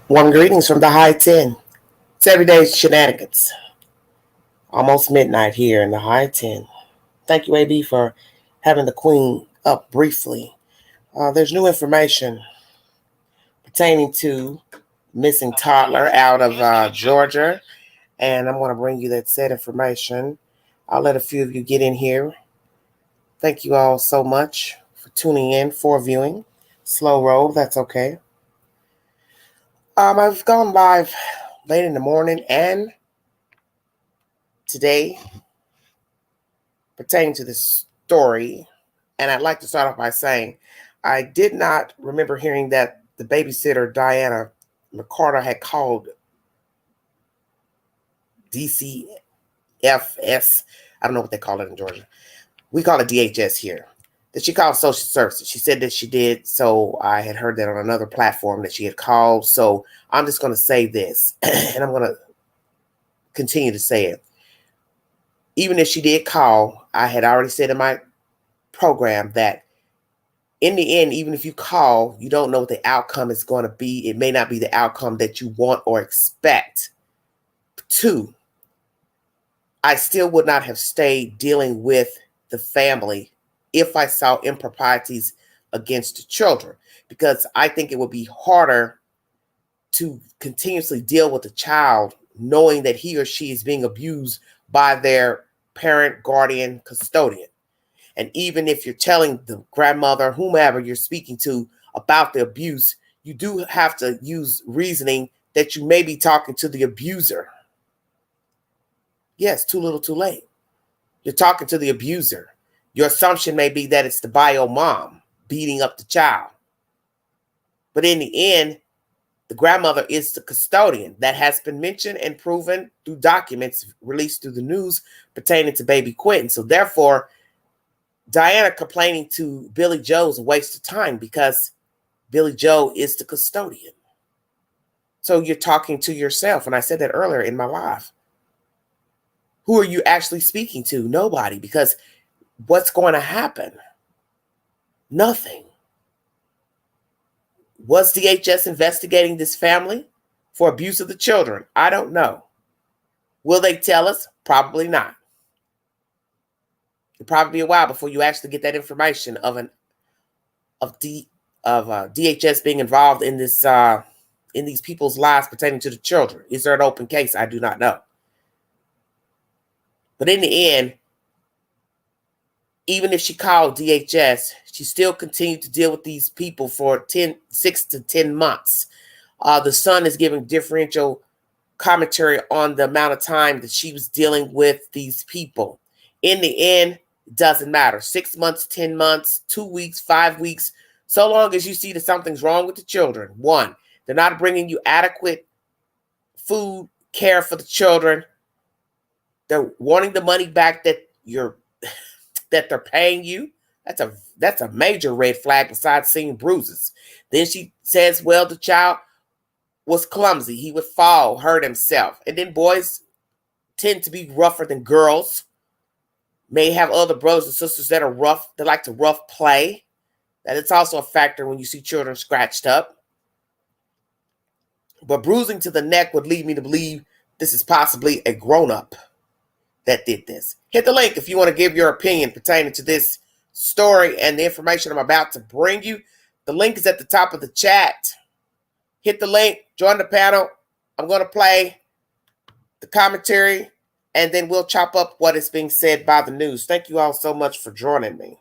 Warm greetings from the high 10. It's everyday shenanigans. Almost midnight here in the high 10. Thank you, AB, for having the Queen up briefly. There's new information pertaining to missing toddler out of Georgia, and I'm going to bring you that said information. I'll let a few of you get in here. Thank you all so much for tuning in, for viewing. Slow roll, that's okay. I've gone live late in the morning and today pertaining to this story, and I'd like to start off by saying I did not remember hearing that the babysitter Diana McCarter had called DCFS. I don't know what they call it in Georgia. We call it DHS here. That she called social services. She said that she did, so I had heard that on another platform that she had called. So I'm just going to say this, and I'm going to continue to say it. Even if she did call, I had already said in my program that in the end, even if you call, you don't know what the outcome is going to be. It may not be the outcome that you want or expect. 2, I still would not have stayed dealing with the family if I saw improprieties against the children, because I think it would be harder to continuously deal with a child knowing that he or she is being abused by their parent, guardian, custodian. And even if you're telling the grandmother, whomever you're speaking to about the abuse, you do have to use reasoning that you may be talking to the abuser. Yes, too little, too late. You're talking to the abuser. Your assumption may be that it's the bio mom beating up the child. But in the end, the grandmother is the custodian. That has been mentioned and proven through documents released through the news pertaining to baby Quinton. So therefore, Diana complaining to Billy Joe is a waste of time because Billy Joe is the custodian. So you're talking to yourself. And I said that earlier in my live. Who are you actually speaking to? Nobody. Because what's going to happen? Nothing. Was DHS investigating this family for abuse of the children? I don't know. Will they tell us? Probably not. It'll probably be a while before you actually get that information of DHS being involved in this in these people's lives pertaining to the children. Is there an open case? I do not know. But in the end, even if she called DHS, she still continued to deal with these people for 6 to 10 months. The son is giving differential commentary on the amount of time that she was dealing with these people. In the end, it doesn't matter. 6 months, 10 months, 2 weeks, 5 weeks, so long as you see that something's wrong with the children. 1, they're not bringing you adequate food, care for the children. They're wanting the money back that they're paying you. That's a major red flag besides seeing bruises. Then she says, well, the child was clumsy. He would fall, hurt himself. And then boys tend to be rougher than girls. May have other brothers and sisters that are rough. They like to rough play. That it's also a factor when you see children scratched up. But bruising to the neck would lead me to believe this is possibly a grown-up that did this. Hit the link if you want to give your opinion pertaining to this story and the information I'm about to bring you. The link is at the top of the chat. Hit the link, join the panel. I'm going to play the commentary, and then we'll chop up what is being said by the news. Thank you all so much for joining me.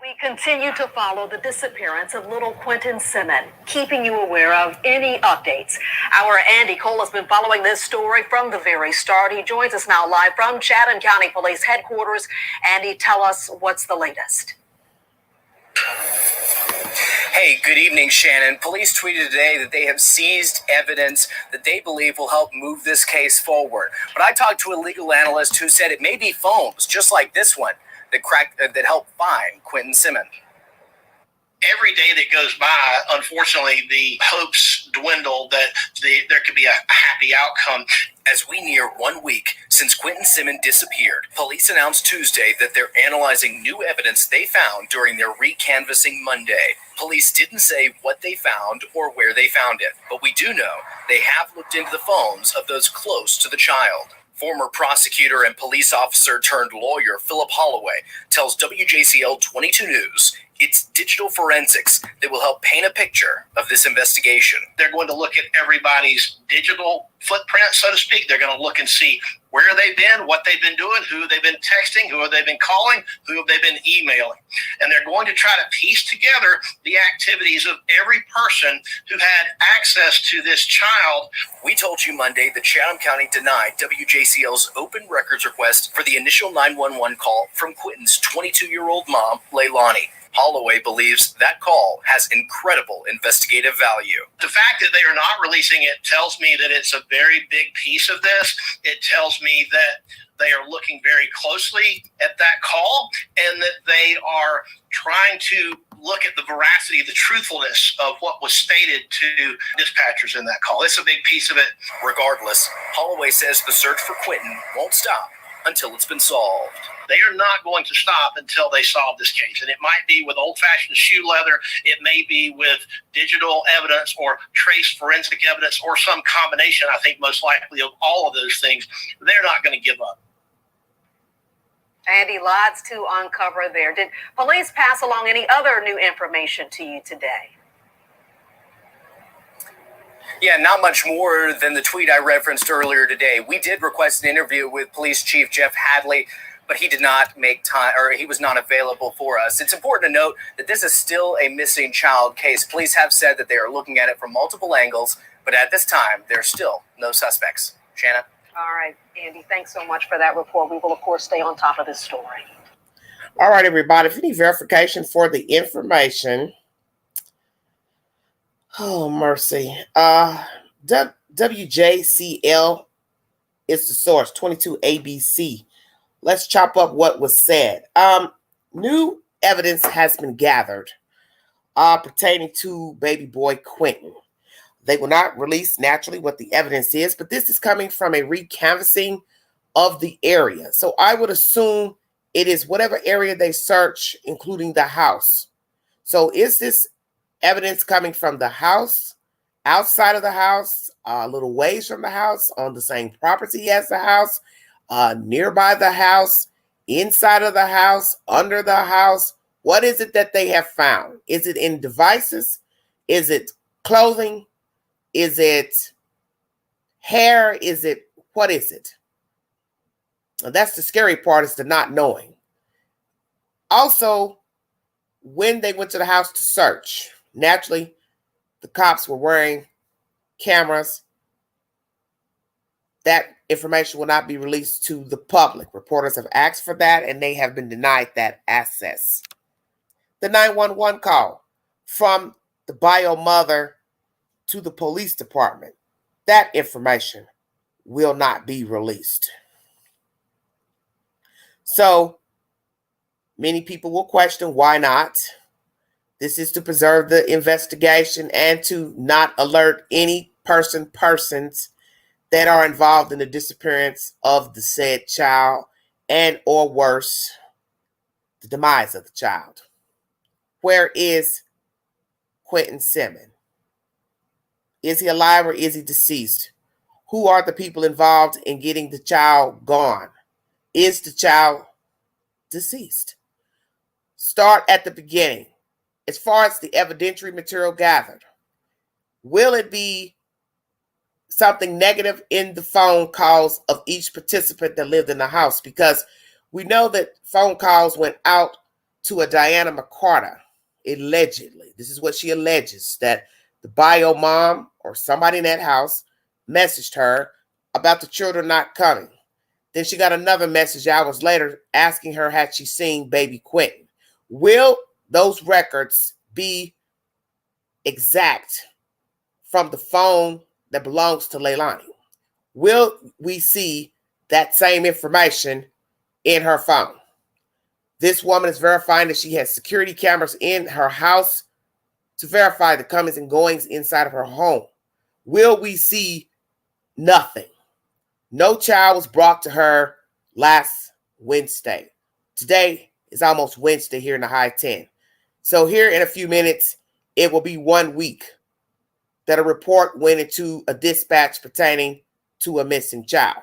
We continue to follow the disappearance of little Quinton Simmons, keeping you aware of any updates. Our Andy Cole has been following this story from the very start. He joins us now live from Chatham County Police Headquarters. Andy, tell us what's the latest. Hey, good evening, Shannon. Police tweeted today that they have seized evidence that they believe will help move this case forward. But I talked to a legal analyst who said it may be phones, just like this one, that helped find Quinton Simmons. Every day that goes by, unfortunately, the hopes dwindle, that there could be a happy outcome. As we near 1 week since Quinton Simmons disappeared, police announced Tuesday that they're analyzing new evidence they found during their recanvassing Monday. Police didn't say what they found or where they found it, but we do know they have looked into the phones of those close to the child. Former prosecutor and police officer turned lawyer Philip Holloway tells WJCL 22 News it's digital forensics that will help paint a picture of this investigation. They're going to look at everybody's digital footprint, so to speak. They're going to look and see where they've been, what they've been doing, who they've been texting, who have they been calling, who have they been emailing. And they're going to try to piece together the activities of every person who had access to this child. We told you Monday that Chatham County denied WJCL's open records request for the initial 911 call from Quinton's 22-year-old mom, Leilani. Holloway believes that call has incredible investigative value. The fact that they are not releasing it tells me that it's a very big piece of this. It tells me that they are looking very closely at that call and that they are trying to look at the veracity, the truthfulness of what was stated to dispatchers in that call. It's a big piece of it. Regardless, Holloway says the search for Quinton won't stop until it's been solved. They are not going to stop until they solve this case. And it might be with old-fashioned shoe leather. It may be with digital evidence or trace forensic evidence or some combination, I think most likely, of all of those things. They're not going to give up. Andy, lots to uncover there. Did police pass along any other new information to you today? Yeah, not much more than the tweet I referenced earlier today. We did request an interview with Police Chief Jeff Hadley, but he did not make time, or he was not available for us. It's important to note that this is still a missing child case. Police have said that they are looking at it from multiple angles, but at this time, there's still no suspects. Shanna? All right, Andy, thanks so much for that report. We will, of course, stay on top of this story. All right, everybody. If you need verification for the information, oh, mercy. WJCL is the source, 22 ABC. Let's chop up what was said. New evidence has been gathered pertaining to baby boy Quinton. They will not release naturally what the evidence is, but this is coming from a recanvassing of the area. So I would assume it is whatever area they search, including the house. So is this evidence coming from the house, outside of the house, a little ways from the house, on the same property as the house, nearby the house, inside of the house, under the house? What is it that they have found? Is it in devices? Is it clothing? Is it hair? What is it? Now, that's the scary part, is the not knowing. Also, when they went to the house to search, naturally, the cops were wearing cameras. That information will not be released to the public. Reporters have asked for that, and they have been denied that access. The 911 call from the bio mother to the police department, that information will not be released. So many people will question why not. This is to preserve the investigation and to not alert any persons that are involved in the disappearance of the said child, and or worse, the demise of the child. Where is Quinton Simmons? Is he alive or is he deceased? Who are the people involved in getting the child gone? Is the child deceased? Start at the beginning. As far as the evidentiary material gathered, will it be something negative in the phone calls of each participant that lived in the house? Because we know that phone calls went out to a Diana McCarter, allegedly. This is what she alleges, that the bio mom or somebody in that house messaged her about the children not coming. Then she got another message hours later asking her, had she seen baby Quinton? Will those records be exact from the phone that belongs to Leilani? Will we see that same information in her phone? This woman is verifying that she has security cameras in her house to verify the comings and goings inside of her home. Will we see nothing? No child was brought to her last Wednesday. Today is almost Wednesday here in the high 10. So here in a few minutes, it will be 1 week that a report went into a dispatch pertaining to a missing child.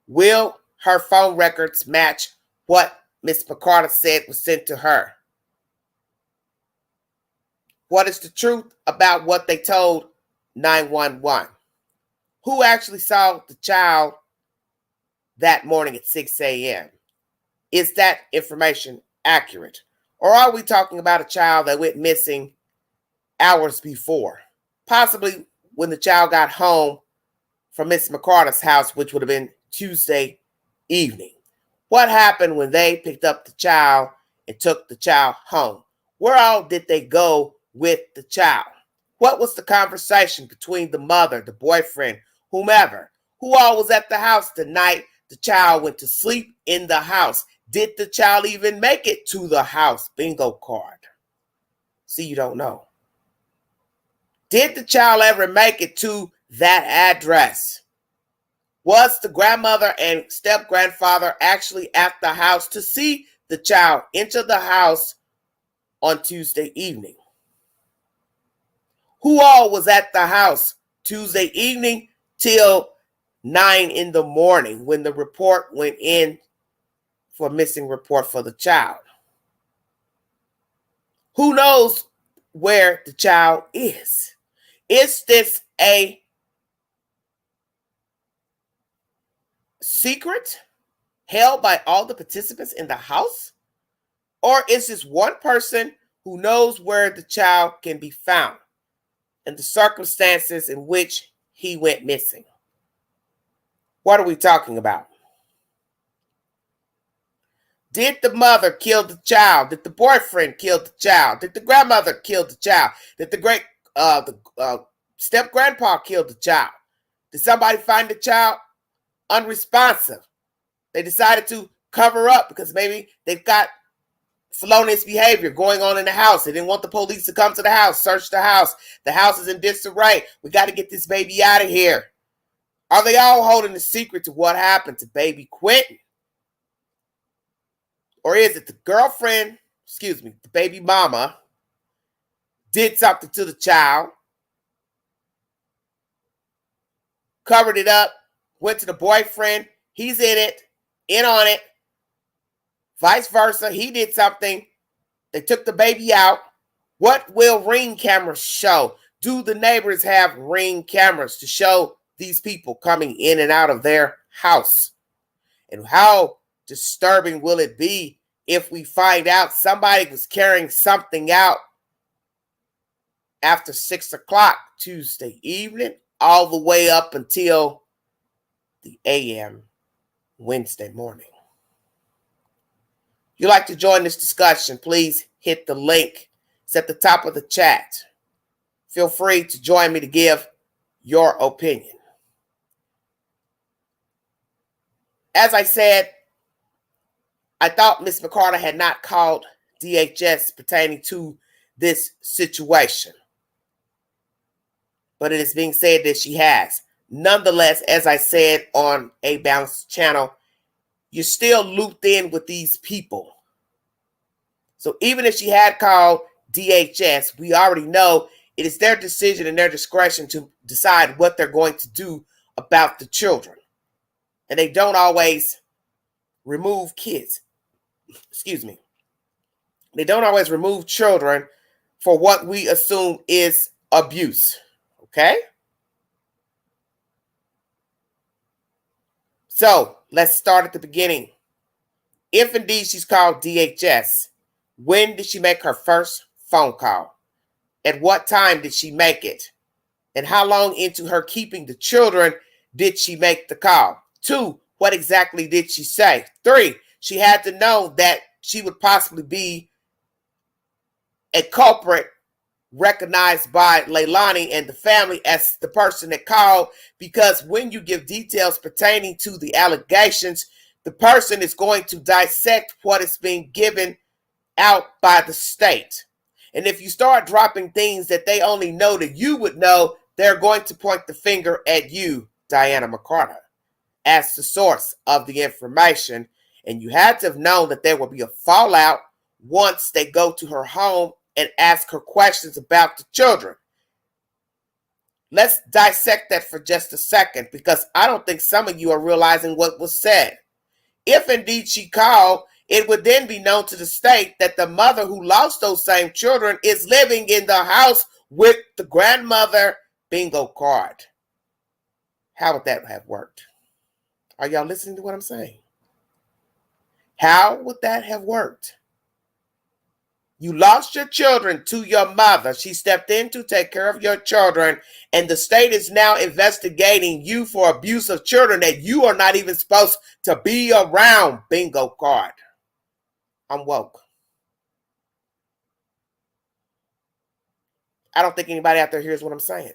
Will her phone records match what Miss McCarter said was sent to her? What is the truth about what they told 911? Who actually saw the child that morning at 6 a.m.? Is that information accurate? Or are we talking about a child that went missing hours before? Possibly when the child got home from Miss McCarter's house, which would have been Tuesday evening. What happened when they picked up the child and took the child home? Where all did they go with the child? What was the conversation between the mother, the boyfriend, whomever? Who all was at the house the night the child went to sleep in the house? Did the child even make it to the house? Bingo card. See, you don't know. Did the child ever make it to that address? Was the grandmother and step-grandfather actually at the house to see the child enter the house on Tuesday evening? Who all was at the house Tuesday evening till 9 in the morning when the report went in for a missing report for the child? Who knows where the child is? Is this a secret held by all the participants in the house? Or is this one person who knows where the child can be found and the circumstances in which he went missing? What are we talking about? Did the mother kill the child? Did the boyfriend kill the child? Did the grandmother kill the child? Did the step-grandpa kill the child? Did somebody find the child unresponsive? They decided to cover up because maybe they've got felonious behavior going on in the house. They didn't want the police to come to the house, search the house. The house is in disarray. We got to get this baby out of here. Are they all holding the secret to what happened to baby Quinton? Or is it the the baby mama did something to the child, covered it up, went to the boyfriend, he's in on it, vice versa, he did something, they took the baby out. What will Ring cameras show? Do the neighbors have Ring cameras to show these people coming in and out of their house? And how disturbing will it be if we find out somebody was carrying something out after 6 o'clock Tuesday evening, all the way up until the AM Wednesday morning? If you'd like to join this discussion, please hit the link. It's at the top of the chat. Feel free to join me to give your opinion. As I said, I thought Ms. McCarter had not called DHS pertaining to this situation, but it is being said that she has. Nonetheless, as I said on A Balance channel, you're still looped in with these people. So even if she had called DHS, we already know it is their decision and their discretion to decide what they're going to do about the children. And they don't always remove kids. They don't always remove children for what we assume is abuse. Okay? So let's start at the beginning. If indeed she's called DHS, when did she make her first phone call? At what time did she make it? And how long into her keeping the children did she make the call? 2, what exactly did she say? 3, she had to know that she would possibly be a culprit recognized by Leilani and the family as the person that called, because when you give details pertaining to the allegations, the person is going to dissect what is being given out by the state. And if you start dropping things that they only know that you would know, they're going to point the finger at you, Diana McCarter, as the source of the information. And you had to have known that there will be a fallout once they go to her home and ask her questions about the children. Let's dissect that for just a second, because I don't think some of you are realizing what was said. If indeed she called, it would then be known to the state that the mother who lost those same children is living in the house with the grandmother. Bingo card. How would that have worked? Are y'all listening to what I'm saying? How would that have worked? You lost your children to your mother. She stepped in to take care of your children, and the state is now investigating you for abuse of children that you are not even supposed to be around. Bingo card. I'm woke. I don't think anybody out there hears what I'm saying.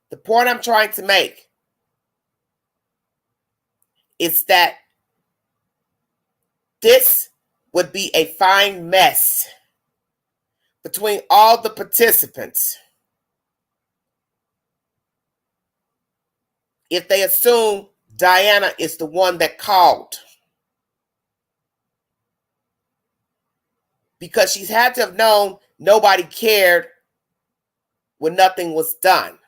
The point I'm trying to make is that this would be a fine mess between all the participants if they assume Diana is the one that called. Because she's had to have known nobody cared when nothing was done.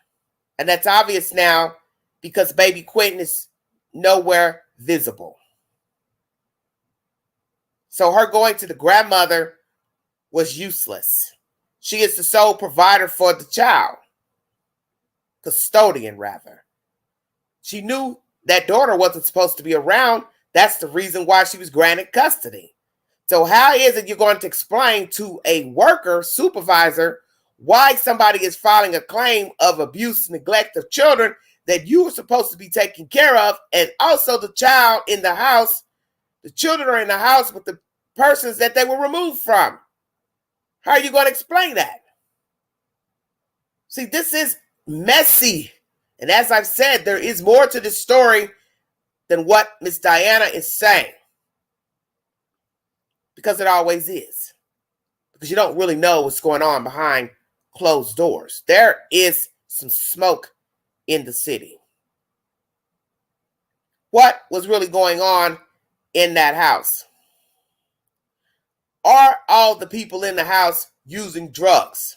And that's obvious now because baby Quinton is nowhere visible. So her going to the grandmother was useless. She is the sole provider for the child. Custodian, rather. She knew that daughter wasn't supposed to be around. That's the reason why she was granted custody. So how is it you're going to explain to a worker, supervisor, why somebody is filing a claim of abuse, neglect of children that you were supposed to be taking care of, and also the child in the house, the children are in the house with the persons that they were removed from? How are you going to explain that? See, this is messy. And as I've said, there is more to this story than what Miss Diana is saying. Because it always is. Because you don't really know what's going on behind closed doors. There is some smoke in the city. What was really going on in that house? Are all the people in the house using drugs?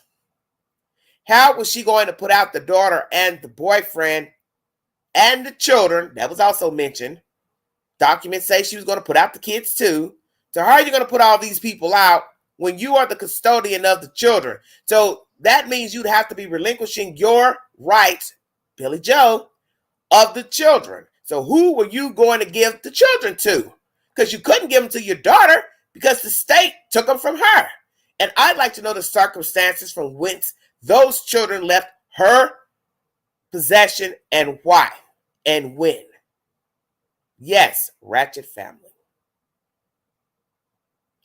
How was she going to put out the daughter and the boyfriend and the children? That was also mentioned. Documents say she was going to put out the kids too. So how are you going to put all these people out when you are the custodian of the children? So that means you'd have to be relinquishing your rights, Billy Joe, of the children. So who were you going to give the children to? Because you couldn't give them to your daughter because the state took them from her. And I'd like to know the circumstances from whence those children left her possession and why and when. Yes, ratchet family.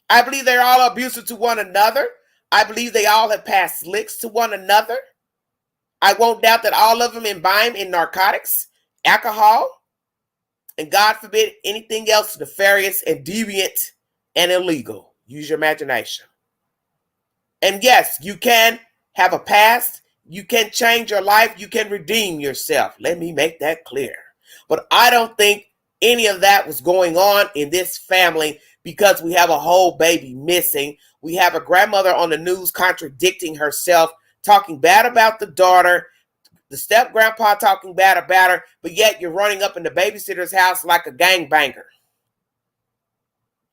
I believe they're all abusive to one another. I believe they all have passed licks to one another. I won't doubt that all of them imbibe in narcotics, alcohol, and God forbid anything else nefarious and deviant and illegal. Use your imagination. And yes, you can have a past. You can change your life. You can redeem yourself. Let me make that clear. But I don't think any of that was going on in this family because we have a whole baby missing. We have a grandmother on the news contradicting herself, talking bad about the daughter, the step-grandpa talking bad about her, but yet you're running up in the babysitter's house like a gangbanger.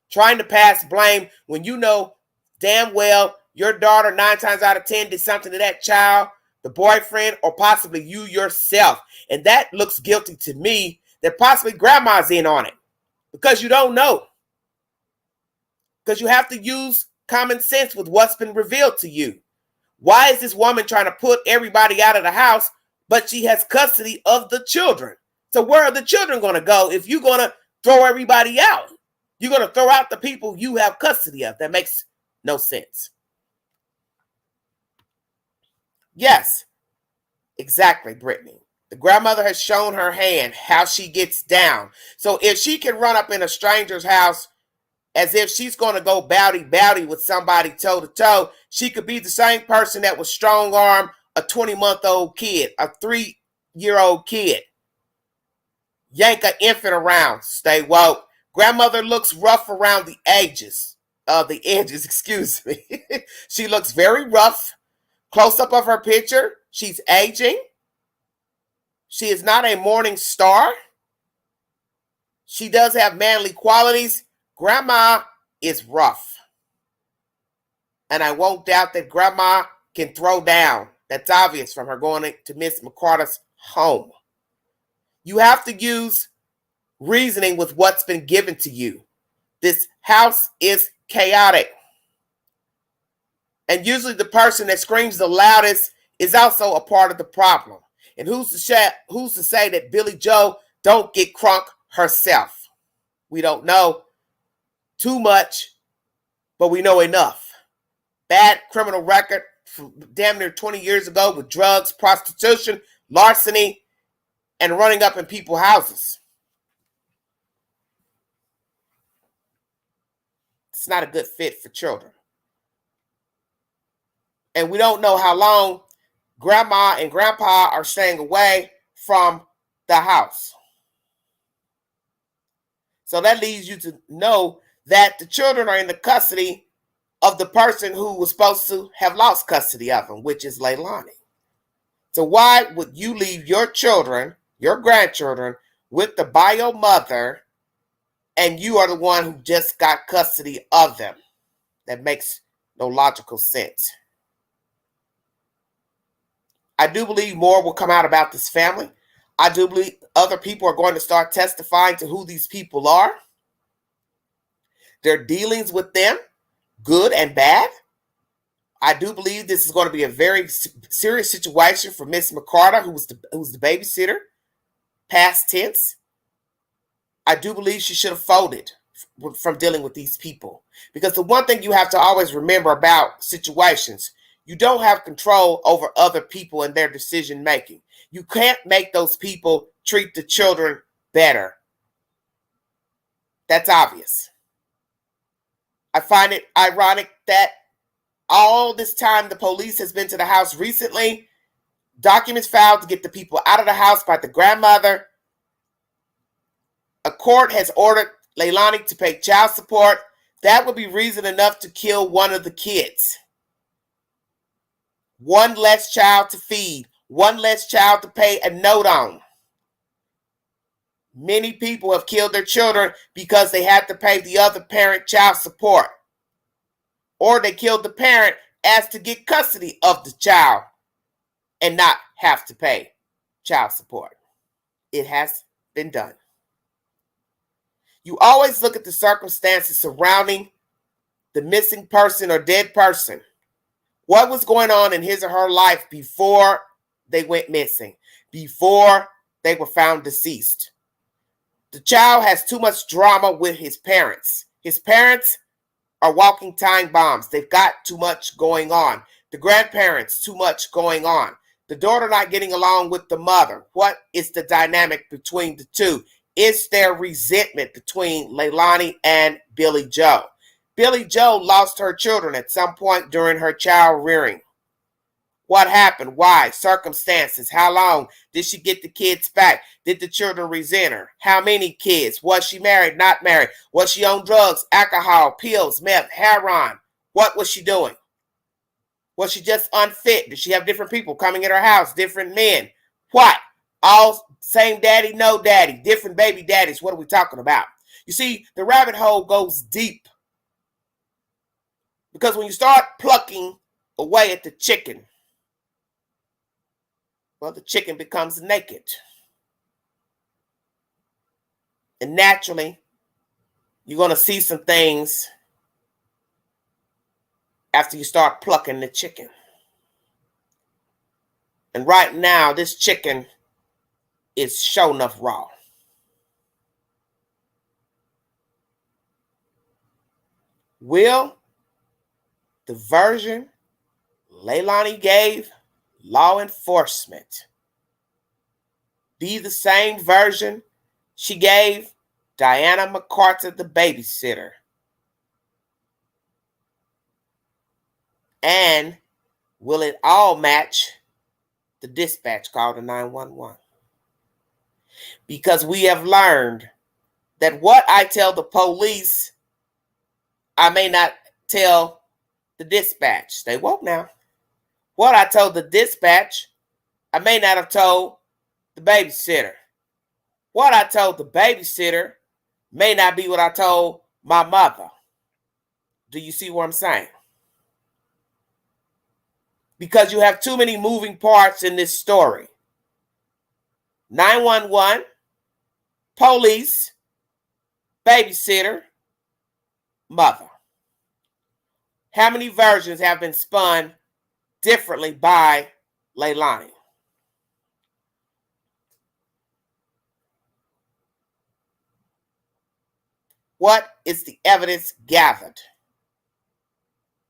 Trying to pass blame when you know damn well your daughter 9 times out of 10 did something to that child, the boyfriend, or possibly you yourself. And that looks guilty to me that possibly grandma's in on it because you don't know. Because you have to use common sense with what's been revealed to you. Why is this woman trying to put everybody out of the house, but she has custody of the children? So where are the children going to go if you're going to throw everybody out? You're going to throw out the people you have custody of. That makes no sense. Yes, exactly, Brittany. The grandmother has shown her hand how she gets down. So if she can run up in a stranger's house as if she's going to go bowdy with somebody toe to toe, she could be the same person that was strong arm a 20-month-old kid, a 3-year-old kid. Yank an infant around. Stay woke. Grandmother looks rough around the edges. Excuse me. She looks very rough. Close up of her picture. She's aging. She is not a morning star. She does have manly qualities. Grandma is rough. And I won't doubt that Grandma can throw down. That's obvious from her going to Miss McCarter's home. You have to use reasoning with what's been given to you. This house is chaotic. And usually the person that screams the loudest is also a part of the problem. And who's to say that Billy Joe don't get crunk herself? We don't know too much, but we know enough. Bad criminal record from damn near 20 years ago with drugs, prostitution, larceny, and running up in people's houses. It's not a good fit for children. And we don't know how long Grandma and Grandpa are staying away from the house. So that leads you to know that the children are in the custody of the person who was supposed to have lost custody of them, which is Leilani. So why would you leave your children, your grandchildren, with the bio mother, and you are the one who just got custody of them? That makes no logical sense. I do believe more will come out about this family. I do believe other people are going to start testifying to who these people are, their dealings with them, good and bad. I do believe this is going to be a very serious situation for Miss McCarter, who's the babysitter, past tense. I do believe she should have folded from dealing with these people. Because the one thing you have to always remember about situations, you don't have control over other people and their decision making. You can't make those people treat the children better. That's obvious. I find it ironic that all this time the police has been to the house recently, documents filed to get the people out of the house by the grandmother. A court has ordered Leilani to pay child support. That would be reason enough to kill one of the kids. One less child to feed. One less child to pay a note on. Many people have killed their children because they had to pay the other parent child support. Or they killed the parent as to get custody of the child and not have to pay child support. It has been done. You always look at the circumstances surrounding the missing person or dead person. What was going on in his or her life before they went missing, before they were found deceased? The child has too much drama with his parents. His parents are walking time bombs. They've got too much going on. The grandparents, too much going on. The daughter not getting along with the mother. What is the dynamic between the two? Is there resentment between Leilani and Billy Joe? Billy Joe lost her children at some point during her child rearing. What happened? Why? Circumstances. How long? Did she get the kids back? Did the children resent her? How many kids? Was she married? Not married? Was she on drugs, alcohol, pills, meth, heroin? What was she doing? Was she just unfit? Did she have different people coming in her house? Different men? What? All same daddy, no daddy. Different baby daddies. What are we talking about? You see, the rabbit hole goes deep. Because when you start plucking away at the chicken, well, the chicken becomes naked. And naturally, you're going to see some things after you start plucking the chicken. And right now, this chicken is sure enough raw. Will the version Leilani gave law enforcement be the same version she gave Diana McCarter, the babysitter? And will it all match the dispatch call to 911? Because we have learned that what I tell the police, I may not tell the dispatch. Stay woke now. What I told the dispatch, I may not have told the babysitter. What I told the babysitter may not be what I told my mother. Do you see what I'm saying? Because you have too many moving parts in this story. 911, police, babysitter, mother. How many versions have been spun differently by Leilani? What is the evidence gathered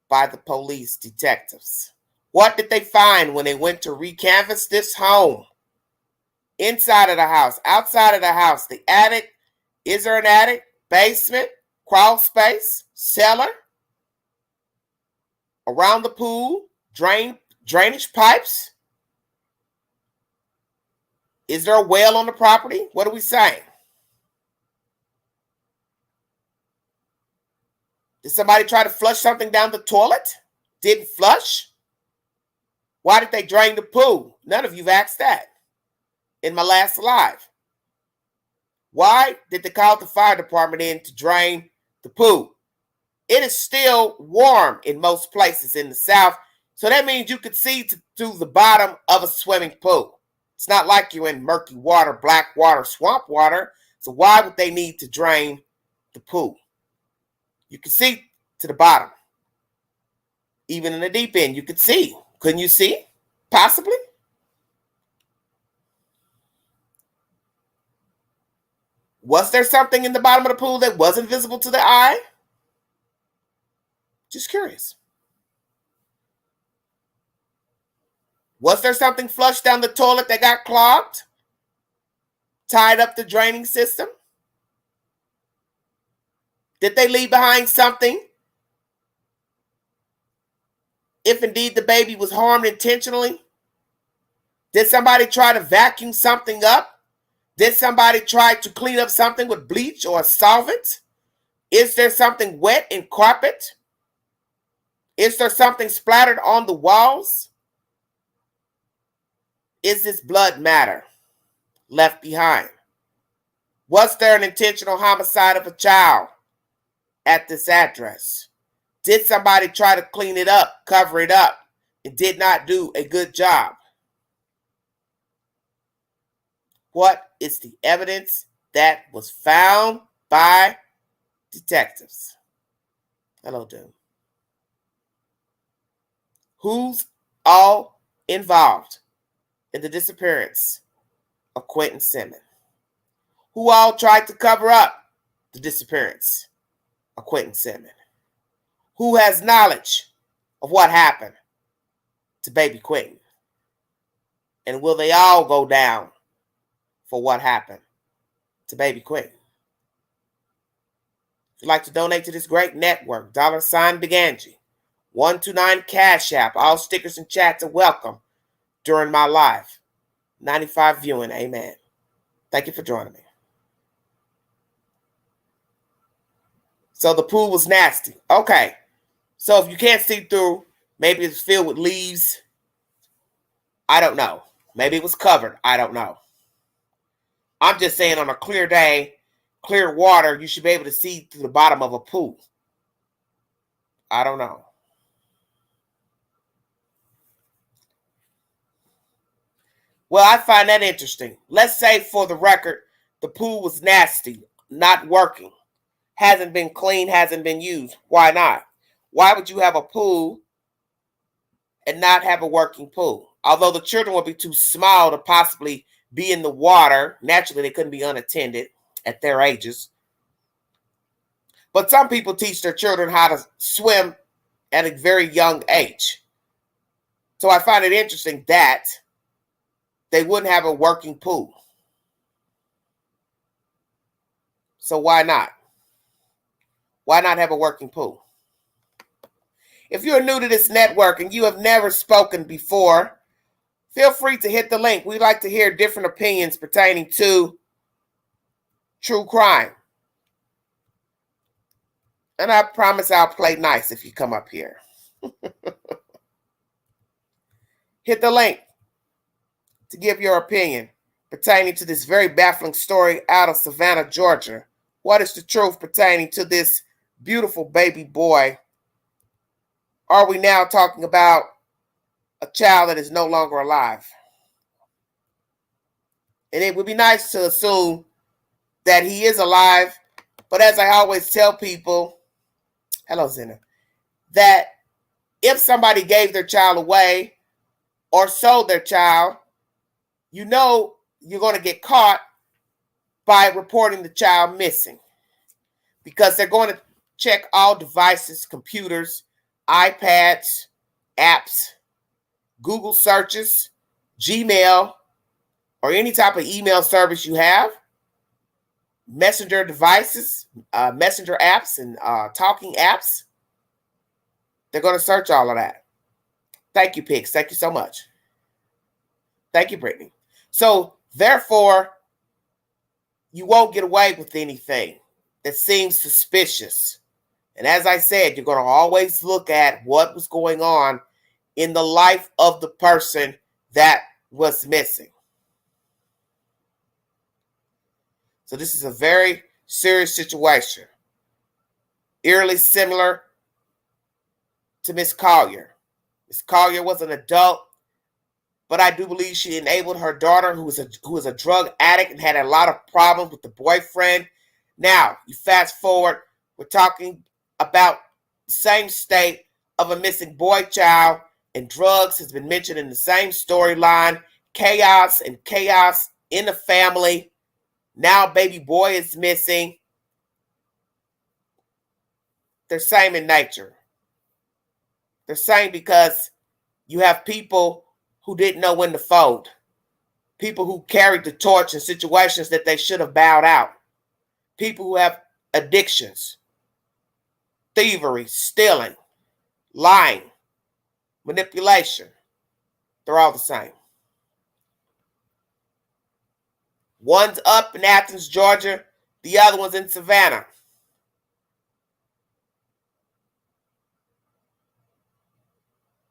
by the police detectives? What did they find when they went to recanvass this home? Inside of the house, outside of the house, the attic. Is there an attic? Basement? Crawl space? Cellar? Around the pool? Drainage pipes? Is there a well on the property? What are we saying? Did somebody try to flush something down the toilet? Didn't flush? Why did they drain the pool? None of you've asked that in my last live. Why did they call the fire department in to drain the pool? It is still warm in most places in the South, so that means you could see to the bottom of a swimming pool. It's not like you're in murky water, black water, swamp water, so why would they need to drain the pool? You could see to the bottom. Even in the deep end, you could see. Couldn't you see? Possibly. Was there something in the bottom of the pool that wasn't visible to the eye? Just curious. Was there something flushed down the toilet that got clogged? Tied up the draining system? Did they leave behind something? If indeed the baby was harmed intentionally? Did somebody try to vacuum something up? Did somebody try to clean up something with bleach or a solvent? Is there something wet in carpet? Is there something splattered on the walls? Is this blood matter left behind? Was there an intentional homicide of a child at this address? Did somebody try to clean it up, cover it up, and did not do a good job? What is the evidence that was found by detectives? Hello, Doom. Who's all involved in the disappearance of Quinton Simmons? Who all tried to cover up the disappearance of Quinton Simmons? Who has knowledge of what happened to baby Quinton? And will they all go down for what happened to baby Quinton? If you'd like to donate to this great network, $ Big Angie, 129 Cash App. All stickers and chats are welcome during my live. 95 viewing, amen. Thank you for joining me. So the pool was nasty. Okay. So if you can't see through, maybe it's filled with leaves. I don't know. Maybe it was covered. I don't know. I'm just saying on a clear day, clear water, you should be able to see through the bottom of a pool. I don't know. Well, I find that interesting. Let's say for the record, the pool was nasty, not working, hasn't been cleaned, hasn't been used. Why not? Why would you have a pool and not have a working pool? Although the children would be too small to possibly be in the water. Naturally, they couldn't be unattended at their ages. But some people teach their children how to swim at a very young age. So I find it interesting that they wouldn't have a working pool. So why not? Why not have a working pool? If you're new to this network and you have never spoken before, feel free to hit the link. We like to hear different opinions pertaining to true crime. And I promise I'll play nice if you come up here. Hit the link to give your opinion pertaining to this very baffling story out of Savannah, Georgia. What is the truth pertaining to this beautiful baby boy? Are we now talking about a child that is no longer alive? And it would be nice to assume that he is alive, but as I always tell people, hello Zena, that if somebody gave their child away or sold their child, you know you're going to get caught by reporting the child missing, because they're going to check all devices, computers, iPads, apps, Google searches, Gmail, or any type of email service you have, messenger devices, messenger apps, and talking apps. They're going to search all of that. Thank you, Pigs. Thank you so much. Thank you, Brittany. So, therefore, you won't get away with anything that seems suspicious. And as I said, you're going to always look at what was going on in the life of the person that was missing. So this is a very serious situation, eerily similar to Miss Collier. Miss Collier was an adult, but I do believe she enabled her daughter, who was a drug addict and had a lot of problems with the boyfriend. Now, you fast forward, we're talking about the same state of a missing boy child, and drugs has been mentioned in the same storyline. Chaos and chaos in the family. Now baby boy is missing. They're same in nature. They're same because you have people who didn't know when to fold. People who carried the torch in situations that they should have bowed out. People who have addictions, thievery, stealing, lying, manipulation. They're all the same. One's up in Athens, Georgia. The other one's in Savannah.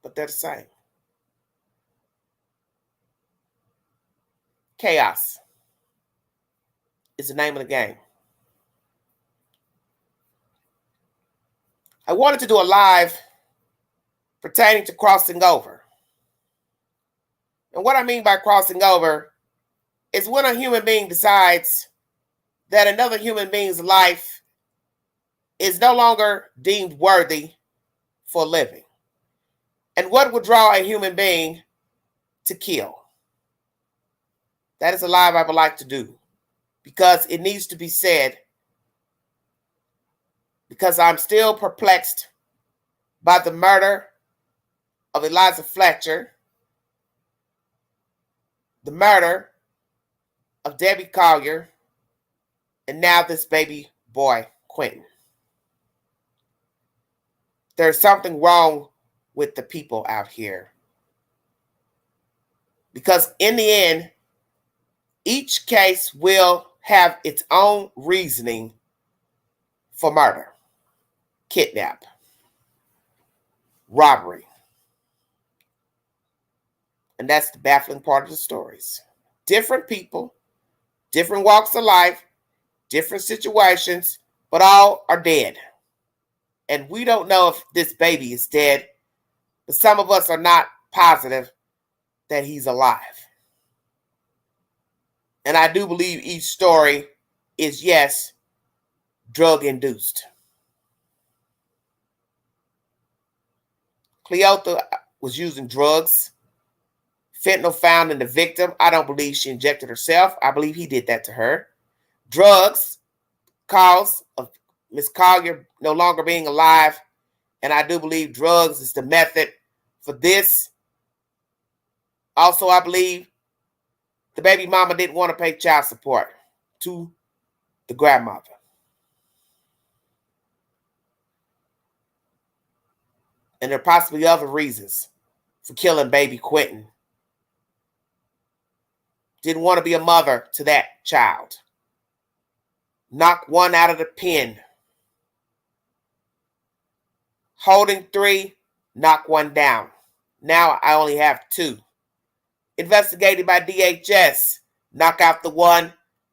But they're the same. Chaos is the name of the game. I wanted to do a live pertaining to crossing over. And what I mean by crossing over is when a human being decides that another human being's life is no longer deemed worthy for living. And what would draw a human being to kill? That is a live I would like to do, because it needs to be said, because I'm still perplexed by the murder of Eliza Fletcher, the murder of Debbie Collier, and now this baby boy, Quinton. There's something wrong with the people out here. Because in the end, each case will have its own reasoning for murder, kidnap, robbery. And that's the baffling part of the stories. Different people, different walks of life, different situations, but all are dead. And we don't know if this baby is dead, but some of us are not positive that he's alive. And I do believe each story is, yes, drug-induced. Cleotha was using drugs. Fentanyl found in the victim. I don't believe she injected herself. I believe he did that to her. Drugs, cause of Miss Collier no longer being alive. And I do believe drugs is the method for this Also, I believe the baby mama didn't want to pay child support to the grandmother. And there are possibly other reasons for killing baby Quinton. Didn't want to be a mother to that child. Knock one out of the pen. Holding 3, knock one down. Now I only have 2. Investigated by DHS. Knock out the one.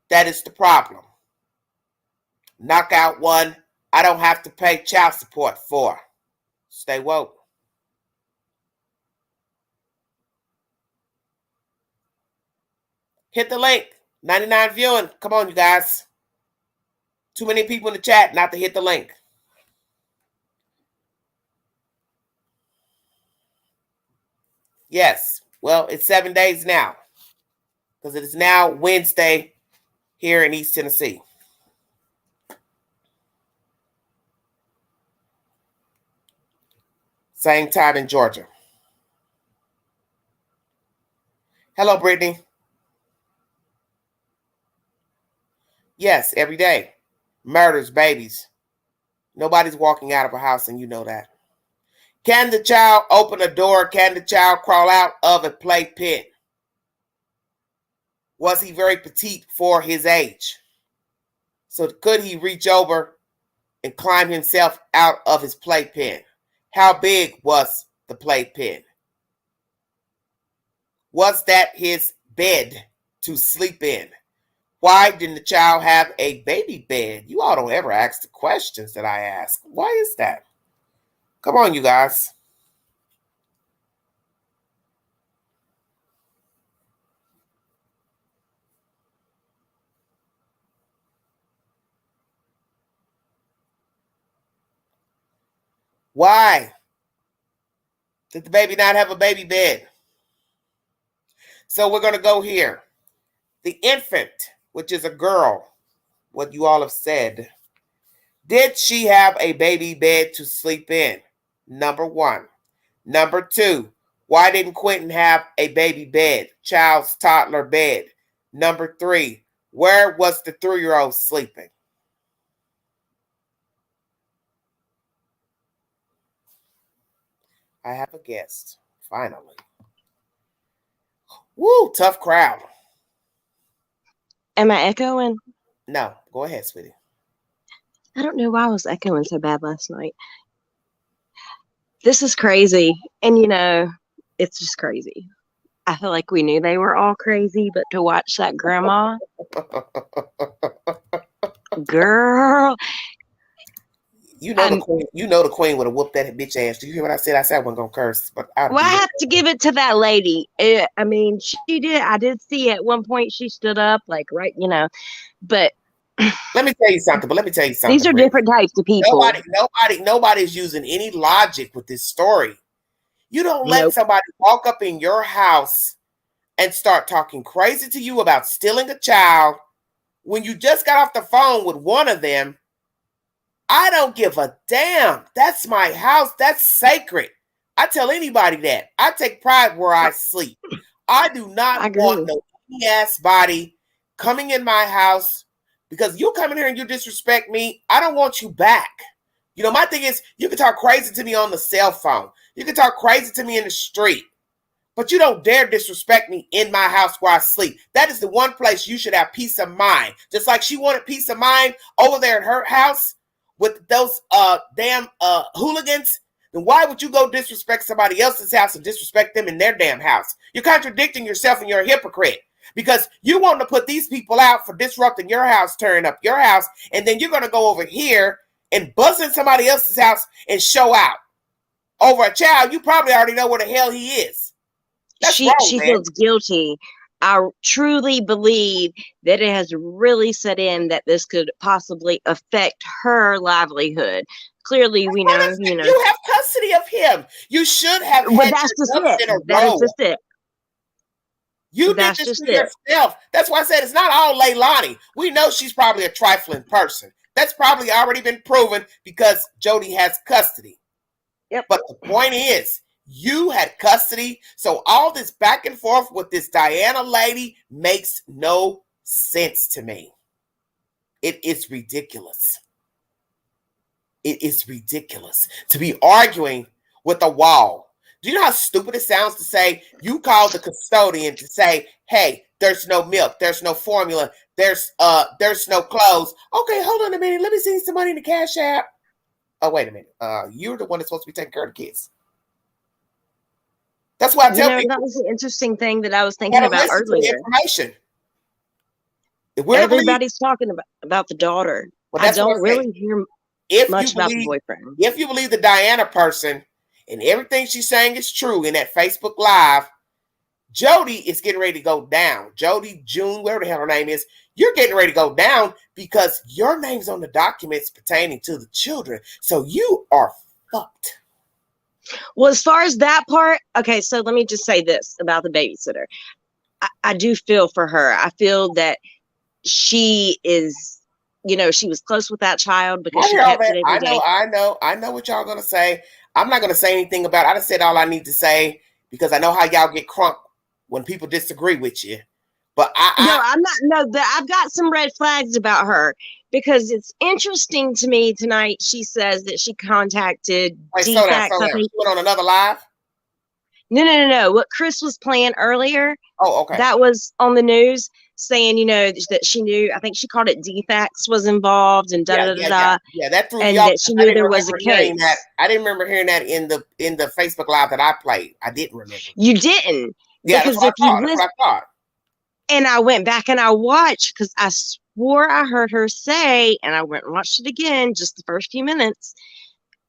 That is the problem. Knock out one I don't have to pay child support for. Stay woke. Hit the link. 99 viewing. Come on, you guys. Too many people in the chat not to hit the link. Yes. Well, it's 7 days now. Because it is now Wednesday here in East Tennessee. Same time in Georgia. Hello, Brittany. Yes, every day. Murders, babies. Nobody's walking out of a house, and you know that. Can the child open a door? Can the child crawl out of a play pit? Was he very petite for his age? So could he reach over and climb himself out of his playpen? How big was the playpen? Was that his bed to sleep in? Why didn't the child have a baby bed? You all don't ever ask the questions that I ask. Why is that? Come on, you guys. Why did the baby not have a baby bed? So we're going to go here. The infant, which is a girl, what you all have said. Did she have a baby bed to sleep in? Number 1. Number 2, why didn't Quinton have a baby bed, child's toddler bed? Number 3, where was the 3-year-old sleeping? I have a guest, finally. Woo, tough crowd. Am I echoing? No, go ahead, sweetie. I don't know why I was echoing so bad last night. This is crazy. And, it's just crazy. I feel like we knew they were all crazy, but to watch that grandma, girl. The queen would have whooped that bitch ass. Do you hear what I said? I said I wasn't going to curse. But I have to give it to that lady. I mean, she did. I did see at one point she stood up, but let me tell you something. These are different types of people. Nobody's using any logic with this story. You don't let somebody walk up in your house and start talking crazy to you about stealing a child when you just got off the phone with one of them. I don't give a damn. That's my house. That's sacred. I tell anybody that. I take pride where I sleep. I do not want no ass body coming in my house because you come in here and you disrespect me. I don't want you back. My thing is, you can talk crazy to me on the cell phone. You can talk crazy to me in the street. But you don't dare disrespect me in my house where I sleep. That is the one place you should have peace of mind. Just like she wanted peace of mind over there at her house with those damn hooligans, then why would you go disrespect somebody else's house and disrespect them in their damn house? You're contradicting yourself and you're a hypocrite because you want to put these people out for disrupting your house, tearing up your house, and then you're going to go over here and buzz in somebody else's house and show out over a child. You probably already know where the hell he is. She feels guilty. I truly believe that it has really set in that this could possibly affect her livelihood. Clearly, we know, You have custody of him. You should have. But that's just it. That is just it. You did this to yourself. That's why I said it's not all Leilani. We know she's probably a trifling person. That's probably already been proven because Jody has custody. Yep. But the point is, You had custody. So all this back and forth with this Diana lady makes no sense to me. It is ridiculous. It is ridiculous to be arguing with a wall. Do you know how stupid it sounds to say you called the custodian to say, hey, there's no milk, there's no formula, there's no clothes. Okay, hold on a minute. Let me see some money in the cash app. Oh, wait a minute. You're the one that's supposed to be taking care of the kids. That's why I tell people. That was the interesting thing that I was thinking about earlier. Information. Everybody's talking about the daughter. I don't really hear much about the boyfriend. If you believe the Diana person and everything she's saying is true in that Facebook Live, Jody is getting ready to go down. Jody, June, whatever the hell her name is, you're getting ready to go down because your name's on the documents pertaining to the children. So you are fucked. Well, as far as that part, okay, so let me just say this about the babysitter. I do feel for her. I feel that she is, she was close with that child because she kept it every day. I know what y'all gonna say. I'm not gonna say anything about it. I just said all I need to say because I know how y'all get crunk when people disagree with you. But I've got some red flags about her because it's interesting to me tonight. She says that she contacted DFAX. I think she went on another live. No. What Chris was playing earlier. Oh, okay. That was on the news saying, that she knew. I think she called it DFAX was involved and Yeah, that threw me off. That she knew there was a case. I didn't remember hearing that in the Facebook Live that I played. I didn't remember. You didn't. Yeah, because that's what I thought. And I went back and I watched because I swore I heard her say, and I went and watched it again, just the first few minutes.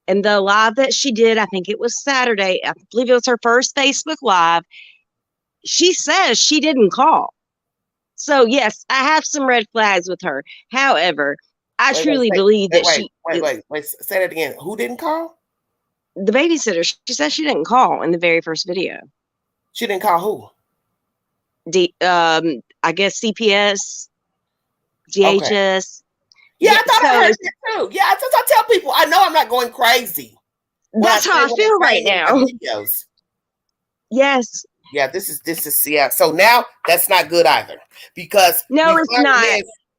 And the live that she did, I think it was Saturday. I believe it was her first Facebook Live. She says she didn't call. So, yes, I have some red flags with her. However, I truly believe that she... Wait. Say that again. Who didn't call? The babysitter. She said she didn't call in the very first video. She didn't call who? I guess CPS, DHS. Okay. Yeah, I thought I heard that too. Yeah, I tell people, I know I'm not going crazy. That's how I feel right now. Yes. Yeah, this is yeah. So now that's not good either because no, it's not.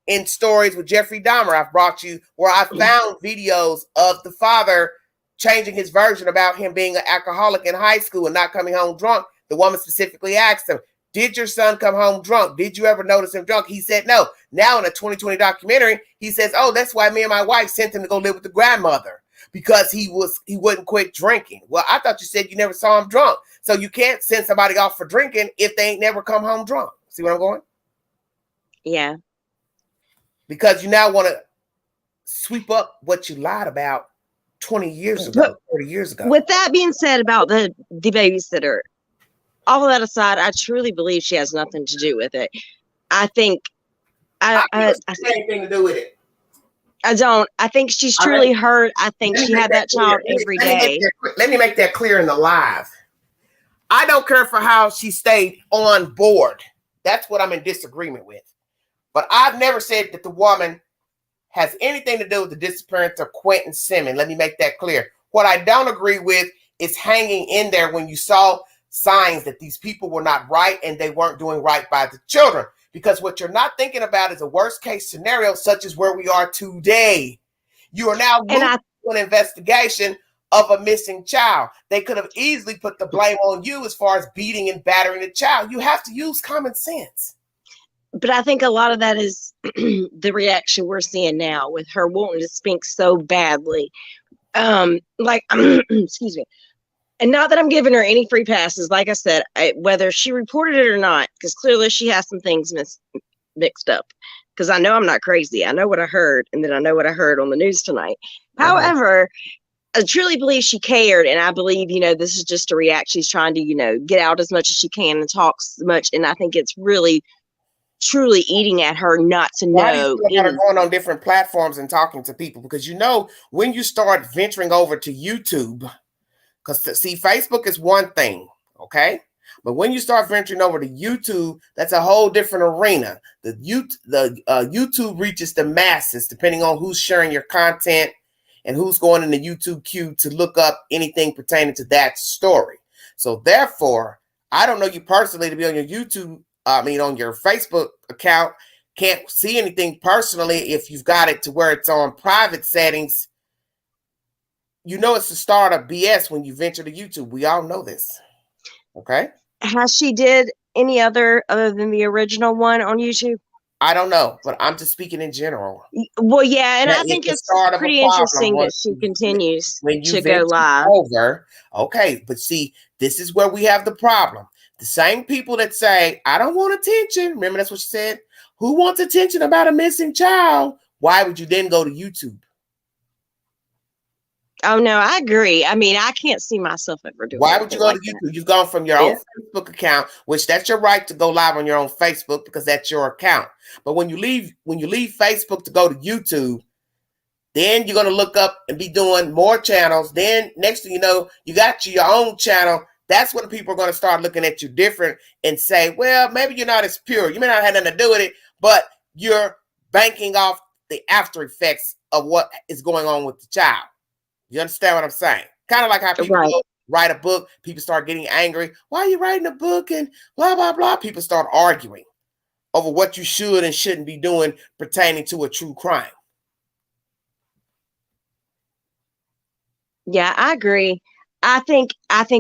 In stories with Jeffrey Dahmer, I've brought you where I found videos of the father changing his version about him being an alcoholic in high school and not coming home drunk. The woman specifically asked him, did your son come home drunk? Did you ever notice him drunk? He said no. Now in a 2020 documentary, he says, oh, that's why me and my wife sent him to go live with the grandmother because he wouldn't quit drinking. Well, I thought you said you never saw him drunk. So you can't send somebody off for drinking if they ain't never come home drunk. See where I'm going? Yeah. Because you now want to sweep up what you lied about 20 years ago, 30 years ago. With that being said about the babysitter, all of that aside, I truly believe she has nothing to do with it. I think I anything to do with it. I don't. I think she's truly hurt. I think she had that child every day. Let me make that clear in the live. I don't care for how she stayed on board. That's what I'm in disagreement with. But I've never said that the woman has anything to do with the disappearance of Quinton Simmons. Let me make that clear. What I don't agree with is hanging in there when you saw signs that these people were not right and they weren't doing right by the children. Because what you're not thinking about is a worst case scenario, such as where we are today. You are now moving to an investigation of a missing child. They could have easily put the blame on you as far as beating and battering the child. You have to use common sense. But I think a lot of that is the reaction we're seeing now with her wanting to speak so badly. Excuse me. And not that I'm giving her any free passes. Like I said, whether she reported it or not, because clearly she has some things mixed up. Because I know I'm not crazy. I know what I heard, and then I know what I heard on the news tonight. However, I truly believe she cared, and I believe, this is just a react. She's trying to, get out as much as she can and talk so much, and I think it's really, truly eating at her not to know. Why do you feel going on different platforms and talking to people? Because, when you start venturing over to YouTube, because, see, Facebook is one thing, okay? But when you start venturing over to YouTube, that's a whole different arena. The YouTube reaches the masses, depending on who's sharing your content and who's going in the YouTube queue to look up anything pertaining to that story. So therefore, I don't know you personally to be on your YouTube, on your Facebook account, can't see anything personally if you've got it to where it's on private settings. You know it's the start of BS when you venture to YouTube. We all know this. Okay? Has she did any other than the original one on YouTube? I don't know, but I'm just speaking in general. Well, yeah, and That I think the it's start of a pretty problem interesting that she continues when you to go venture live. over. Okay, but see, this is where we have the problem. The same people that say, I don't want attention. Remember, that's what she said. Who wants attention about a missing child? Why would you then go to YouTube? Oh, no, I agree. I mean, I can't see myself ever doing Why would you go like to YouTube? that. You've gone from your own Facebook account, which that's your right to go live on your own Facebook because that's your account. But when you leave Facebook to go to YouTube, then you're going to look up and be doing more channels. Then next thing you know, you got your own channel. That's when people are going to start looking at you different and say, well, maybe you're not as pure. You may not have nothing to do with it, but you're banking off the after effects of what is going on with the child. You understand what I'm saying? Kind of like how people write a book, people start getting angry. Why are you writing a book and blah, blah, blah? People start arguing over what you should and shouldn't be doing pertaining to a true crime. Yeah, I agree. I think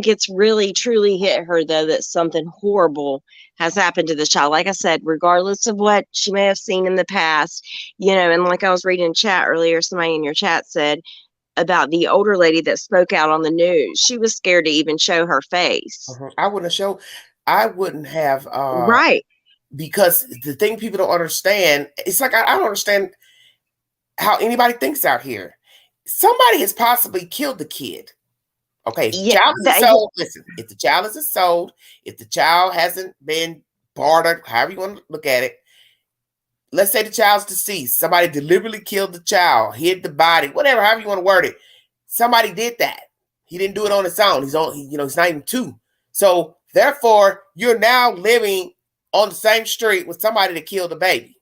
it's really truly hit her though that something horrible has happened to the child. Like I said, regardless of what she may have seen in the past, and like I was reading in chat earlier, somebody in your chat said about the older lady that spoke out on the news. She was scared to even show her face. I wouldn't have right. Because the thing people don't understand, it's like I don't understand how anybody thinks out here. Somebody has possibly killed the kid. Okay, listen, if the child isn't sold, if the child hasn't been bartered, however you want to look at it, let's say the child's deceased. Somebody deliberately killed the child, hid the body, whatever, however you want to word it. Somebody did that. He didn't do it on his own. He's not even 2. So therefore, you're now living on the same street with somebody that killed a baby.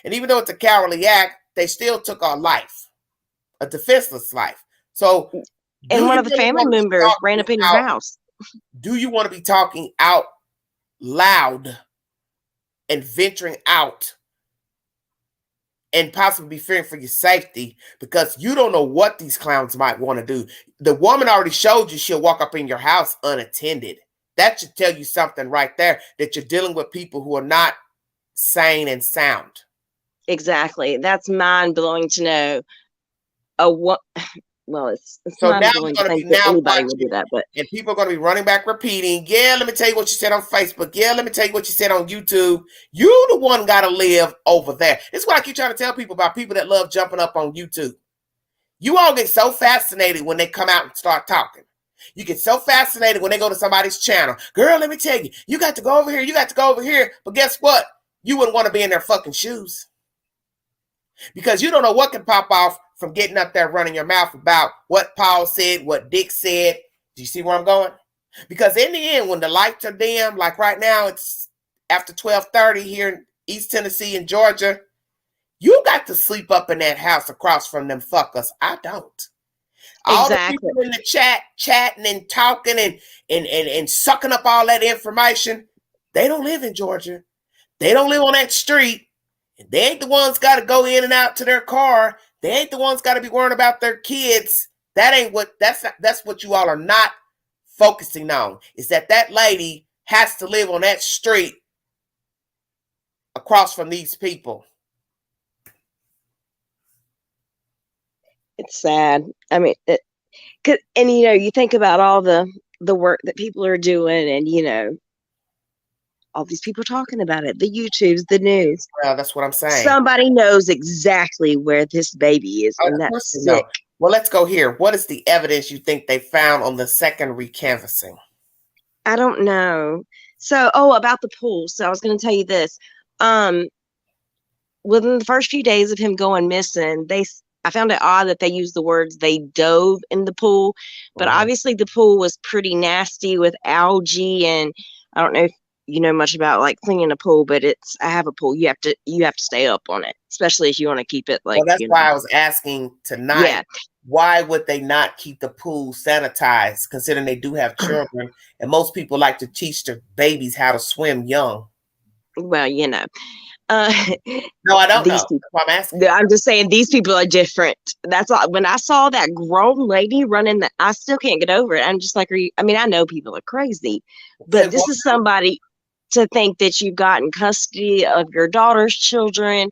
And even though it's a cowardly act, they still took our life, a defenseless life. So, and one of the family members ran up in your house. Do you want to be talking out loud and venturing out and possibly be fearing for your safety because you don't know what these clowns might want to do? The woman already showed you she'll walk up in your house unattended. That should tell you something right there, that you're dealing with people who are not sane and sound. Exactly. That's mind-blowing to know. Well, it's so now you're going to be anybody would do that, but and people are going to be running back repeating, yeah, let me tell you what you said on Facebook. Yeah, let me tell you what you said on YouTube. You the one got to live over there. This is what I keep trying to tell people about people that love jumping up on YouTube. You all get so fascinated when they come out and start talking. You get so fascinated when they go to somebody's channel. Girl, let me tell you, you got to go over here. You got to go over here. But guess what? You wouldn't want to be in their fucking shoes. Because you don't know what can pop off from getting up there running your mouth about what Paul said, what Dick said. Do you see where I'm going? Because in the end, when the lights are dim, like right now, it's after 12:30 here in East Tennessee and Georgia, you got to sleep up in that house across from them fuckers. I don't. All the people in the chat, chatting and talking and sucking up all that information, they don't live in Georgia. They don't live on that street. And they ain't the ones got to go in and out to their car. They ain't the ones got to be worrying about their kids. That's what you all are not focusing on. Is that lady has to live on that street across from these people. It's sad. I mean, you think about all the work that people are doing, and all these people talking about it, the YouTubes, the news. Well, that's what I'm saying. Somebody knows exactly where this baby is, and that's sick. Well, let's go here. What is the evidence you think they found on the second recanvassing? I don't know. So, about the pool. So I was going to tell you this. Within the first few days of him going missing, I found it odd that they used the words they dove in the pool, but obviously the pool was pretty nasty with algae, and I don't know if you know much about like cleaning a pool, but I have a pool. You have to stay up on it, especially if you want to keep it like. Well, that's why I was asking tonight. Yeah. Why would they not keep the pool sanitized, considering they do have children, and most people like to teach their babies how to swim young? Well, you know. No, I don't know. That's why I'm asking. I'm just saying these people are different. That's all. When I saw that grown lady running, I still can't get over it. I'm just like, I mean, I know people are crazy, but this is somebody to think that you've gotten custody of your daughter's children,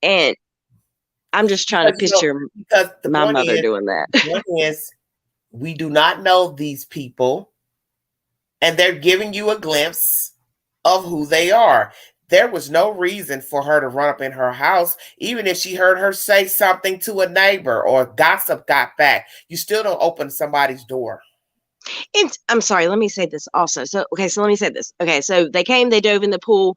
and I'm just trying to picture my mother doing that. The point is, we do not know these people, and they're giving you a glimpse of who they are. There was no reason for her to run up in her house, even if she heard her say something to a neighbor or gossip got back. You still don't open somebody's door. I'm sorry, let me say this also. So let me say this. Okay, so they came, they dove in the pool,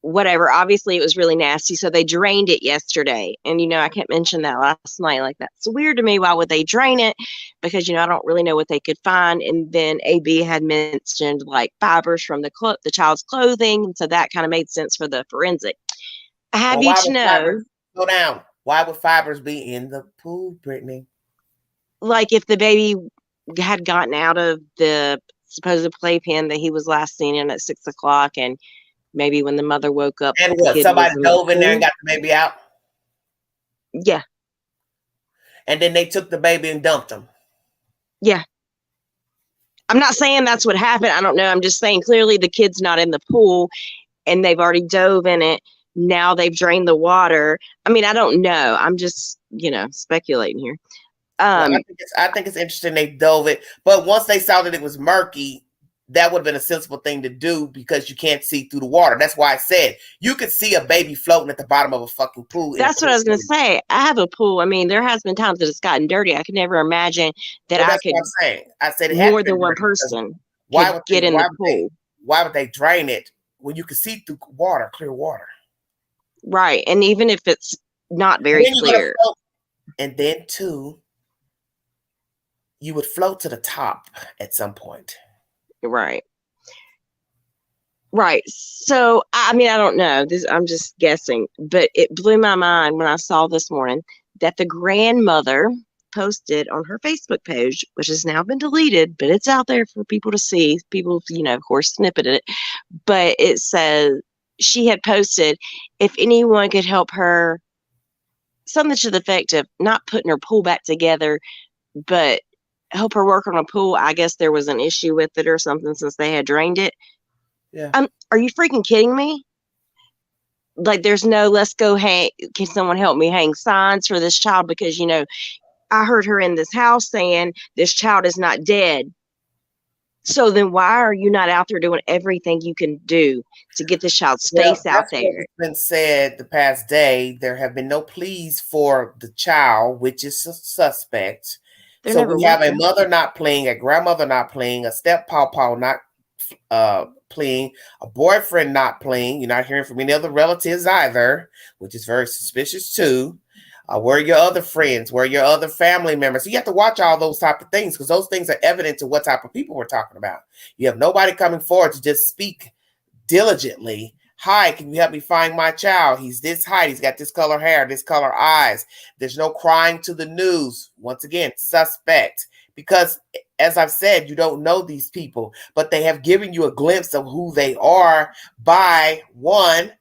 whatever. Obviously, it was really nasty, so they drained it yesterday. And, you know, I can't mention that last night. Like, that's weird to me. Why would they drain it? Because, you know, I don't really know what they could find. And then AB had mentioned, like, fibers from the child's clothing. And so that kind of made sense for the forensic. I have you to know. Slow down. Why would fibers be in the pool, Brittany? Like, if the baby had gotten out of the supposed playpen that he was last seen in at 6 o'clock, and maybe when the mother woke up, and what, somebody dove in there and got the baby out? Yeah. And then they took the baby and dumped him. Yeah. I'm not saying that's what happened. I don't know. I'm just saying clearly the kid's not in the pool and they've already dove in it. Now they've drained the water. I mean, I don't know. I'm just, you know, speculating here. I think it's interesting they dove it. But once they saw that it was murky, that would have been a sensible thing to do because you can't see through the water. That's why I said you could see a baby floating at the bottom of a fucking pool. That's what I was going to say. I have a pool. I mean, there has been times that it's gotten dirty. I could never imagine that I could. What I'm saying. I said more than one person could get in the pool. Why would they drain it when you can see through water, clear water? Right. And even if it's not very clear. And then too, you would float to the top at some point. Right. Right. So, I mean, I don't know. I'm just guessing, but it blew my mind when I saw this morning that the grandmother posted on her Facebook page, which has now been deleted, but it's out there for people to see. People, you know, of course, snippeted it. But it says she had posted, if anyone could help her, something to the effect of not putting her pool back together, but help her work on a pool. I guess there was an issue with it or something since they had drained it. Yeah. Are you freaking kidding me? Like, there's no, let's go hang. Can someone help me hang signs for this child? Because, you know, I heard her in this house saying this child is not dead. So then why are you not out there doing everything you can do to get this child's face out there? It's been said the past day, there have been no pleas for the child, which is a suspect. So we have a mother not playing, a grandmother not playing, a step pawpaw not playing, a boyfriend not playing. You're not hearing from any other relatives either, which is very suspicious too. Where are your other friends? Where are your other family members? So you have to watch all those type of things because those things are evident to what type of people we're talking about. You have nobody coming forward to just speak diligently. Hi, can you help me find my child? He's this height. He's got this color hair, this color eyes. There's no crying to the news. Once again, suspect. Because as I've said, you don't know these people, but they have given you a glimpse of who they are by one,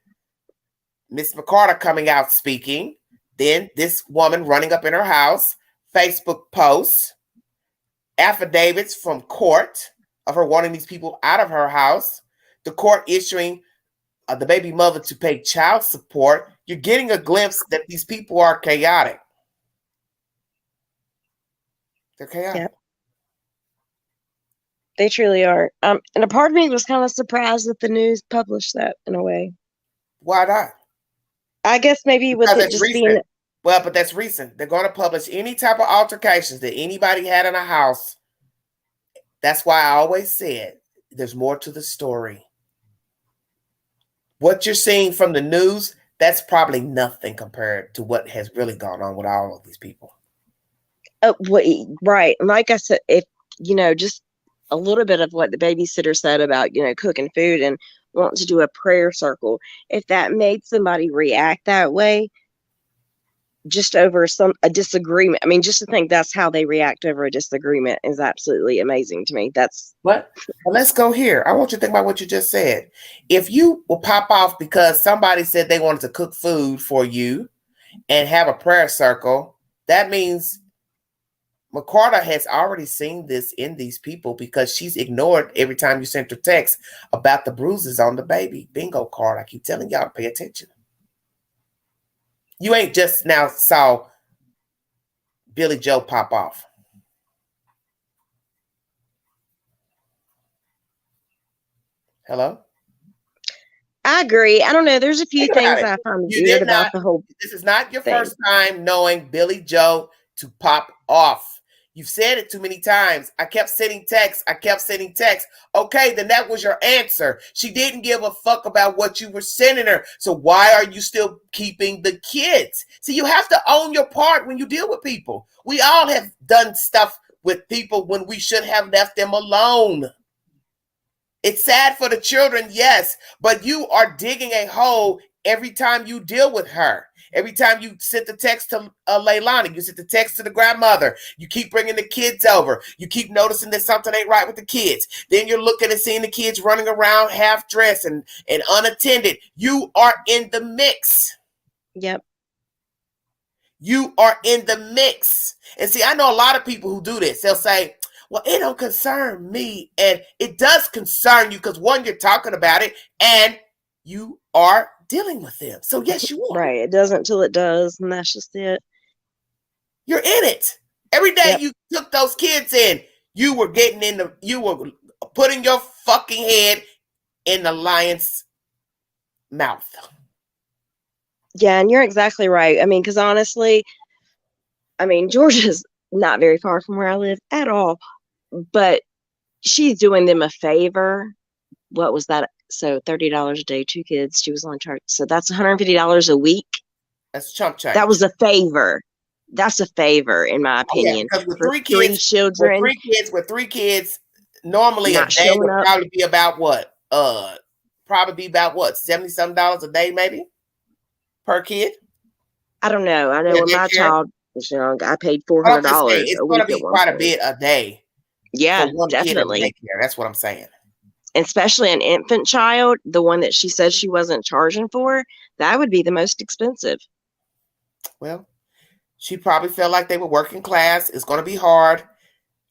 Miss McCarter coming out speaking, then this woman running up in her house, Facebook posts, affidavits from court of her wanting these people out of her house, the court issuing the baby mother to pay child support. You're getting a glimpse that these people are chaotic. They're chaotic. Yep. They truly are. And a part of me was kind of surprised that the news published that in a way. Why not? I guess maybe with it just being... Well, but that's recent. They're going to publish any type of altercations that anybody had in a house. That's why I always said there's more to the story. What you're seeing from the news, that's probably nothing compared to what has really gone on with all of these people. Right. Like I said, if, you know, just a little bit of what the babysitter said about, cooking food and wanting to do a prayer circle. If that made somebody react that way, just over a disagreement. I mean, just to think that's how they react over a disagreement is absolutely amazing to me. But let's go here. I want you to think about what you just said. If you will pop off because somebody said they wanted to cook food for you and have a prayer circle, that means McCarter has already seen this in these people because she's ignored every time you sent her text about the bruises on the baby. Bingo card. I keep telling y'all to pay attention. You ain't just now saw Billy Joe pop off. Hello? I agree. I don't know. There's a few things I find weird about the whole. This is not your first time knowing Billy Joe to pop off. You've said it too many times. I kept sending texts. Okay, then that was your answer. She didn't give a fuck about what you were sending her. So why are you still keeping the kids? See, you have to own your part when you deal with people. We all have done stuff with people when we should have left them alone. It's sad for the children, yes, but you are digging a hole every time you deal with her. Every time you send the text to Leilani, you send the text to the grandmother, you keep bringing the kids over. You keep noticing that something ain't right with the kids. Then you're looking and seeing the kids running around half dressed and unattended. You are in the mix. Yep. You are in the mix. And see, I know a lot of people who do this. They'll say, well, it don't concern me. And it does concern you because, one, you're talking about it and you are dealing with them. So yes, you are. Right. It doesn't till it does, and that's just it. You're in it. Every day you took those kids in, you were putting your fucking head in the lion's mouth. Yeah, and you're exactly right. I mean, because honestly, Georgia's not very far from where I live at all, but she's doing them a favor. What was that? So $30 a day, 2 kids. She was on charge. So that's $150 a week. That's chump change. That was a favor. That's a favor, in my opinion. Yeah, with for 3 kids, children, with three kids, normally a day would probably be about what? $70-something a day, maybe per kid. I don't know. I know when my child was young, I paid $400 a week. It's going to be quite a bit a day. Yeah, definitely. That's what I'm saying. Especially an infant child, the one that she said she wasn't charging for, that would be the most expensive. Well, she probably felt like they were working class. It's going to be hard.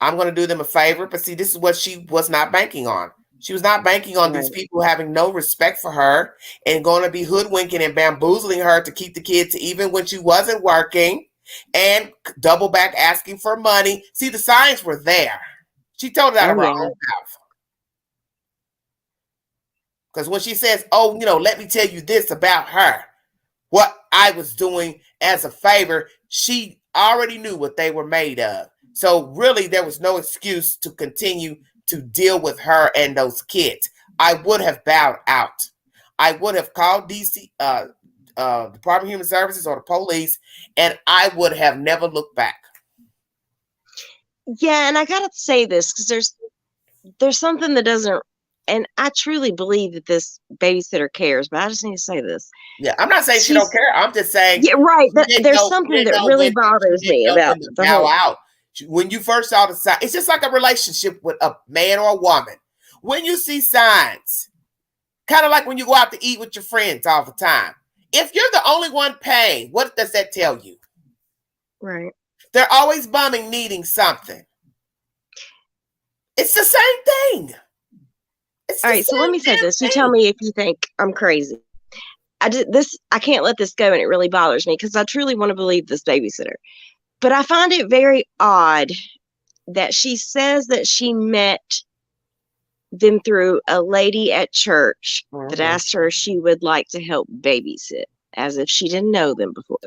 I'm going to do them a favor. But see, this is what she was not banking on. She was not banking on these people having no respect for her and going to be hoodwinking and bamboozling her to keep the kids even when she wasn't working and double back asking for money. See, the signs were there. She told it out of her own mouth. Because when she says, let me tell you this about her, what I was doing as a favor, she already knew what they were made of. So really, there was no excuse to continue to deal with her and those kids. I would have bowed out. I would have called DC, Department of Human Services or the police, and I would have never looked back. Yeah, and I got to say this because there's something that doesn't. And I truly believe that this babysitter cares, but I just need to say this. Yeah, I'm not saying she don't care. I'm just saying. Yeah, right. There's something that really bothers me about the whole. Out. When you first saw the sign, it's just like a relationship with a man or a woman. When you see signs, kind of like when you go out to eat with your friends all the time. If you're the only one paying, what does that tell you? Right. They're always bumming, needing something. It's the same thing. All right, so let me say this. You tell me if you think I'm crazy. I can't let this go, and it really bothers me because I truly want to believe this babysitter. But I find it very odd that she says that she met them through a lady at church that asked her if she would like to help babysit, as if she didn't know them before.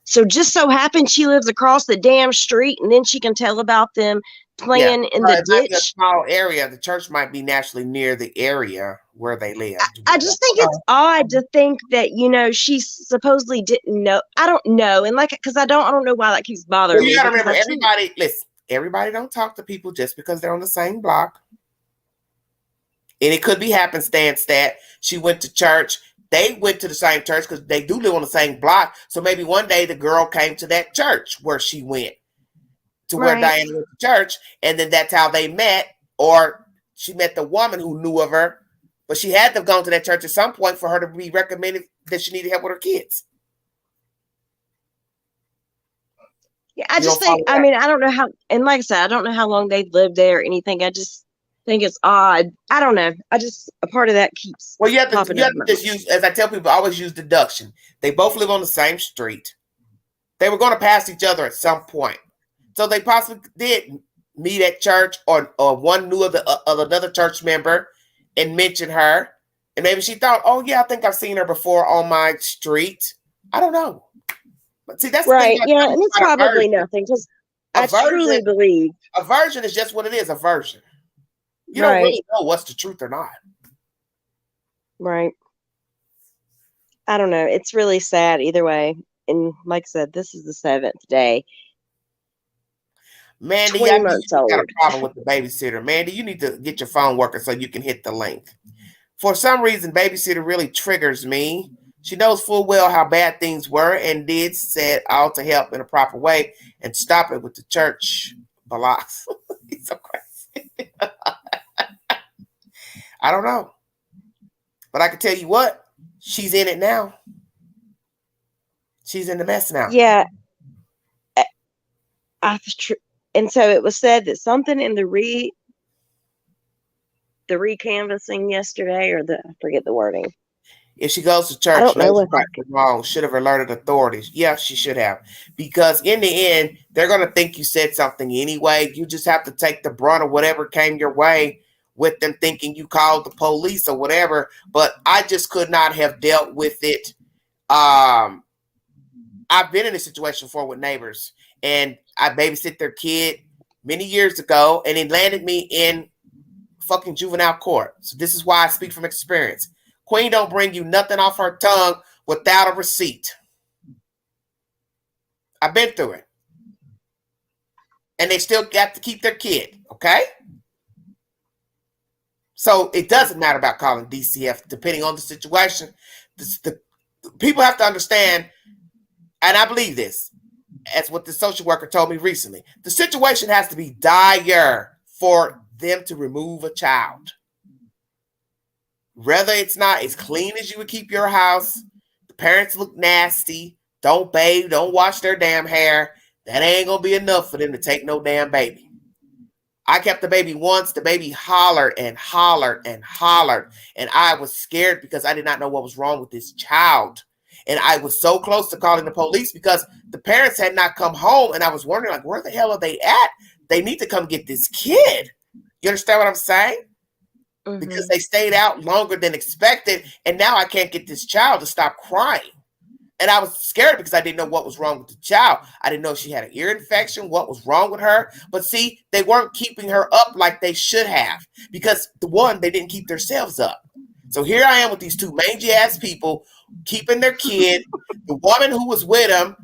So just so happens she lives across the damn street, and then she can tell about them playing in the ditch. A small area. The church might be naturally near the area where they live. I just think it's odd to think that she supposedly didn't know. I don't know, and because I don't know why that keeps bothering me. You gotta remember, everybody. Listen, everybody don't talk to people just because they're on the same block. And it could be happenstance that she went to church. They went to the same church because they do live on the same block. So maybe one day the girl came to that church where she went, to where Diana went to church, and then that's how they met. Or she met the woman who knew of her, but she had to have gone to that church at some point for her to be recommended that she needed help with her kids. Yeah, I just think, I mean, I don't know how, and like I said, I don't know how long they've lived there or anything. I just think it's odd. I don't know. A part of that keeps. Well, you have to just use, as I tell people, always use deduction. They both live on the same street. They were going to pass each other at some point. So they possibly did meet at church, or one knew of another church member and mentioned her. And maybe she thought, oh, yeah, I think I've seen her before on my street. I don't know. But see, that's right. Yeah, and it's probably nothing, because I truly believe aversion is just what it is, aversion. You don't really know what's the truth or not. Right. I don't know. It's really sad either way. And like I said, this is the 7th day. Mandy, I got a problem with the babysitter. Mandy, you need to get your phone working so you can hit the link. For some reason, babysitter really triggers me. She knows full well how bad things were and did said all to help in a proper way and stop it with the church blocks. He's so crazy. I don't know. But I can tell you what, she's in it now. She's in the mess now. Yeah. And so it was said that something in the recanvassing yesterday, or I forget the wording. If she goes to church, knows right and wrong, should have alerted authorities. Yeah, she should have. Because in the end, they're going to think you said something anyway. You just have to take the brunt of whatever came your way with them thinking you called the police or whatever. But I just could not have dealt with it. I've been in a situation before with neighbors, and I babysit their kid many years ago, and it landed me in fucking juvenile court. So this is why I speak from experience. Queen don't bring you nothing off her tongue without a receipt. I've been through it. And they still got to keep their kid, okay? So it doesn't matter about calling DCF, depending on the situation. The people have to understand, and I believe this, as what the social worker told me recently. The situation has to be dire for them to remove a child. Whether it's not as clean as you would keep your house, the parents look nasty, don't bathe, don't wash their damn hair, that ain't going to be enough for them to take no damn baby. I kept the baby once. The baby hollered and hollered and hollered. And I was scared because I did not know what was wrong with this child. And I was so close to calling the police because the parents had not come home. And I was wondering, like, where the hell are they at? They need to come get this kid. You understand what I'm saying? Mm-hmm. Because they stayed out longer than expected. And now I can't get this child to stop crying. And I was scared because I didn't know what was wrong with the child. I didn't know she had an ear infection, what was wrong with her. But see, they weren't keeping her up like they should have. Because they didn't keep themselves up. So here I am with these two mangy ass people keeping their kid. The woman who was with them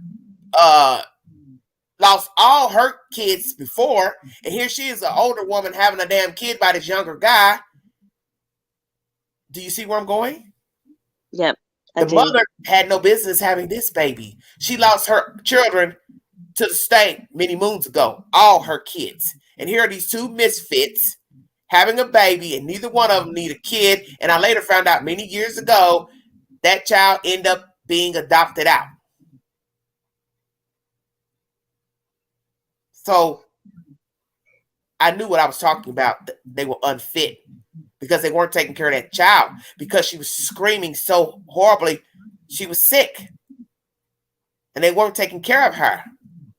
lost all her kids before. And here she is, an older woman having a damn kid by this younger guy. Do you see where I'm going? Yep. The mother had no business having this baby. She lost her children to the state many moons ago, all her kids. And here are these two misfits having a baby, and neither one of them need a kid. And I later found out many years ago that child ended up being adopted out. So I knew what I was talking about. They were unfit because they weren't taking care of that child because she was screaming so horribly. She was sick and they weren't taking care of her.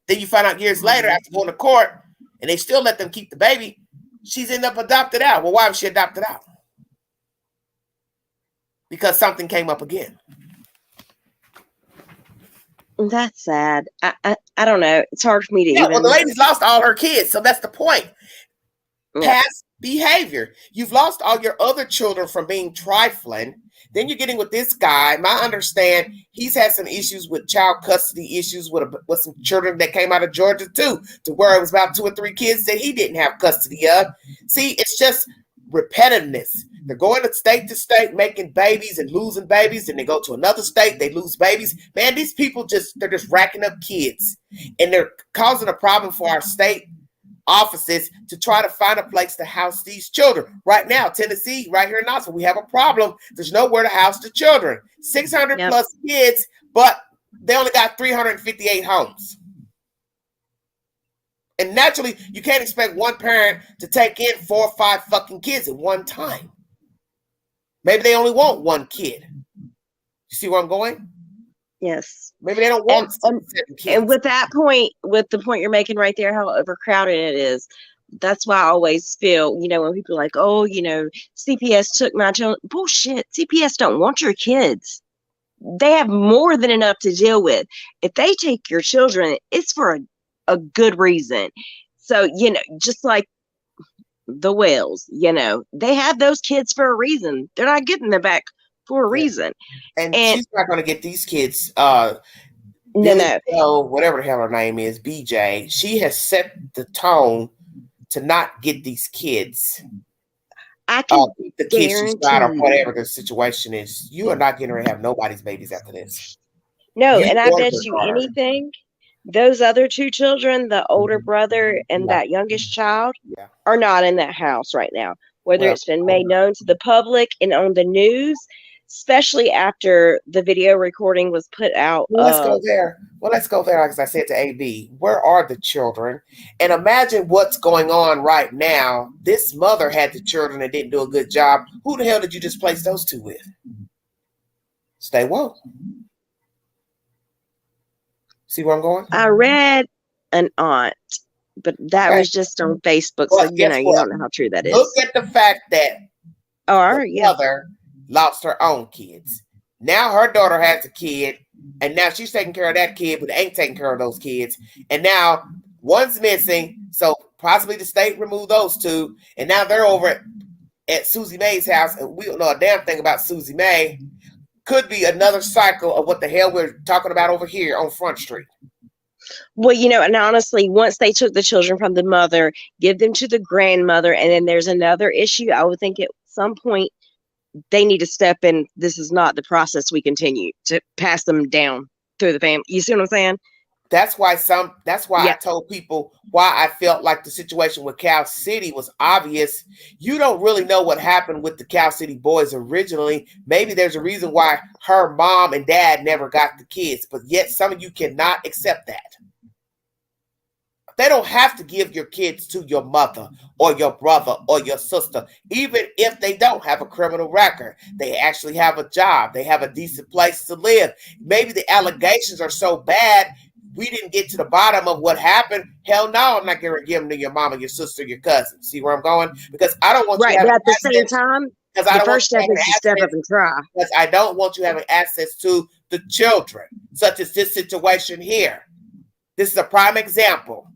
Then you find out years later after going to court and they still let them keep the baby. She's ended up adopted out. Well, why was she adopted out? Because something came up again. That's sad. I don't know. It's hard for me to even. Well, the lady's lost all her kids, so that's the point. Yeah. behavior. You've lost all your other children from being trifling. Then you're getting with this guy. I understand he's had some issues with child custody issues with some children that came out of Georgia too, to where it was about 2 or 3 kids that he didn't have custody of. See, it's just repetitiveness. They're going to state making babies and losing babies, and they go to another state, they lose babies. Man, these people they're just racking up kids, and they're causing a problem for our state offices to try to find a place to house these children. Right now, Tennessee, right here in Knoxville, we have a problem. There's nowhere to house the children. 600 plus kids, but they only got 358 homes. And naturally, you can't expect one parent to take in 4 or 5 fucking kids at one time. Maybe they only want 1 kid. You see where I'm going? Yes. Maybe they don't want 7 kids. And with that point, with the point you're making right there, how overcrowded it is, that's why I always feel, when people are like, oh, CPS took my children. Bullshit. CPS don't want your kids. They have more than enough to deal with. If they take your children, it's for a good reason. So, just like the whales, they have those kids for a reason. They're not getting them back for a reason. And she's not going to get these kids. No. Whatever the hell her name is, BJ, she has set the tone to not get these kids. I can the kids she's got or whatever the situation is. You are not getting to have nobody's babies after this. No, and I bet you anything, those other 2 children, the older brother and that youngest child, are not in that house right now. Whether it's been made known to the public and on the news, especially after the video recording was put out. Let's go there. Let's go there. As I said to AB, where are the children? And imagine what's going on right now. This mother had the children and didn't do a good job. Who the hell did you just place those 2 with? Stay woke. See where I'm going? I read an aunt, but that was just on Facebook. So, you don't know how true that is. Look at the fact that the mother lost her own kids. Now her daughter has a kid, and now she's taking care of that kid, but ain't taking care of those kids. And now one's missing, so possibly the state removed those 2, and now they're over at Susie May's house, and we don't know a damn thing about Susie May. Could be another cycle of what the hell we're talking about over here on Front Street. Well, and honestly, once they took the children from the mother, give them to the grandmother, and then there's another issue, I would think at some point they need to step in. This is not the process we continue to pass them down through the family. You see what I'm saying? That's why I told people why I felt like the situation with Cal City was obvious. You don't really know what happened with the Cal City boys originally. Maybe there's a reason why her mom and dad never got the kids, but yet some of you cannot accept that. They don't have to give your kids to your mother or your brother or your sister, even if they don't have a criminal record. They actually have a job. They have a decent place to live. Maybe the allegations are so bad, we didn't get to the bottom of what happened. Hell no, I'm not going to give them to your mama, your sister, your cousin. See where I'm going? Because I don't want you to have but at the same time, the first step is to step up and try. Because I don't want you having access to the children, such as this situation here. This is a prime example.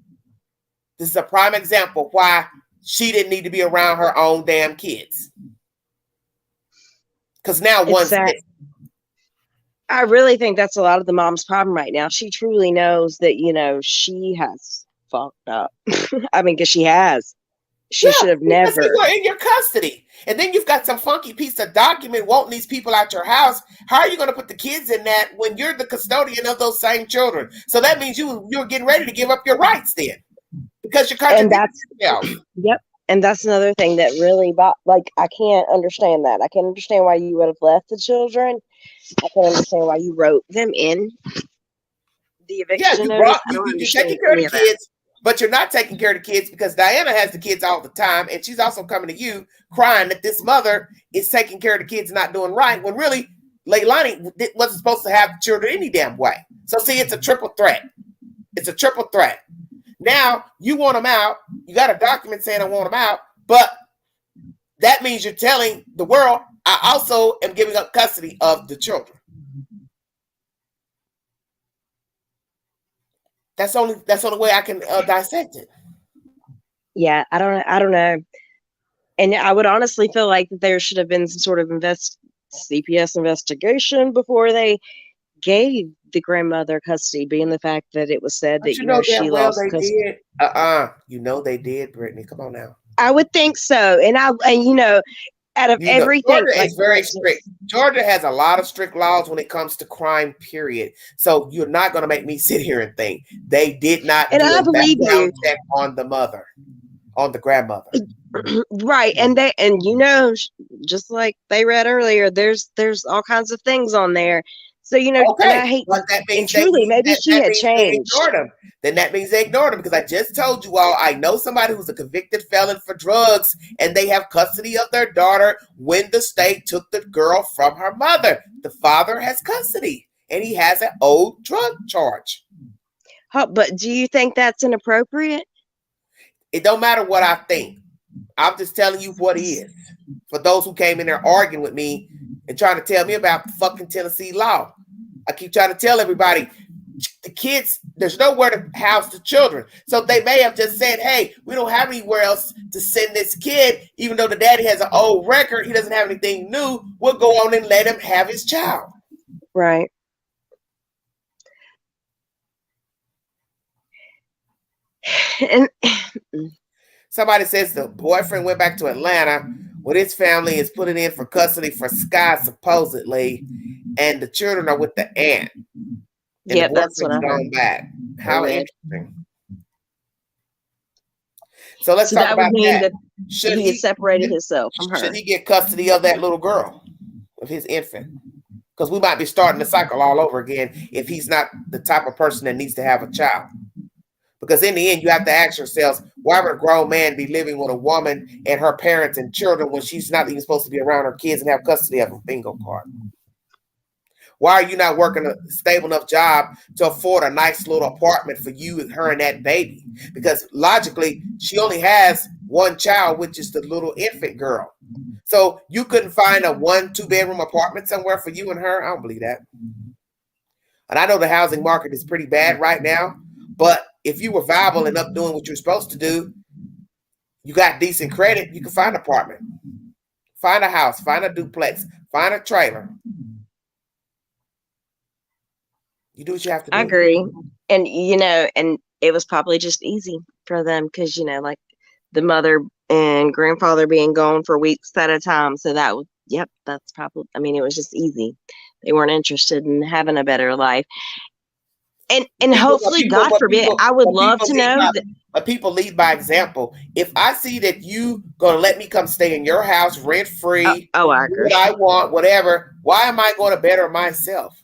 This is a prime example why she didn't need to be around her own damn kids. Because now one's missing. I really think that's a lot of the mom's problem right now. She truly knows that, she has fucked up. I mean, because she has. She should have never. You are in your custody. And then you've got some funky piece of document wanting these people out your house. How are you going to put the kids in that when you're the custodian of those same children? So that means you're getting ready to give up your rights then. Because you're contradicting yourself. Yep. And that's another thing that really, I can't understand that. I can't understand why you would have left the children. I can't understand why you wrote them in the eviction notice. You're taking care of the kids, but you're not taking care of the kids because Diana has the kids all the time, and she's also coming to you crying that this mother is taking care of the kids and not doing right, when really Leilani wasn't supposed to have children any damn way. So see, it's a triple threat. It's a triple threat. Now, you want them out. You got a document saying I want them out, but that means you're telling the world, I also am giving up custody of the children. That's the only way I can dissect it. Yeah, I don't know. And I would honestly feel like there should have been some sort of CPS investigation before they gave the grandmother custody, being the fact that it was said But that, you know she damn well lost they custody. did. You know they did, Brittany. Come on now. I would think so. And out of everything, Georgia like is for very instance, strict. Georgia has a lot of strict laws when it comes to crime, period. So you're not going to make me sit here and think they did not and do I a believe you, background check on the mother, on the grandmother. right? And just like they read earlier, there's all kinds of things on there. So and Okay, I hate but to, and truly, maybe she that had means they changed. ignored him. Then that means they ignored him because I just told you all I know somebody who's a convicted felon for drugs, and they have custody of their daughter when the state took the girl from her mother. The father has custody, and he has an old drug charge. But do you think that's inappropriate? It don't matter what I think. I'm just telling you what is. For those who came in there arguing with me and trying to tell me about fucking Tennessee law, I keep trying to tell everybody, the kids, there's nowhere to house the children. So they may have just said, hey, we don't have anywhere else to send this kid, even though the daddy has an old record, he doesn't have anything new, we'll go on and let him have his child. Right. And somebody says the boyfriend went back to Atlanta with his family, is putting in for custody for Sky, supposedly, and the children are with the aunt. yeah, that's what I heard. Gone back. How interesting. So let's So talk that would about mean that. that he has separated himself from her. Should he get custody of that little girl, of his infant? Because we might be starting the cycle all over again if he's not the type of person that needs to have a child. Because in the end, you have to ask yourselves, why would a grown man be living with a woman and her parents and children when she's not even supposed to be around her kids and have custody of a bingo card? Why are you not working a stable enough job to afford a nice little apartment for you, her, and that baby? Because logically, she only has one child, which is the little infant girl. So you couldn't find a 1-2 bedroom apartment somewhere for you and her? I don't believe that. And I know the housing market is pretty bad right now, but if you were viable and up doing what you're supposed to do, you got decent credit, you can find an apartment, find a house, find a duplex, find a trailer. You do what you have to do. I agree. And, and it was probably just easy for them because, like the mother and grandfather being gone for weeks at a time. So that's probably, it was just easy. They weren't interested in having a better life. And hopefully, God forbid, I would love to know that. But people lead by example. If I see that you going to let me come stay in your house rent free, I agree. What I want, whatever, why am I going to better myself?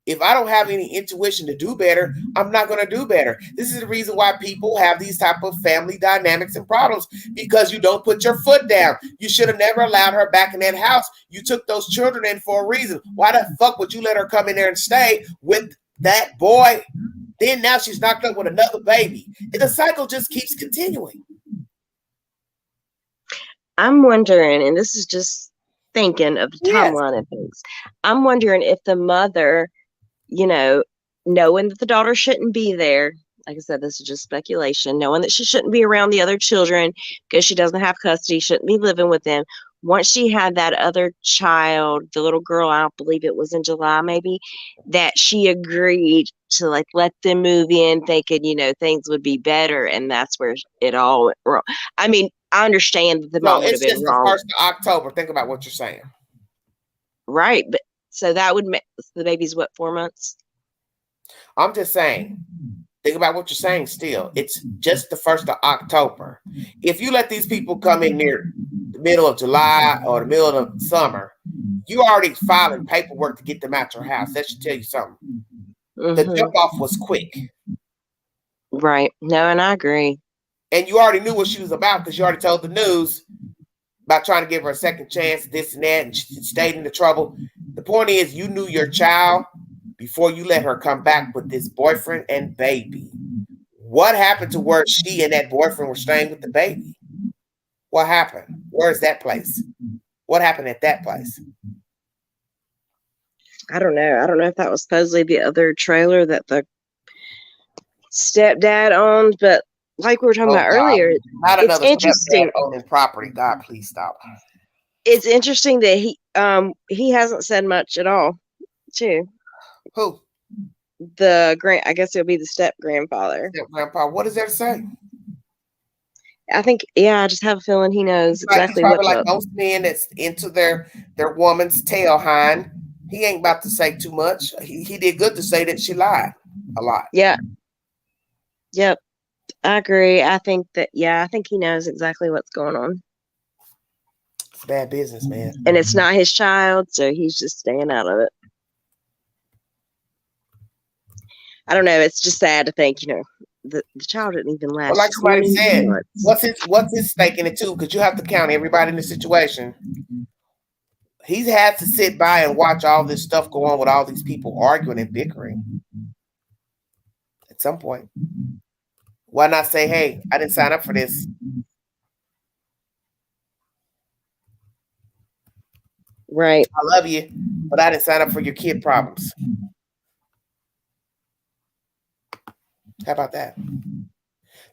If I don't have any intuition to do better, I'm not going to do better. This is the reason why people have these type of family dynamics and problems, because you don't put your foot down. You should have never allowed her back in that house. You took those children in for a reason. Why the fuck would you let her come in there and stay with that boy? Then now she's knocked up with another baby. And the cycle just keeps continuing. I'm wondering, and this is just thinking of the timeline of things. I'm wondering if the mother, knowing that the daughter shouldn't be there, like I said, this is just speculation, knowing that she shouldn't be around the other children because she doesn't have custody, shouldn't be living with them. Once she had that other child, the little girl, I don't believe it was in July, maybe, that she agreed to let them move in thinking, things would be better. And that's where it all went wrong. I understand that the mom would have been wrong. It's the 1st of October. Think about what you're saying. Right. But so that would make the baby's 4 months? I'm just saying. Think about what you're saying still. It's just the 1st of October. If you let these people come in near the middle of July or the middle of summer, you already filing paperwork to get them out your house. That should tell you something. Mm-hmm. The jump off was quick. Right. No, and I agree. And you already knew what she was about because you already told the news about trying to give her a second chance, this and that, and she stayed in the trouble. The point is, you knew your child before you let her come back with this boyfriend and baby. What happened to where she and that boyfriend were staying with the baby? What happened? Where's that place? What happened at that place? I don't know. I don't know if that was supposedly the other trailer that the stepdad owned, but like we were talking Oh about God, earlier, not it's another interesting. stepdad owning property. God, please stop. It's interesting that he hasn't said much at all, too. Who? I guess it'll be the step grandfather. Step grandpa. What is there to say? I think, I just have a feeling he knows He's exactly probably what's like up. most men that's into their woman's tail hind. He ain't about to say too much. He did good to say that she lied a lot. Yeah. Yep. I agree. I think he knows exactly what's going on. It's bad business, man. And it's not his child, so he's just staying out of it. I don't know. It's just sad to think, the child didn't even last. Well, like somebody 20 said, months. what's his stake in it too? Because you have to count everybody in the situation. He's had to sit by and watch all this stuff go on with all these people arguing and bickering. At some point, why not say, "Hey, I didn't sign up for this." Right. I love you, but I didn't sign up for your kid problems. How about that?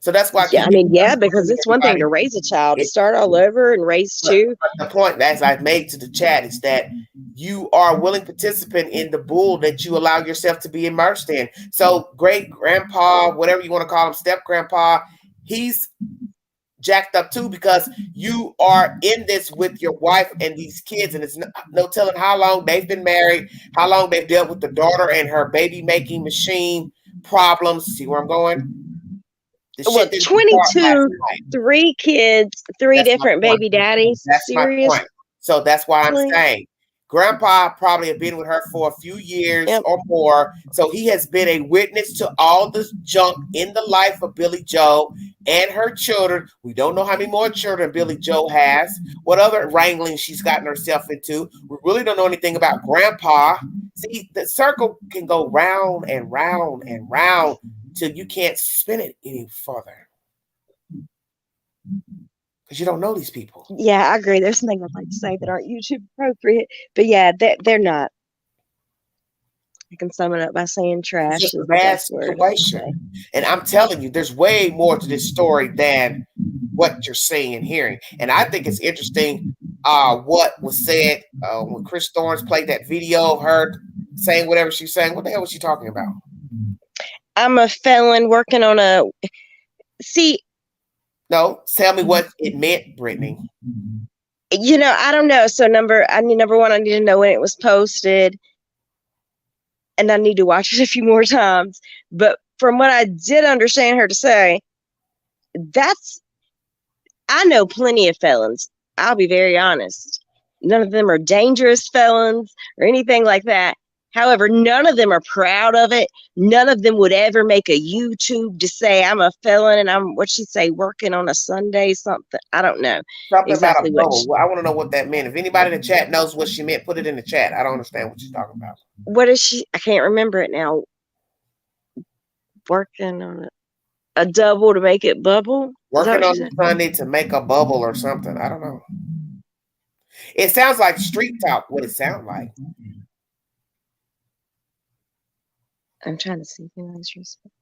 So that's why. Because it's one thing to raise a child, to start all over and raise two. But the point, as I've made to the chat, is that you are a willing participant in the bull that you allow yourself to be immersed in. So great grandpa, whatever you want to call him, step grandpa, he's jacked up too, because you are in this with your wife and these kids, and it's no telling how long they've been married, how long they've dealt with the daughter and her baby making machine problems. See where I'm going? Well, 22, 3 kids, 3 different baby daddies. That's my point. So that's why I'm saying grandpa probably have been with her for a few years or more. So he has been a witness to all this junk in the life of Billy Joe and her children. We don't know how many more children Billy Joe has, what other wrangling she's gotten herself into. We really don't know anything about grandpa. See, the circle can go round and round and round till you can't spin it any further. Because you don't know these people. Yeah, I agree. There's some things I'd like to say that aren't YouTube appropriate. But yeah, they're not. I can sum it up by saying trash. It's just a bad situation. And I'm telling you, there's way more to this story than what you're seeing and hearing. And I think it's interesting what was said when Chris Thorns played that video of her saying whatever she's saying. What the hell was she talking about? I'm a felon working on a... See... No, tell me what it meant, Brittany. I don't know. So number one, I need to know when it was posted. And I need to watch it a few more times. But from what I did understand her to say, I know plenty of felons. I'll be very honest. None of them are dangerous felons or anything like that. However, none of them are proud of it. None of them would ever make a YouTube to say I'm a felon and I'm, what'd she say, working on a Sunday, something. I don't know. Something exactly about a bubble. I want to know what that meant. If anybody in the chat knows what she meant, put it in the chat. I don't understand what she's talking about. What is she? I can't remember it now. Working on a double to make it bubble? Working on Sunday to make a bubble or something. I don't know. It sounds like street talk, what it sounds like. I'm trying to see if anyone's respect.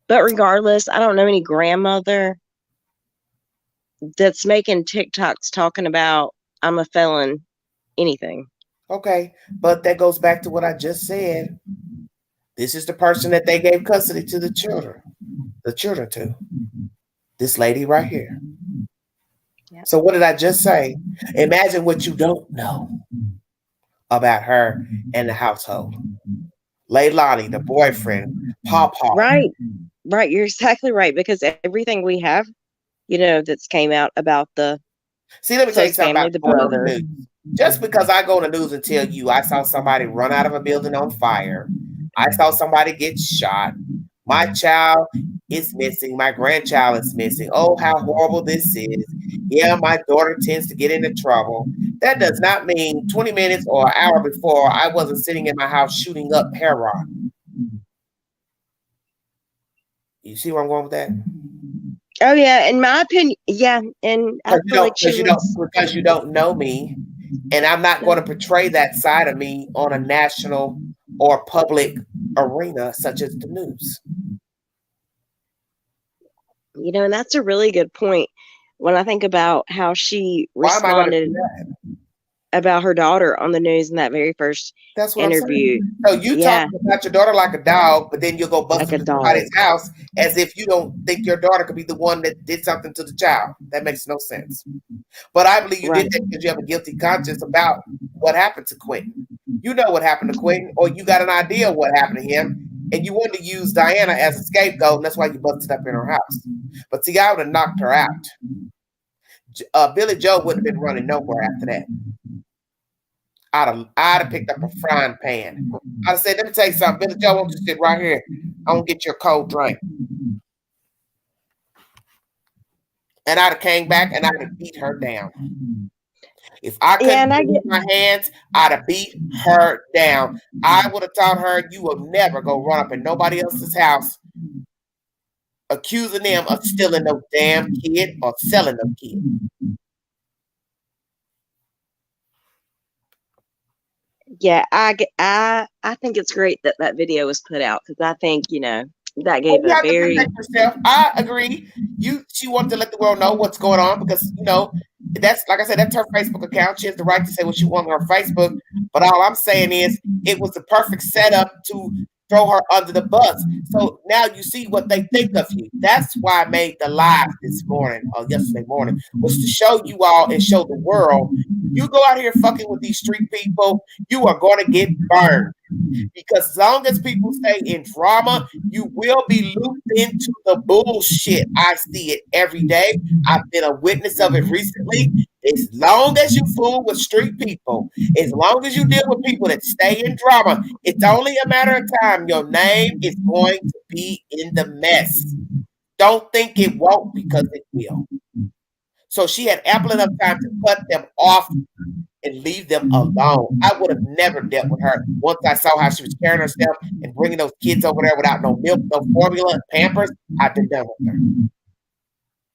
But regardless, I don't know any grandmother that's making TikToks talking about I'm a felon, anything. Okay, but that goes back to what I just said. This is the person that they gave custody to the children to. This lady right here. Yep. So what did I just say? Imagine what you don't know about her and the household. Leilani, the boyfriend, Pawpaw. Right. You're exactly right, because everything we have, that's came out about the. See, let me tell you something about the brother. Just because I go to the news and tell you I saw somebody run out of a building on fire, I saw somebody get shot. My child is missing. My grandchild is missing. Oh, how horrible this is. Yeah, my daughter tends to get into trouble. That does not mean 20 minutes or an hour before I wasn't sitting in my house shooting up heroin. You see where I'm going with that? Oh, yeah. In my opinion, yeah. And I feel like because you don't know me. And I'm not going to portray that side of me on a national or public arena such as the news. You know, and that's a really good point. When I think about how she responded about her daughter on the news in that very first interview. So you talk about your daughter like a dog, but then you'll go bust into somebody's house as if you don't think your daughter could be the one that did something to the child. That makes no sense. But I believe you did that because you have a guilty conscience about what happened to Quinton. You know what happened to Quinton, or you got an idea of what happened to him, and you wanted to use Diana as a scapegoat, and that's why you busted up in her house. But see, I would have knocked her out. Billy Joe wouldn't have been running nowhere after that. I'd have picked up a frying pan. I'd have said, let me tell you something. Billy Joe, won't you sit right here? I'm going to get your cold drink. And I'd have came back and I'd have beat her down. If I couldn't use my hands, I'd have beat her down. I would have taught her, you will never go run up in nobody else's house accusing them of stealing no damn kid or selling no kid. Yeah, I think it's great that that video was put out because I think, you know, that gave a very. I agree. She wanted to let the world know what's going on because, you know, that's, like I said, that's her Facebook account. She has the right to say what she wants on her Facebook. But all I'm saying is it was the perfect setup to throw her under the bus. So now you see what they think of you. That's why I made the live this morning or yesterday morning, was to show you all and show the world. You go out here fucking with these street people, you are going to get burned. Because as long as people stay in drama, you will be looped into the bullshit. I see it every day. I've been a witness of it recently. As long as you fool with street people, as long as you deal with people that stay in drama, it's only a matter of time. Your name is going to be in the mess. Don't think it won't, because it will. So she had ample enough time to cut them off and leave them alone. I would have never dealt with her once I saw how she was carrying herself and bringing those kids over there without no milk, no formula, Pampers. I've been done with her.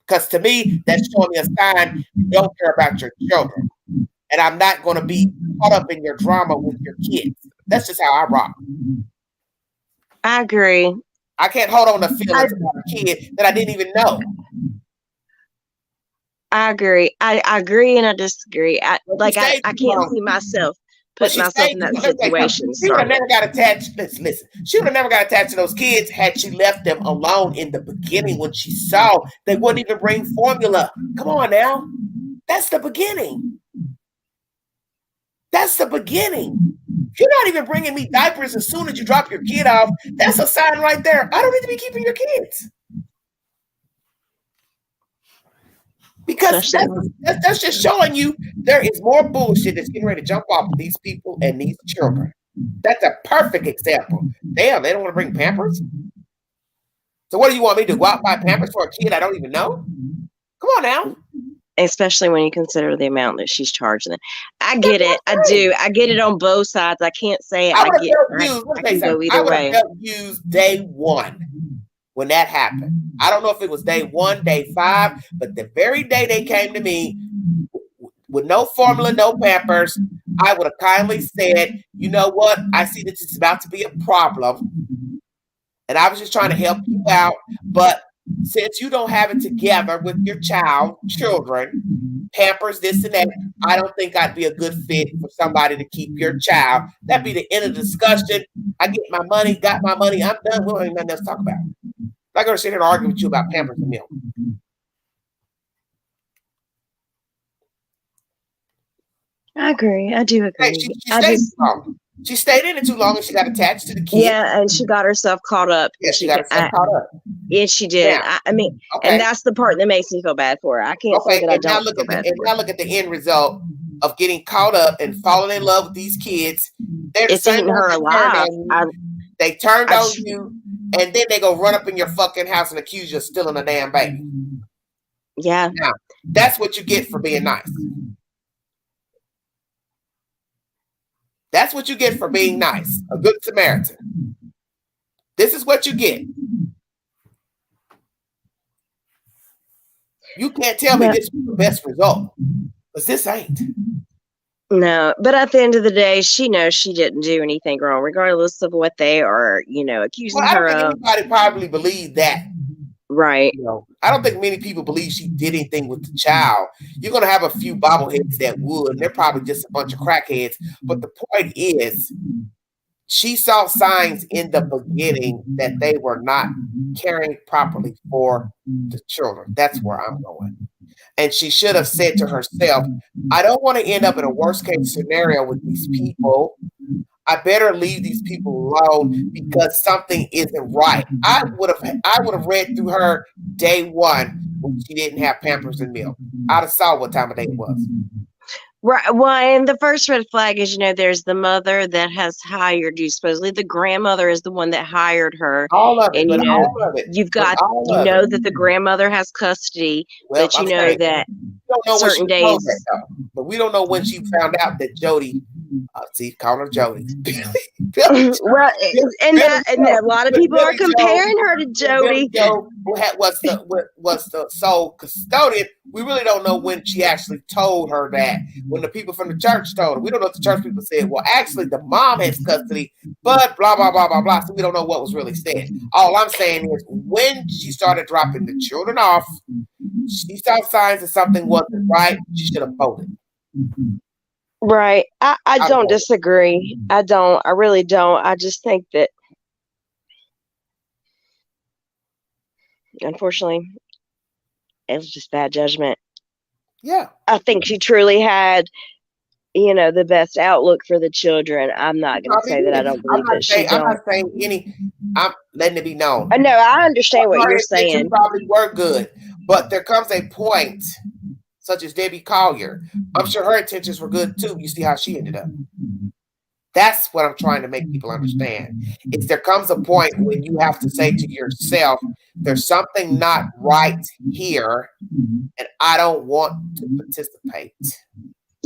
Because to me, that's showing me a sign you don't care about your children. And I'm not going to be caught up in your drama with your kids. That's just how I rock. I agree. I can't hold on to feelings about a kid that I didn't even know. I agree. I agree and I disagree. I can't see myself putting myself in that situation. She would have never got attached. Listen. She would have never got attached to those kids had she left them alone in the beginning when she saw they wouldn't even bring formula. Come on now. That's the beginning. That's the beginning. If you're not even bringing me diapers as soon as you drop your kid off, that's a sign right there. I don't need to be keeping your kids. Because that's just showing you there is more bullshit that's getting ready to jump off of these people and these children. That's a perfect example. Damn, they don't want to bring Pampers? So what do you want me to do? Go out and buy Pampers for a kid I don't even know? Come on now. Especially when you consider the amount that she's charging. I get it. I do. I get it on both sides. I can't say I can go either way. I would have used day one when that happened. I don't know if it was day 1, day 5, but the very day they came to me with no formula, no Pampers, I would have kindly said, you know what? I see this is about to be a problem. And I was just trying to help you out. But since you don't have it together with your children, Pampers, this and that, I don't think I'd be a good fit for somebody to keep your child. That'd be the end of the discussion. I get my money, got my money. I'm done. We don't have nothing else to talk about. I'm not going to sit here and argue with you about Pampers and milk. I agree. I do agree. Hey, she stayed in it too long and she got attached to the kid. Yeah, and she got herself caught up. Yeah, she got herself caught up. Yeah, she did. Yeah. I mean, and that's the part that makes me feel bad for her. I can't say that I don't feel bad for her. Now look at the end result of getting caught up and falling in love with these kids. It's eating her alive. They turned on you, and then they go run up in your fucking house and accuse you of stealing a damn baby. Yeah. Now, that's what you get for being nice. That's what you get for being nice. A good Samaritan. This is what you get. You can't tell me this is the best result, because this ain't. No, but at the end of the day, she knows she didn't do anything wrong, regardless of what they are, accusing Well, I don't her think of. anybody probably believed that. Right. I don't think many people believe she did anything with the child. You're going to have a few bobbleheads that would, and they're probably just a bunch of crackheads. But the point is, she saw signs in the beginning that they were not caring properly for the children. That's where I'm going. And she should have said to herself, I don't want to end up in a worst case scenario with these people. I better leave these people alone because something isn't right. I would have read through her day one when she didn't have Pampers and milk. I'd have saw what time of day it was. Right. Well, and the first red flag is, there's the mother that has hired you. Supposedly, the grandmother is the one that hired her. All of it, and but all of it. You've got, that the grandmother has custody, well, but that don't know certain when she days. That, but we don't know when she found out that Jody. See, call her Jody. Well, and a lot of people are comparing her to Jody. Was the sole custodian. We really don't know when she actually told her that. When the people from the church told her, we don't know if the church people said, well, actually, the mom has custody, but blah blah blah blah blah. So we don't know what was really said. All I'm saying is, when she started dropping the children off, she saw signs that something wasn't right. She should have told it. Right. I don't disagree. I don't. I really don't. I just think that, unfortunately, it was just bad judgment. Yeah. I think she truly had, the best outlook for the children. I'm not going to say that I don't believe that she don't. I'm not saying any. I'm letting it be known. No, I understand what you're saying. Probably were good, but there comes a point, such as Debbie Collier. I'm sure her intentions were good too. You see how she ended up. That's what I'm trying to make people understand. Is there comes a point when you have to say to yourself, there's something not right here, and I don't want to participate.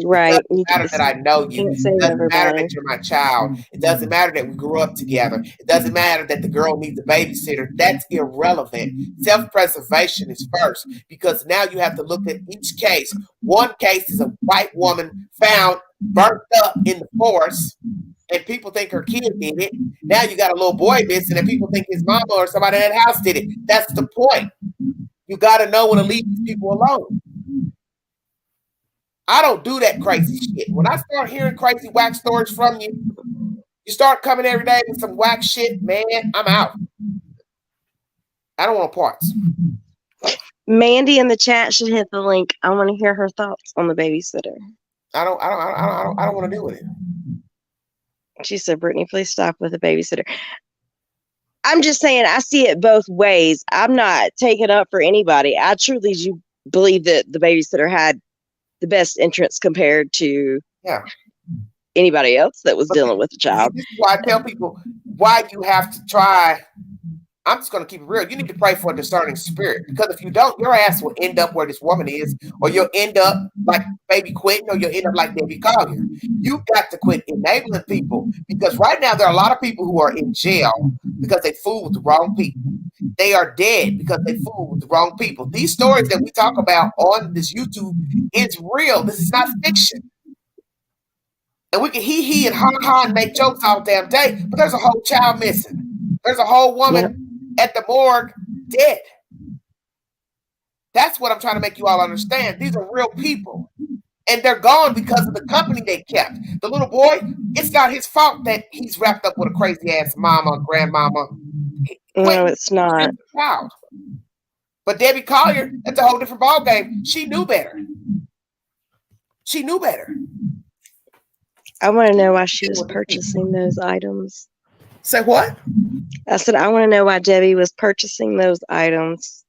Right. It doesn't matter that I know you. It doesn't matter that you're my child. It doesn't matter that we grew up together. It doesn't matter that the girl needs a babysitter. That's irrelevant. Self-preservation is first, because now you have to look at each case. One case is a white woman found burnt up in the forest, and people think her kid did it. Now you got a little boy missing, and people think his mama or somebody in that house did it. That's the point. You got to know when to leave these people alone. I don't do that crazy shit. When I start hearing crazy whack stories from you, you start coming every day with some whack shit, man, I'm out. I don't want parts. Mandy in the chat should hit the link. I want to hear her thoughts on the babysitter. I don't want to deal with it. She said, Brittany, please stop with the babysitter. I'm just saying, I see it both ways. I'm not taking up for anybody. I truly do believe that the babysitter had the best entrance compared to anybody else that was dealing with the child. This is why I tell people why you have to try. I'm just going to keep it real. You need to pray for a discerning spirit, because if you don't, your ass will end up where this woman is, or you'll end up like baby Quinton, or you'll end up like Debbie Collier. You've got to quit enabling people, because right now there are a lot of people who are in jail because they fooled with the wrong people. They are dead because they fooled with the wrong people. These stories that we talk about on this YouTube is real. This is not fiction. And we can he and ha and make jokes all damn day, but there's a whole child missing. There's a whole woman at the morgue dead. That's what I'm trying to make you all understand. These are real people. And they're gone because of the company they kept. The little boy, it's not his fault that he's wrapped up with a crazy ass mama, grandmama. No, it's not. But Debbie Collier, that's a whole different ballgame. She knew better. She knew better. I want to know why she was purchasing those items. Say what? I said, I want to know why Debbie was purchasing those items.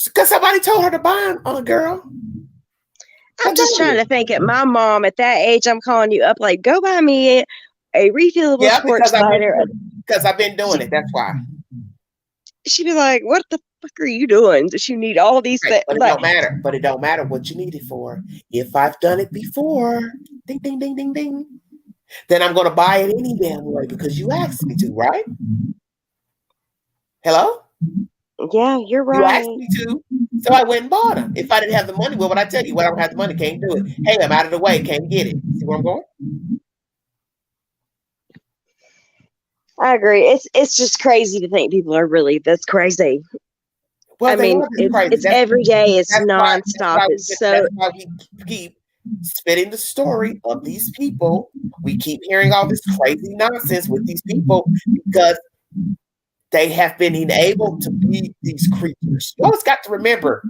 Because somebody told her to buy them on a girl. I'm just trying to think at my mom at that age. I'm calling you up like, go buy me a refillable sports cider. Because I've been doing it. That's why. She'd be like, what the fuck are you doing? Does you need all these things? But it don't matter. But it don't matter what you need it for. If I've done it before, ding, ding, ding, ding, ding, then I'm going to buy it any damn way because you asked me to, right? Hello? Yeah, you're right. You asked me to. So I went and bought them. If I didn't have the money, what would I tell you? Well, I don't have the money, can't do it. Hey, I'm out of the way, can't get it. See where I'm going? I agree. It's just crazy to think people are really that's crazy. Well, I mean, it's every day. It's nonstop. That's why we keep spitting the story of these people. We keep hearing all this crazy nonsense with these people because they have been enabled to be these creatures. You always got to remember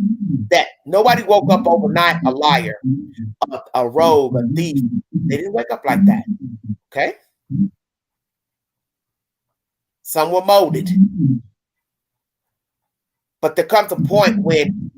that nobody woke up overnight a liar, a rogue, a thief. They didn't wake up like that. Okay? Some were molded. But there comes a point when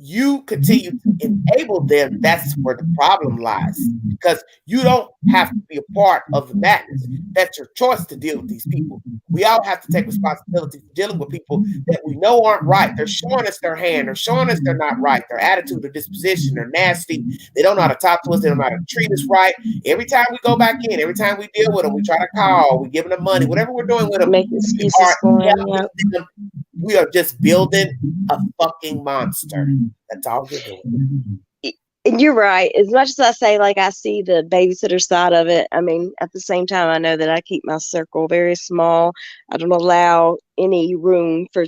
you continue to enable them, that's where the problem lies. Because you don't have to be a part of the madness. That's your choice to deal with these people. We all have to take responsibility for dealing with people that we know aren't right. They're showing us their hand. They're showing us they're not right. Their attitude, their disposition, they're nasty. They don't know how to talk to us. They don't know how to treat us right. Every time we go back in, every time we deal with them, we try to call, we give them money, whatever we're doing with them, make excuses for them. We are just building a fucking monster. That's all you're doing. And you're right. As much as I say, like, I see the babysitter side of it, I mean, at the same time, I know that I keep my circle very small. I don't allow any room for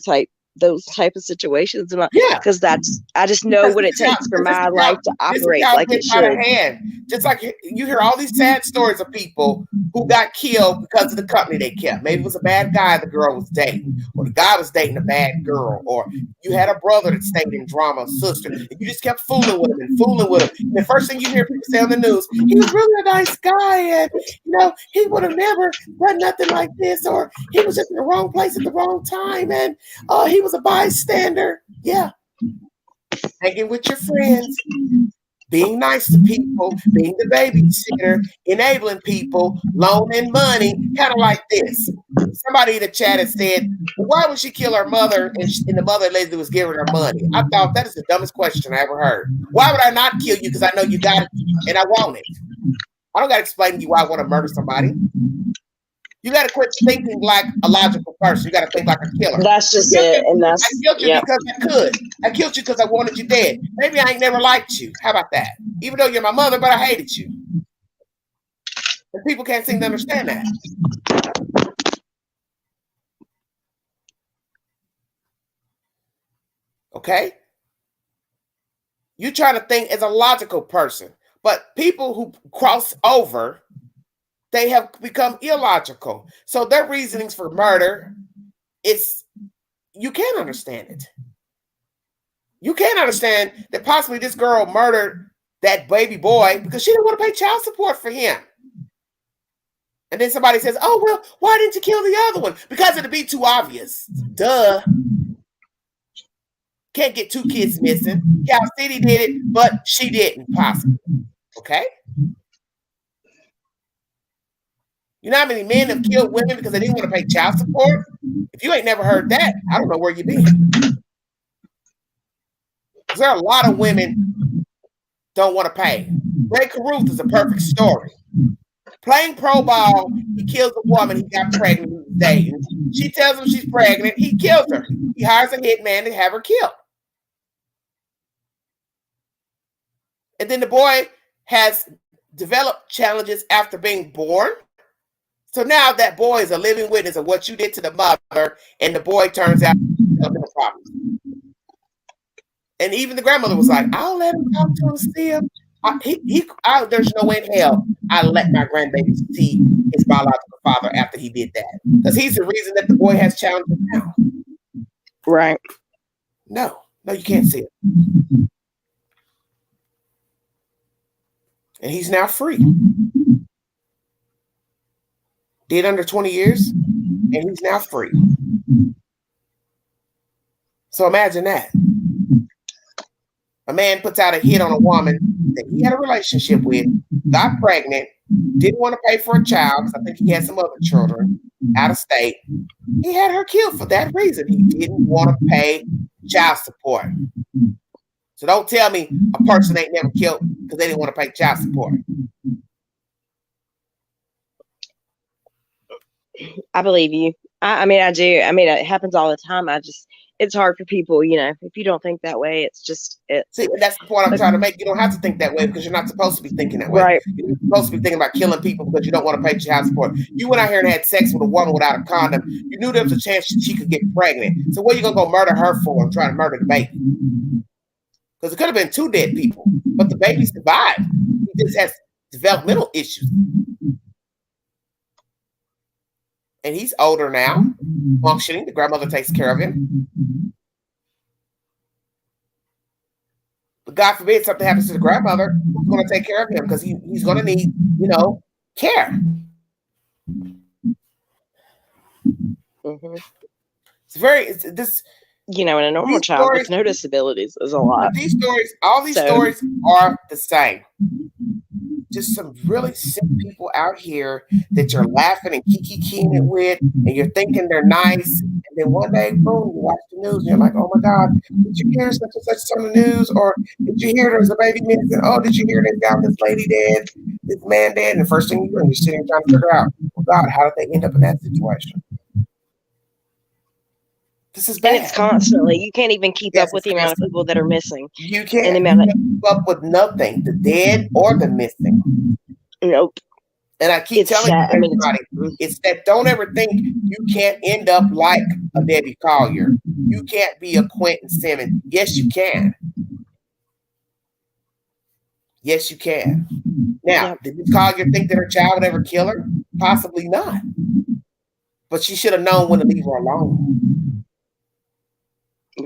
those type of situations. Because I just know what it takes for my life to operate like it should. Just like you hear all these sad stories of people who got killed because of the company they kept. Maybe it was a bad guy the girl was dating, or the guy was dating a bad girl, or you had a brother that stayed in drama, a sister, and you just kept fooling with him and fooling with him. And the first thing you hear people say on the news, he was really a nice guy, and he would have never done nothing like this, or he was just in the wrong place at the wrong time, and he was a bystander. Yeah. Hanging with your friends, being nice to people, being the babysitter, enabling people, loaning money, kind of like this. Somebody in the chat has said, well, why would she kill her mother and the mother lady was giving her money? I thought that is the dumbest question I ever heard. Why would I not kill you because I know you got it and I want it? I don't got to explain to you why I want to murder somebody. You got to quit thinking like a logical person. You got to think like a killer. That's just it. And that's, I killed you because I could. I killed you because I wanted you dead. Maybe I ain't never liked you. How about that? Even though you're my mother, but I hated you. And people can't seem to understand that. Okay? You're trying to think as a logical person. But people who cross over, they have become illogical. So their reasonings for murder, you can't understand it. You can't understand that possibly this girl murdered that baby boy because she didn't want to pay child support for him. And then somebody says, oh, well, why didn't you kill the other one? Because it'd be too obvious. Duh. Can't get two kids missing. Cal City did it, but she didn't possibly. Okay? You know how many men have killed women because they didn't want to pay child support? If you ain't never heard that, I don't know where you've been. Because there are a lot of women don't want to pay. Ray Caruth is a perfect story. Playing pro ball, he kills a woman he got pregnant with dating. She tells him she's pregnant. He kills her. He hires a hitman to have her killed. And then the boy has developed challenges after being born. So now that boy is a living witness of what you did to the mother, and the boy turns out to have no problems. And even the grandmother was like, I'll let him talk to him, see him. There's no way in hell I let my grandbaby see his biological father after he did that. Because he's the reason that the boy has challenges now. Right. No, you can't see it. And he's now free. Did under 20 years, and he's now free. So imagine that. A man puts out a hit on a woman that he had a relationship with, got pregnant, didn't want to pay for a child, because I think he had some other children out of state. He had her killed for that reason. He didn't want to pay child support. So don't tell me a person ain't never killed because they didn't want to pay child support. I believe you. I mean, I do. I mean, it happens all the time. it's hard for people, you know, if you don't think that way, it's just it. See, that's the point I'm trying to make. You don't have to think that way because you're not supposed to be thinking that way. Right. You're supposed to be thinking about killing people because you don't want to pay child support. You went out here and had sex with a woman without a condom. You knew there was a chance she could get pregnant. So what are you going to go murder her for and try to murder the baby? Because it could have been 2 dead people, but the baby survived. He just has developmental issues. And he's older now, functioning. The grandmother takes care of him. But God forbid something happens to the grandmother, who's going to take care of him because he's going to need, you know, care. Mm-hmm. This. You know, in a normal child with no disabilities is a lot. All these stories are the same. Just some really sick people out here that you're laughing and kiki-keying it with, and you're thinking they're nice, and then one day, boom, you watch the news, and you're like, oh my God, did you hear such and such on the news? Or did you hear there's a baby missing? Oh, did you hear they found this lady dead, this man dead? And the first thing you're sitting trying to figure out, well, God, how did they end up in that situation? This is bad. And it's constantly. You can't even keep up with the amount of people that are missing. You can't keep up with nothing, the dead or the missing. Nope. And I keep telling everybody, it's that don't ever think you can't end up like a Debbie Collier. You can't be a Quinton Simmons. Yes, you can. Yes, you can. Now, did Miss Collier think that her child would ever kill her? Possibly not. But she should have known when to leave her alone.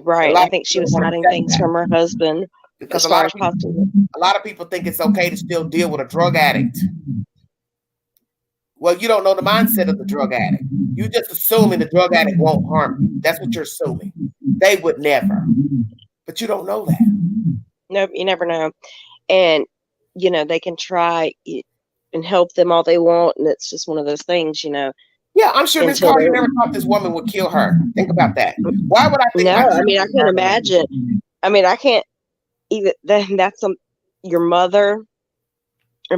Right. I think she was hiding things from her husband. Because a lot of people think it's okay to still deal with a drug addict. Well, you don't know the mindset of the drug addict. You just assuming the drug addict won't harm you. That's what you're assuming. They would never. But you don't know that. Nope, you never know. And, you know, they can try and help them all they want. And it's just one of those things, you know. Yeah, I'm sure Miss Collier never thought this woman would kill her. Think about that. Why would I think? No, I mean, I can't imagine. I mean, I can't even. That's your mother. I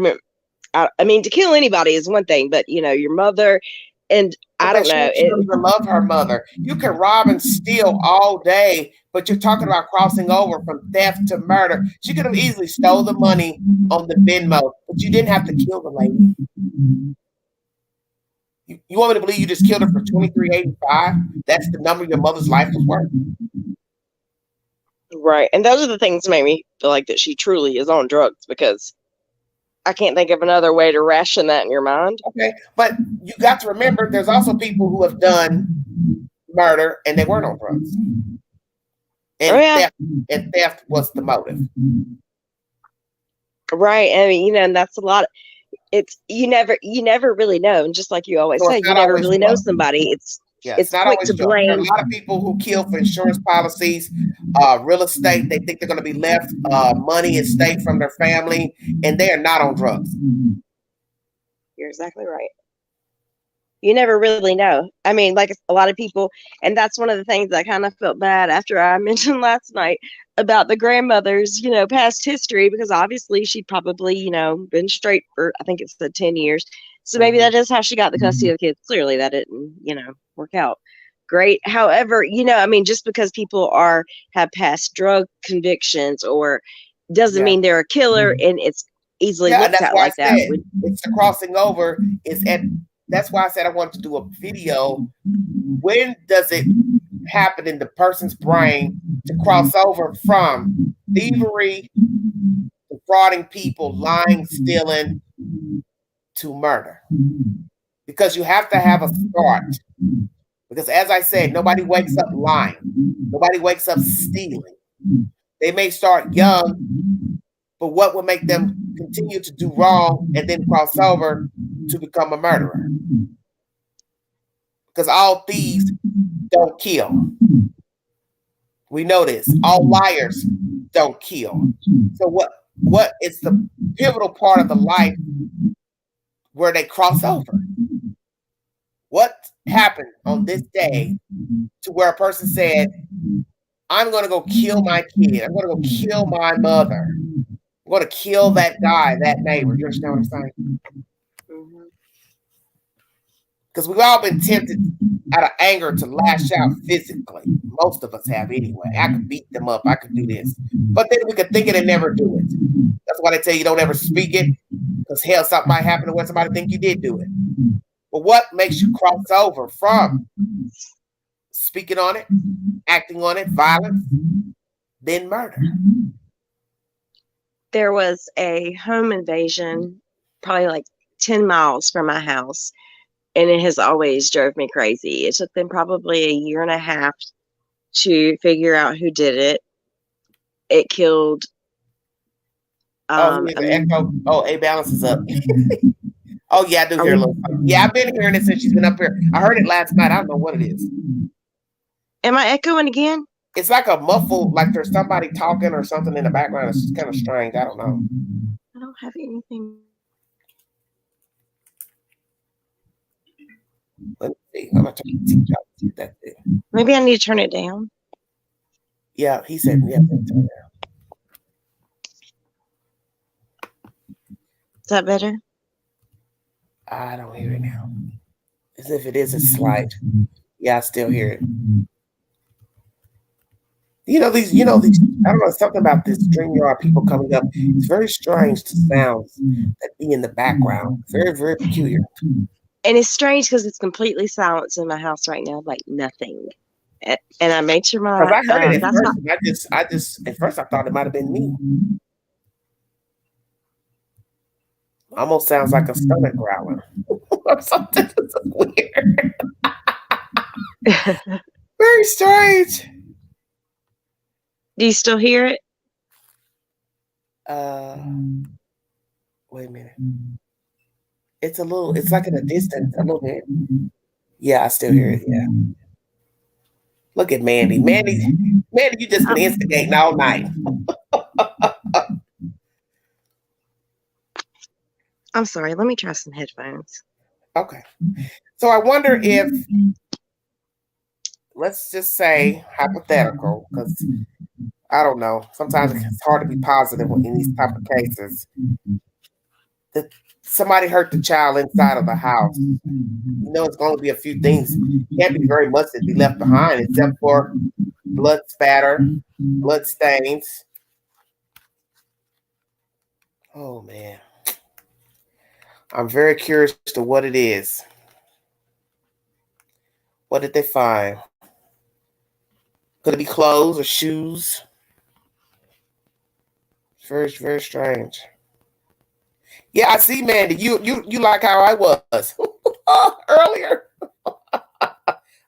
mean, to kill anybody is one thing, but you know, your mother, and I don't know. She doesn't even love her mother. You can rob and steal all day, but you're talking about crossing over from theft to murder. She could have easily stole the money on the Venmo, but you didn't have to kill the lady. You want me to believe you just killed her for $23.85? That's the number your mother's life was worth. Right, and those are the things that made me feel like that she truly is on drugs, because I can't think of another way to ration that in your mind. Okay, but you got to remember, there's also people who have done murder and they weren't on drugs, and theft was the motive. Right, I mean, you know, and that's a lot. It's you never really know, and just like you always say, you never really know somebody. It's not quick to blame. There are a lot of people who kill for insurance policies, real estate. They think they're going to be left money, estate from their family, and they are not on drugs. You're exactly right. You never really know. I mean, like a lot of people, and that's one of the things I kind of felt bad after I mentioned last night about the grandmother's, you know, past history, because obviously she'd probably, you know, been straight for, I think it said 10 years. So maybe that is how she got the custody of the kids. Clearly that didn't, you know, work out great. However, you know, I mean, just because people have past drug convictions or doesn't mean they're a killer, and it's easily looked at like that. It's the crossing over. That's why I said I wanted to do a video. When does it happen in the person's brain to cross over from thievery, defrauding people, lying, stealing, to murder? Because you have to have a start. Because as I said, nobody wakes up lying. Nobody wakes up stealing. They may start young, but what will make them continue to do wrong and then cross over to become a murderer? Because all thieves don't kill. We know this. All liars don't kill. So what is the pivotal part of the life where they cross over? What happened on this day to where a person said, I'm going to go kill my kid. I'm going to go kill my mother. I'm going to kill that guy, that neighbor. You understand what I'm saying? Because we've all been tempted out of anger to lash out physically. Most of us have anyway. I could beat them up. I could do this. But then we could think it and never do it. That's why they tell you don't ever speak it. Because hell, something might happen to when somebody think you did do it. But what makes you cross over from speaking on it, acting on it, violence, then murder? There was a home invasion probably like 10 miles from my house, and it has always drove me crazy. It took them probably a year and a half to figure out who did it. It killed echo. Oh, A balance is up. Oh yeah, I do hear a little. Yeah, I've been hearing it since she's been up here. I heard it last night. I don't know what it is. Am I echoing again? It's like a muffled, like there's somebody talking or something in the background. It's kind of strange. I don't know. I don't have anything. Let me see. I'm gonna turn the TV off. That's it. Maybe I need to turn it down. Yeah, he said, yeah, turn it down. Is that better? I don't hear it now. As if it is a slight. Yeah, I still hear it. These, I don't know, something about this StreamYard people coming up. It's very strange to sounds that be in the background. Very, very peculiar. And it's strange because it's completely silent in my house right now, like nothing. And I made sure my. I heard it at first. I just at first I thought it might have been me. Almost sounds like a stomach growling or something. It's weird. Very strange. Do you still hear it? Wait a minute. It's like in a distance, a little bit. Yeah, I still hear it. Yeah. Look at Mandy. Mandy, you just been instigating all night. I'm sorry. Let me try some headphones. Okay. So I wonder if, let's just say hypothetical, because I don't know. Sometimes it's hard to be positive in these type of cases. That somebody hurt the child inside of the house. It's going to be a few things. Can't be very much that be left behind except for blood spatter, blood stains. Oh, man. I'm very curious to what it is. What did they find? Could it be clothes or shoes? Very, very strange. Yeah, I see, Mandy. You like how I was earlier.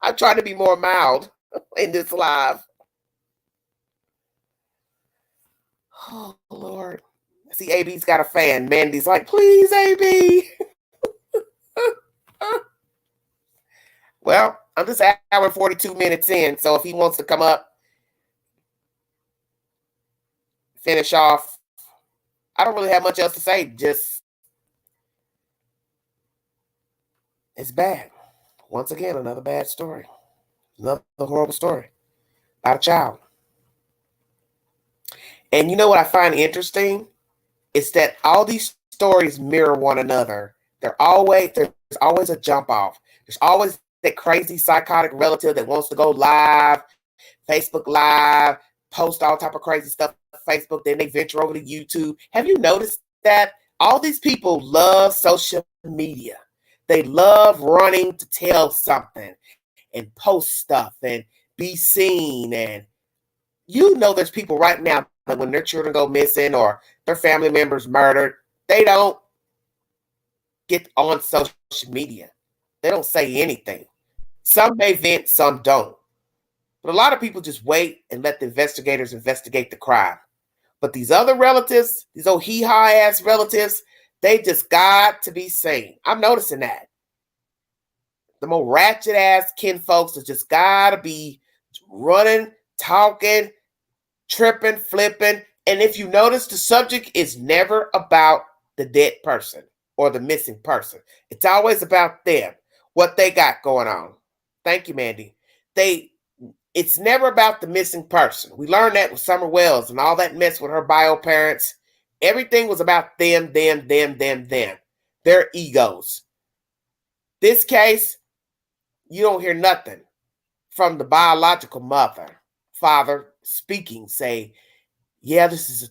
I'm trying to be more mild in this live. Oh, Lord. See, AB's got a fan. Mandy's like, please, AB. Well, I'm just an hour and 42 minutes in, so if he wants to come up, finish off, I don't really have much else to say. Just, it's bad. Once again, another bad story. Another horrible story about a child. And you know what I find interesting? It's that all these stories mirror one another. There's always a jump off. There's always that crazy psychotic relative that wants to go live, Facebook Live, post all type of crazy stuff on Facebook, then they venture over to YouTube. Have you noticed that? All these people love social media. They love running to tell something and post stuff and be seen. And there's people right now that when their children go missing or their family members murdered, they don't get on social media. They don't say anything. Some may vent, some don't. But a lot of people just wait and let the investigators investigate the crime. But these other relatives, these old hee-haw ass relatives, they just got to be seen. I'm noticing that. The more ratchet ass kin folks that just got to be running, talking, tripping, flipping. And if you notice, the subject is never about the dead person or the missing person. It's always about them, what they got going on. Thank you, Mandy. It's never about the missing person. We learned that with Summer Wells and all that mess with her bio parents. Everything was about them. Their egos. This case, you don't hear nothing from the biological father speaking, say, yeah, this is a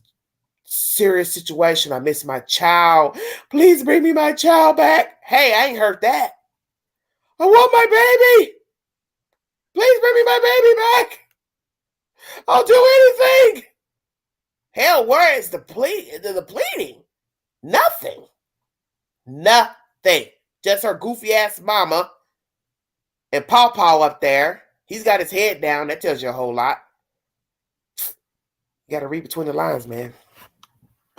serious situation. I miss my child. Please bring me my child back. Hey, I ain't heard that. I want my baby. Please bring me my baby back. I'll do anything. Hell, where is the pleading? Nothing. Nothing. Just her goofy ass mama and Paw Paw up there. He's got his head down. That tells you a whole lot. You got to read between the lines, man.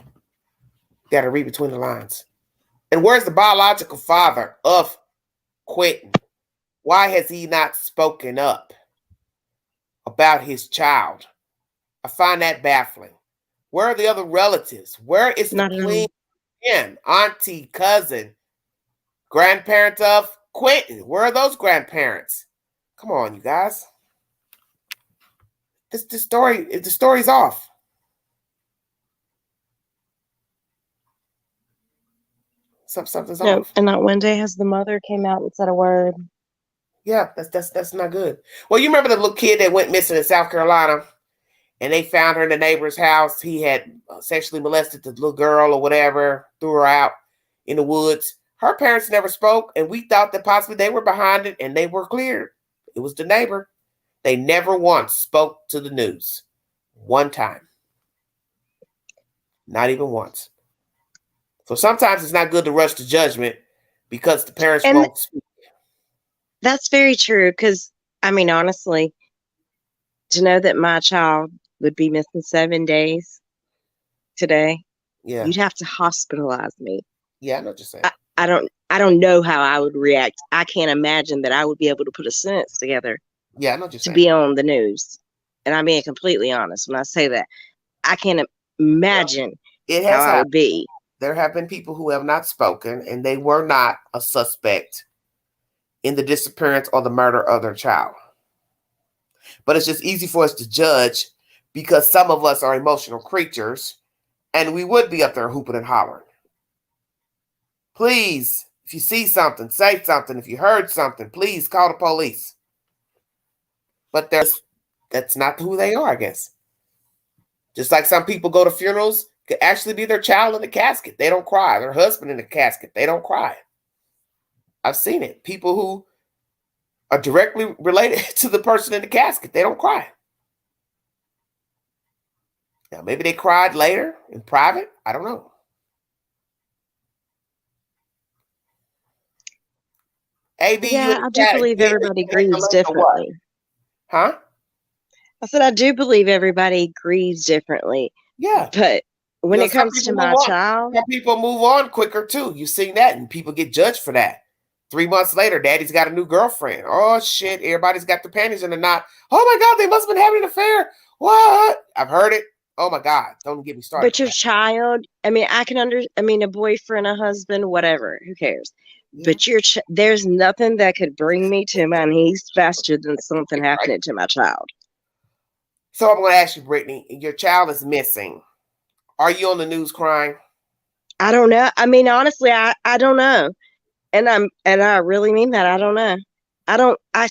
You got to read between the lines. And where's the biological father of Quinton? Why has he not spoken up about his child? I find that baffling. Where are the other relatives? Where is the clean auntie, cousin, grandparent of Quinton? Where are those grandparents? Come on, you guys. The story's off. Something's off. And not one day has the mother came out and said a word. Yeah, that's not good. Well, you remember the little kid that went missing in South Carolina, and they found her in the neighbor's house. He had sexually molested the little girl or whatever, threw her out in the woods. Her parents never spoke, and we thought that possibly they were behind it, and they were cleared. It was the neighbor. They never once spoke to the news. One time. Not even once. So sometimes it's not good to rush to judgment because the parents won't speak. That's very true. Because, I mean, honestly, to know that my child would be missing 7 days today, you'd have to hospitalize me. Yeah, I know what you're saying. I don't know how I would react. I can't imagine that I would be able to put a sentence together. Yeah, I know what you're saying. To be on the news. And I'm being completely honest when I say that. I can't imagine how I would be. There have been people who have not spoken, and they were not a suspect in the disappearance or the murder of their child. But it's just easy for us to judge because some of us are emotional creatures, and we would be up there hooping and hollering. Please, if you see something, say something. If you heard something, please call the police. But that's not who they are, I guess. Just like some people go to funerals, could actually be their child in the casket. They don't cry. Their husband in the casket. They don't cry. I've seen it. People who are directly related to the person in the casket, they don't cry. Now, maybe they cried later in private. I don't know. AB, yeah, I do believe everybody grieves differently. Huh? I said I do believe everybody grieves differently. Yeah. But when it comes to my child, some people move on quicker too. You've seen that, and people get judged for that. 3 months later, daddy's got a new girlfriend. Oh shit, everybody's got their panties in a knot. Oh my God, they must have been having an affair. What? I've heard it. Oh my God, don't get me started. But your child, I mean, a boyfriend, a husband, whatever, who cares? Yeah. But there's nothing that could bring me to my knees faster than something happening to my child. So I'm going to ask you, Brittany, your child is missing. Are you on the news crying? I don't know. I mean, honestly, I don't know. And I really mean that. I don't know. I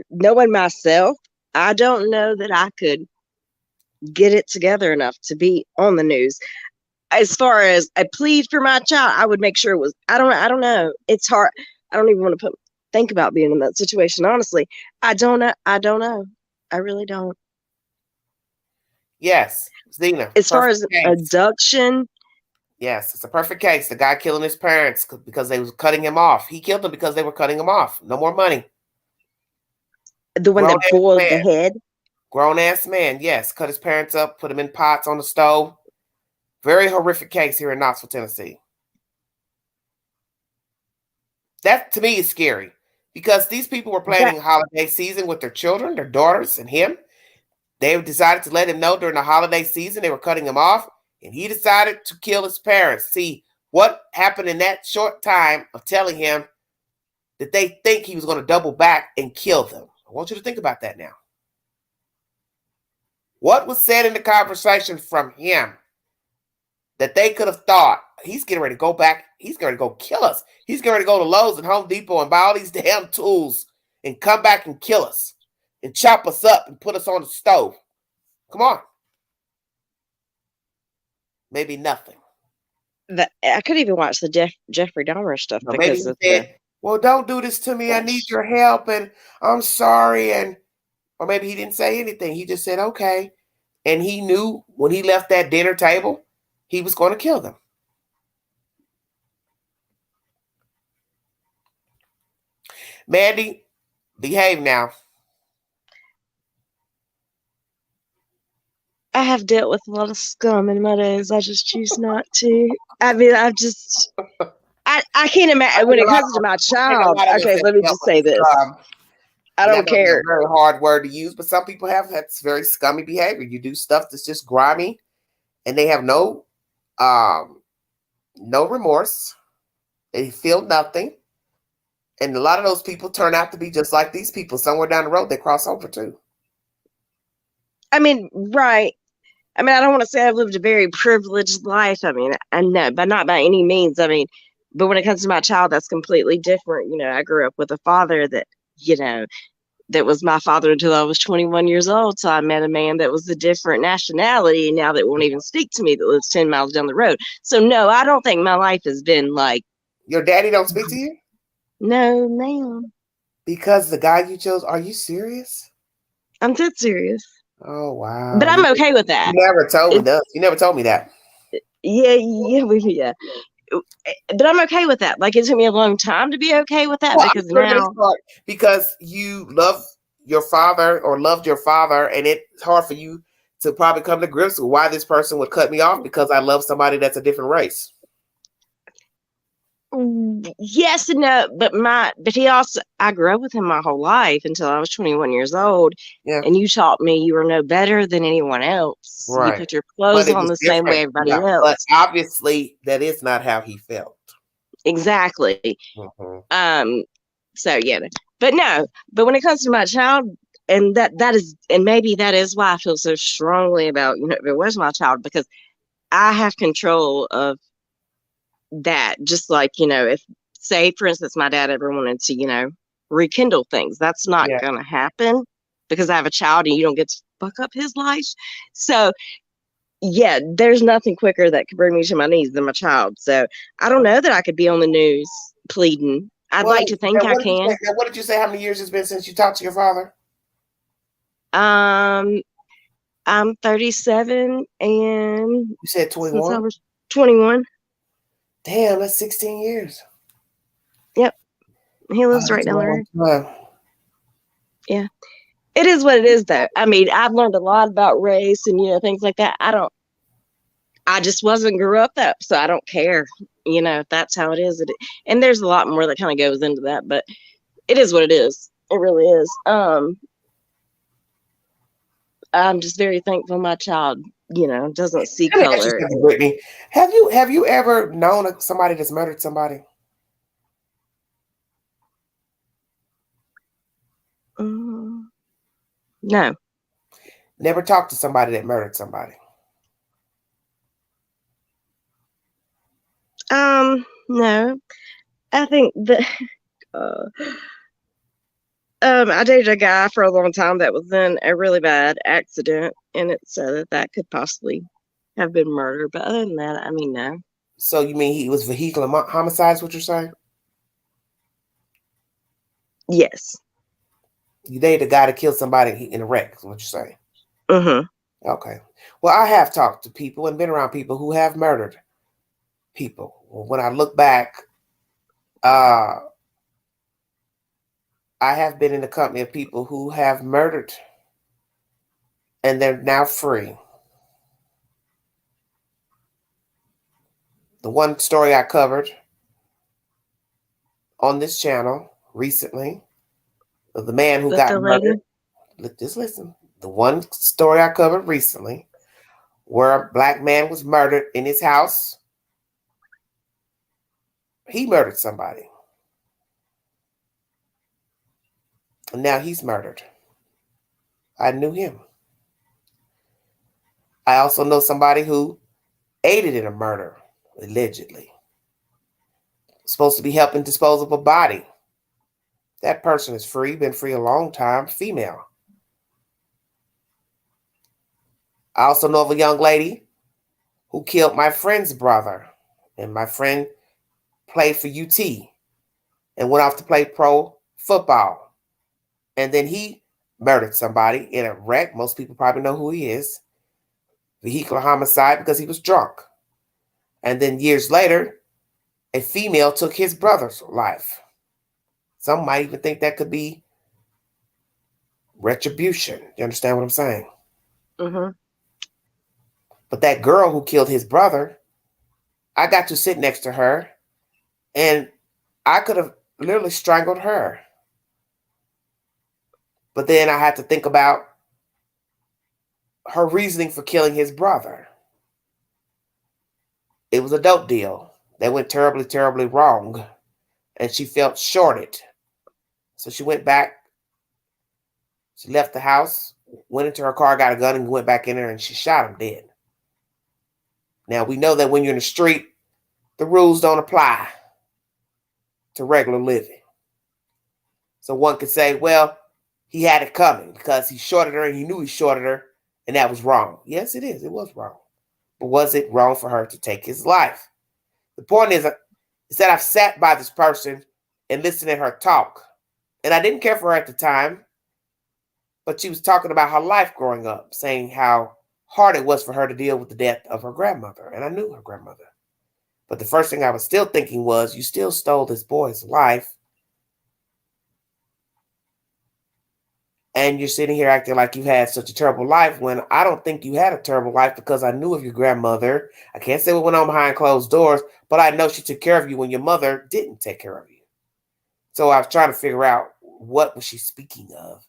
knowing myself, I don't know that I could get it together enough to be on the news. As far as a plea for my child, I would make sure it was, I don't know. It's hard. I don't even want to think about being in that situation. Honestly, I don't know. I really don't. Yes. Zena. As far as abduction. Yes, it's a perfect case. The guy killing his parents because they was cutting him off. He killed them because they were cutting him off. No more money. The one that boiled the head? Grown-ass man, yes. Cut his parents up, put them in pots on the stove. Very horrific case here in Knoxville, Tennessee. That, to me, is scary. Because these people were planning a holiday season with their children, their daughters, and him. They decided to let him know during the holiday season they were cutting him off. And he decided to kill his parents. See, what happened in that short time of telling him that they think he was going to double back and kill them? I want you to think about that now. What was said in the conversation from him that they could have thought, he's getting ready to go back, he's going to go kill us. He's going to go to Lowe's and Home Depot and buy all these damn tools and come back and kill us and chop us up and put us on the stove. Come on. Maybe nothing. I could even watch the Jeffrey Dahmer stuff Or maybe because he said, well, don't do this to me. I need your help and I'm sorry. Or maybe he didn't say anything. He just said, okay. And he knew when he left that dinner table, he was going to kill them. Mandy, behave now. I have dealt with a lot of scum in my days. I just choose not to. I mean, I can't imagine when it comes to my child. Okay, let me just say this. I don't care. A very hard word to use, but some people have that's very scummy behavior. You do stuff that's just grimy, and they have no remorse. They feel nothing. And a lot of those people turn out to be just like these people. Somewhere down the road, they cross over too. I mean, right. I mean, I don't want to say I've lived a very privileged life. I mean, I know, but not by any means. I mean, but when it comes to my child, that's completely different. You know, I grew up with a father that, you know, that was my father until I was 21 years old. So I met a man that was a different nationality now that won't even speak to me, that lives 10 miles down the road. So no, I don't think my life has been like. Your daddy don't speak to you? No, ma'am. Because the guy you chose, are you serious? I'm dead serious. Oh, wow. But I'm okay with that. You never told me that. You never told me that. Yeah. But I'm okay with that. Like, it took me a long time to be okay with that, because you love your father or loved your father, and it's hard for you to probably come to grips with why this person would cut me off because I love somebody that's a different race. Yes and no, but I grew up with him my whole life until I was 21 years old. Yeah. And you taught me you were no better than anyone else. Right. You put your clothes on the same way everybody else. But obviously that is not how he felt. Exactly. Mm-hmm. So yeah, but when it comes to my child, and maybe that is why I feel so strongly about, you know, if it was my child, because I have control of that. Just like, you know, if, say for instance, my dad ever wanted to, you know, rekindle things, that's not gonna happen because I have a child and you don't get to fuck up his life. So yeah, there's nothing quicker that could bring me to my knees than my child. So I don't know that I could be on the news pleading. I'd like to think I can. What did you say? How many years it's been since you talked to your father? I'm 37, and you said 21. Since I was 21. Damn, that's 16 years. Yep. He lives right down the road. Yeah. It is what it is, though. I mean, I've learned a lot about race and, you know, things like that. I just grew up that, so I don't care. You know, if that's how it is. And there's a lot more that kind of goes into that, but it is what it is. It really is. I'm just very thankful my child, you know, doesn't see color. Brittany, have you ever known somebody that's murdered somebody? No. Never talked to somebody that murdered somebody? No. I think that I dated a guy for a long time that was in a really bad accident, and it said that could possibly have been murder. But other than that, I mean, no. So you mean he was vehicular homicide? Is what you're saying? Yes. You dated a guy that killed somebody in a wreck. Is what you're saying? Mm-hmm. Okay. Well, I have talked to people and been around people who have murdered people. When I look back, I have been in the company of people who have murdered and they're now free. The one story I covered on this channel recently of the man who got murdered. Just listen. The one story I covered recently where a black man was murdered in his house. He murdered somebody. And now he's murdered. I knew him. I also know somebody who aided in a murder, allegedly. Supposed to be helping dispose of a body. That person is free, been free a long time, female. I also know of a young lady who killed my friend's brother. And my friend played for UT and went off to play pro football. And then he murdered somebody in a wreck. Most people probably know who he is. Vehicular homicide because he was drunk. And then years later, a female took his brother's life. Some might even think that could be retribution. You understand what I'm saying? Mm-hmm. But that girl who killed his brother, I got to sit next to her, and I could have literally strangled her. But then I had to think about her reasoning for killing his brother. It was a dope deal that went terribly, terribly wrong, and she felt shorted. So she went back. She left the house, went into her car, got a gun, and went back in there, and she shot him dead. Now, we know that when you're in the street, the rules don't apply to regular living. So one could say, well, he had it coming because he shorted her and he knew he shorted her, and that was wrong. Yes, it is. It was wrong. But was it wrong for her to take his life? The point is that I've sat by this person and listened to her talk. And I didn't care for her at the time, but she was talking about her life growing up, saying how hard it was for her to deal with the death of her grandmother. And I knew her grandmother. But the first thing I was still thinking was, you still stole this boy's life. And you're sitting here acting like you had such a terrible life when I don't think you had a terrible life because I knew of your grandmother. I can't say what went on behind closed doors, but I know she took care of you when your mother didn't take care of you. So I was trying to figure out what was she speaking of.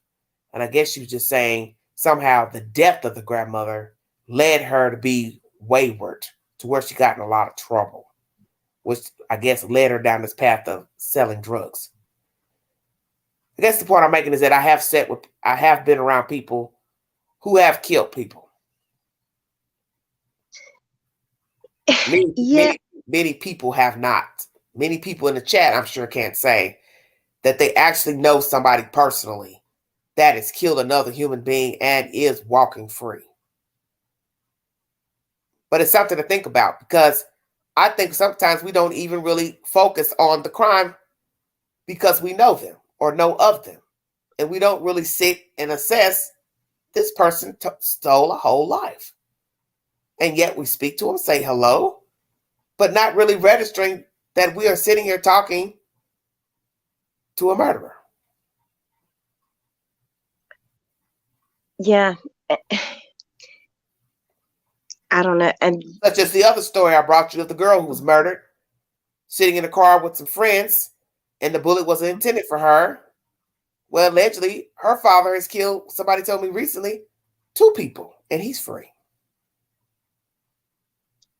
And I guess she was just saying somehow the death of the grandmother led her to be wayward to where she got in a lot of trouble, which I guess led her down this path of selling drugs. I guess the point I'm making is that I have been around people who have killed people. Many people have not. Many people in the chat, I'm sure, can't say that they actually know somebody personally that has killed another human being and is walking free. But it's something to think about because I think sometimes we don't even really focus on the crime because we know them or know of them. And we don't really sit and assess this person stole a whole life. And yet we speak to them, say hello, but not really registering that we are sitting here talking to a murderer. Yeah. I don't know. And such as the other story I brought you of the girl who was murdered, sitting in a car with some friends, and the bullet wasn't intended for her. Well, allegedly, her father has killed, somebody told me recently, 2 people, and he's free.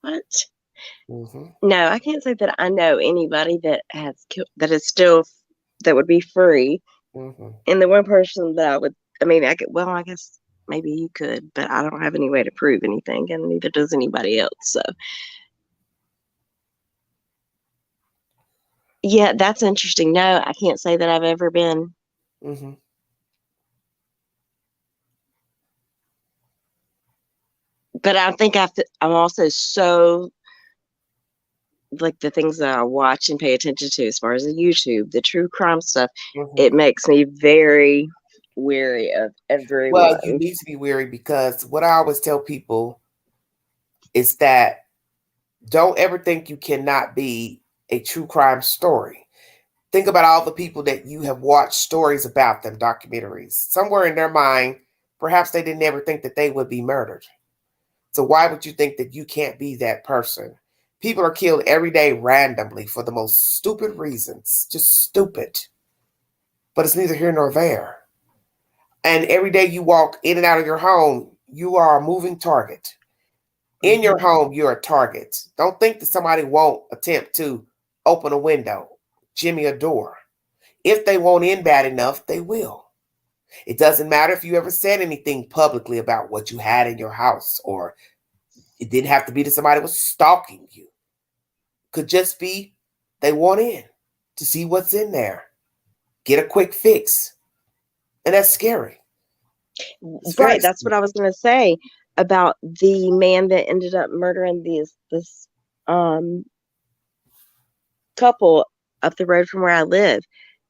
What? Mm-hmm. No, I can't say that I know anybody that has killed, that is still, that would be free. Mm-hmm. And the one person that I guess maybe you could, but I don't have any way to prove anything, and neither does anybody else. So, yeah, that's interesting. No, I can't say that I've ever been. Mm-hmm. But I think I'm also so, like, the things that I watch and pay attention to as far as the YouTube, the true crime stuff, it makes me very wary of everyone. Well, you need to be wary because what I always tell people is that don't ever think you cannot be a true crime story. Think about all the people that you have watched stories about them, documentaries. Somewhere in their mind, perhaps they didn't ever think that they would be murdered. So why would you think that you can't be that person? People are killed every day randomly for the most stupid reasons. Just stupid. But it's neither here nor there. And every day you walk in and out of your home, you are a moving target. In your home, you're a target. Don't think that somebody won't attempt to open a window, jimmy a door. If they won't in bad enough, they will. It doesn't matter if you ever said anything publicly about what you had in your house, or it didn't have to be that somebody was stalking you. Could just be they want in to see what's in there. get a quick fix. And that's scary. Right, that's what I was going to say about the man that ended up murdering this couple up the road from where I live.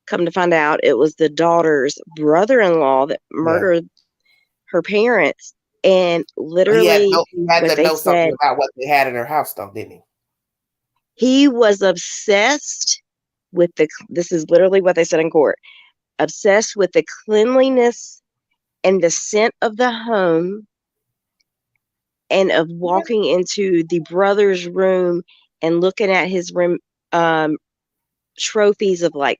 Come to find out, it was the daughter's brother-in-law that murdered her parents. And literally, he had to know something about what they had in their house, though, didn't he? He was obsessed with this is literally what they said in court, obsessed with the cleanliness and the scent of the home, and of walking into the brother's room and looking at his room, trophies of like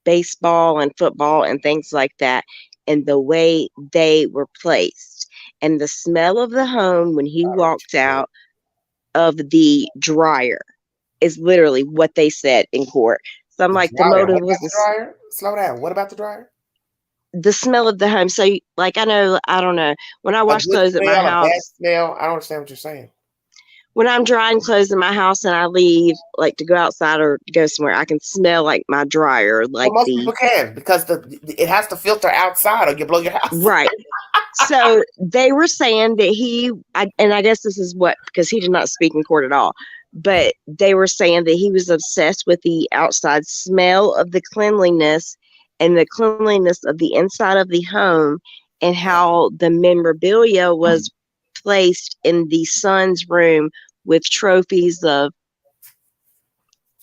baseball and football and things like that, and the way they were placed, and the smell of the home when he walked out of the dryer is literally what they said in court. So I'm like, the motive was the dryer. Slow down. What about the dryer? The smell of the home. So, like, I don't know. When I wash clothes at my house, a bad smell. I don't understand what you're saying. When I'm drying clothes in my house and I leave, like, to go outside or go somewhere, I can smell like my dryer. Like, most people can, because it has to filter outside or you blow your house. Right. So they were saying that and I guess this is because he did not speak in court at all, but they were saying that he was obsessed with the outside smell of the cleanliness and the cleanliness of the inside of the home, and how the memorabilia was placed in the son's room with trophies of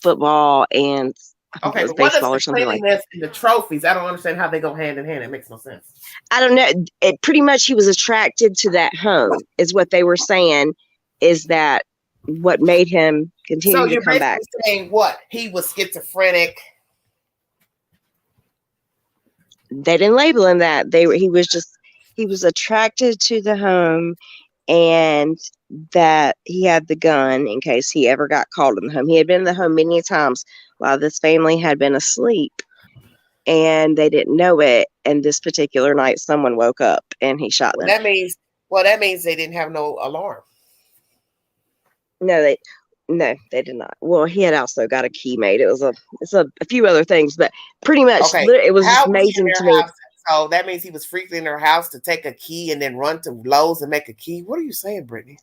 football and but baseball or something like that. And the trophies, I don't understand how they go hand in hand. It makes no sense. I don't know. Pretty much he was attracted to that home is what they were saying, is that what made him continue to come back. So you're saying what? He was schizophrenic. They didn't label him that. He was attracted to the home, and that he had the gun in case he ever got called in the home. He had been in the home many times while this family had been asleep, and they didn't know it. And this particular night, someone woke up and he shot them. That means they didn't have no alarm. No, they did not. Well, he had also got a key made. It's a few other things, but pretty much it was just amazing to me. So that means he was frequently in her house to take a key and then run to Lowe's and make a key. What are you saying, Brittany?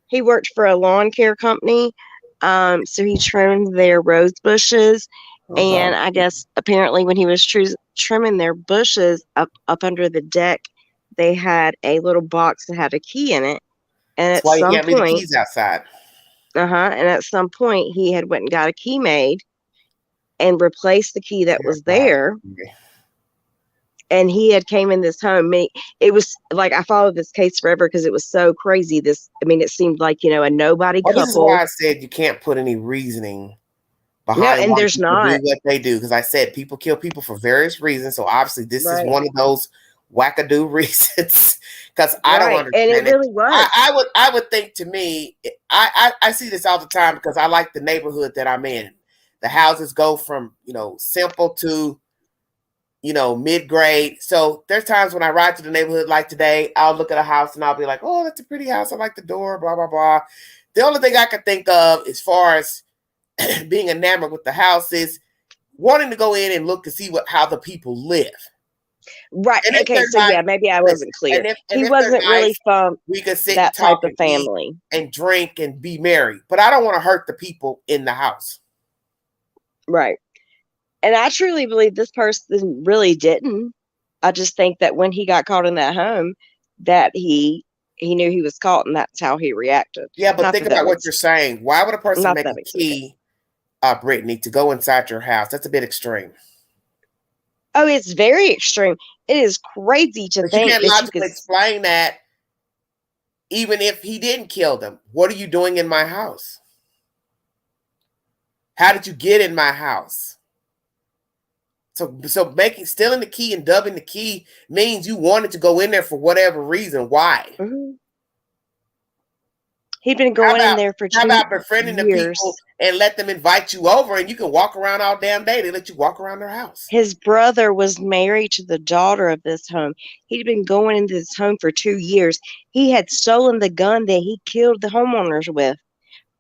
He worked for a lawn care company. So he trimmed their rose bushes. And I guess apparently when he was trimming their bushes up under the deck, they had a little box that had a key in it. And that's why you can't leave the keys outside. And at some point he had went and got a key made and replaced the key that was there. And he had came in this home. It was like, I followed this case forever because it was so crazy. It seemed like, a nobody couple. This is why I said you can't put any reasoning behind and there's not do what they do. Because I said people kill people for various reasons. So obviously this is one of those wackadoo reasons. Because I don't understand. And it really was. I would think, to me, I see this all the time because I like the neighborhood that I'm in. The houses go from, simple to, mid-grade. So there's times when I ride to the neighborhood like today, I'll look at a house and I'll be like, oh, that's a pretty house. I like the door, blah, blah, blah. The only thing I can think of as far as being enamored with the house is wanting to go in and look to see how the people live. Right. Okay. So maybe I wasn't clear. He wasn't really from that type of family and drink and be merry. But I don't want to hurt the people in the house. Right. And I truly believe this person really didn't. I just think that when he got caught in that home, that he knew he was caught, and that's how he reacted. Yeah, but think about what you're saying. Why would a person make a key, Brittany, to go inside your house? That's a bit extreme. Oh, it's very extreme. It is crazy to think. You can't logically explain that. Even if he didn't kill them, what are you doing in my house? How did you get in my house? So stealing the key and dubbing the key means you wanted to go in there for whatever reason. Why? Mm-hmm. He'd been going in there for 2 years. How about befriending the people and let them invite you over and you can walk around all damn day? They let you walk around their house. His brother was married to the daughter of this home. He'd been going into this home for 2 years. He had stolen the gun that he killed the homeowners with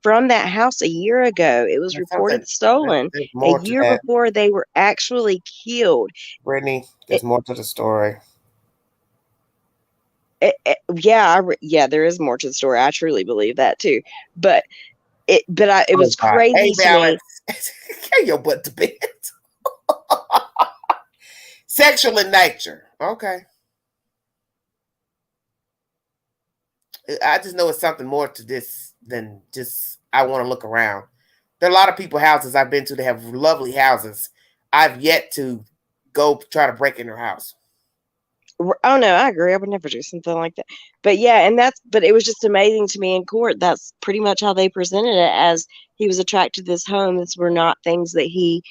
from that house a year ago. It was There's something. reported stolen There's a more to year that, before they were actually killed. Brittany. It, There's more to the story. yeah, there is more to the story. I truly believe that too. But it Oh was God. Hey, crazy to balance. me. Get your butt to bed. Sexual in nature. Okay. I just know it's something more to this than just I want to look around. There are a lot of people houses I've been to that have lovely houses. I've yet to go try to break in their house. Oh no, I agree. I would never do something like that. But yeah, but it was just amazing to me in court. That's pretty much how they presented it, as he was attracted to this home. These were not things that he,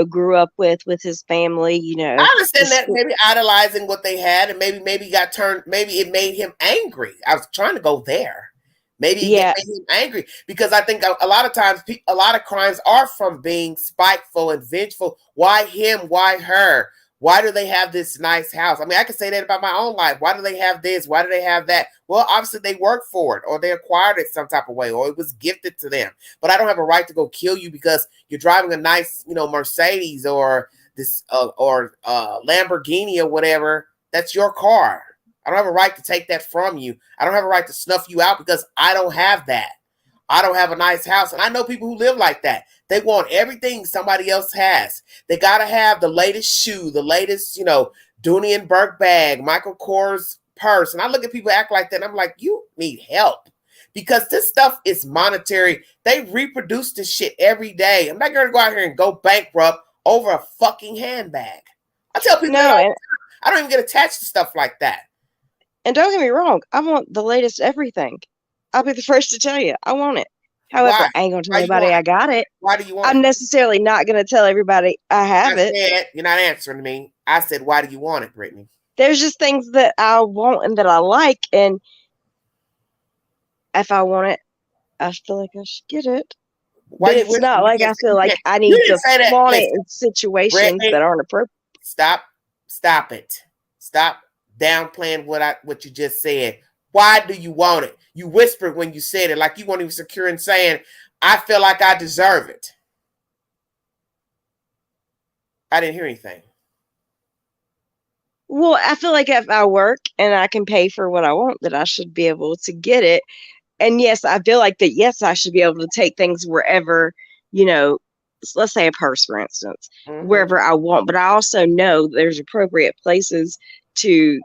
grew up with his family, I understand just that maybe idolizing what they had, and maybe got turned. Maybe it made him angry. I was trying to go there. Maybe it yeah, made him angry because I think a lot of times a lot of crimes are from being spiteful and vengeful. Why him? Why her? Why do they have this nice house? I mean, I can say that about my own life. Why do they have this? Why do they have that? Well, obviously they worked for it, or they acquired it some type of way, or it was gifted to them. But I don't have a right to go kill you because you're driving a nice, Mercedes or this Lamborghini or whatever. That's your car. I don't have a right to take that from you. I don't have a right to snuff you out because I don't have that. I don't have a nice house. And I know people who live like that. They want everything somebody else has. They got to have the latest shoe, the latest, Dooney and Burke bag, Michael Kors purse. And I look at people act like that and I'm like, you need help. Because this stuff is monetary. They reproduce this shit every day. I'm not going to go out here and go bankrupt over a fucking handbag. I tell people that I don't even get attached to stuff like that. And don't get me wrong, I want the latest everything. I'll be the first to tell you, I want it. However, Why? I ain't gonna tell anybody I got it. Why do you want I'm it? necessarily not gonna tell everybody I have it. Said, you're not answering me. I said, why do you want it, Brittany? There's just things that I want and that I like, and if I want it, I feel like I should get it. But it's not like I feel like I need to flaunt it in situations that aren't appropriate. Stop it. Stop downplaying what you just said. Why do you want it? You whispered when you said it, like you weren't even secure in saying, I feel like I deserve it. I didn't hear anything. Well, I feel like if I work and I can pay for what I want, that I should be able to get it. And yes, I feel like that, yes, I should be able to take things wherever, let's say a purse, for instance, wherever I want. But I also know there's appropriate places to,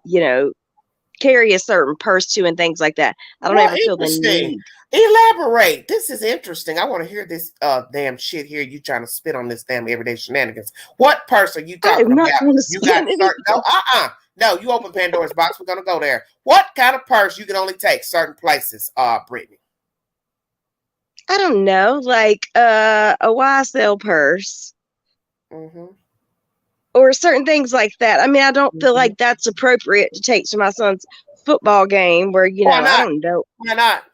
carry a certain purse to and things like that. I don't ever feel the need. Elaborate. This is interesting. I want to hear this damn shit here. You trying to spit on this damn everyday shenanigans. What purse are you talking about? You got no, you open Pandora's box. We're gonna go there. What kind of purse you can only take certain places, Brittany? I don't know, like a YSL purse. Or certain things like that. I mean, I don't feel like that's appropriate to take to my son's football game where, I don't know. Why not?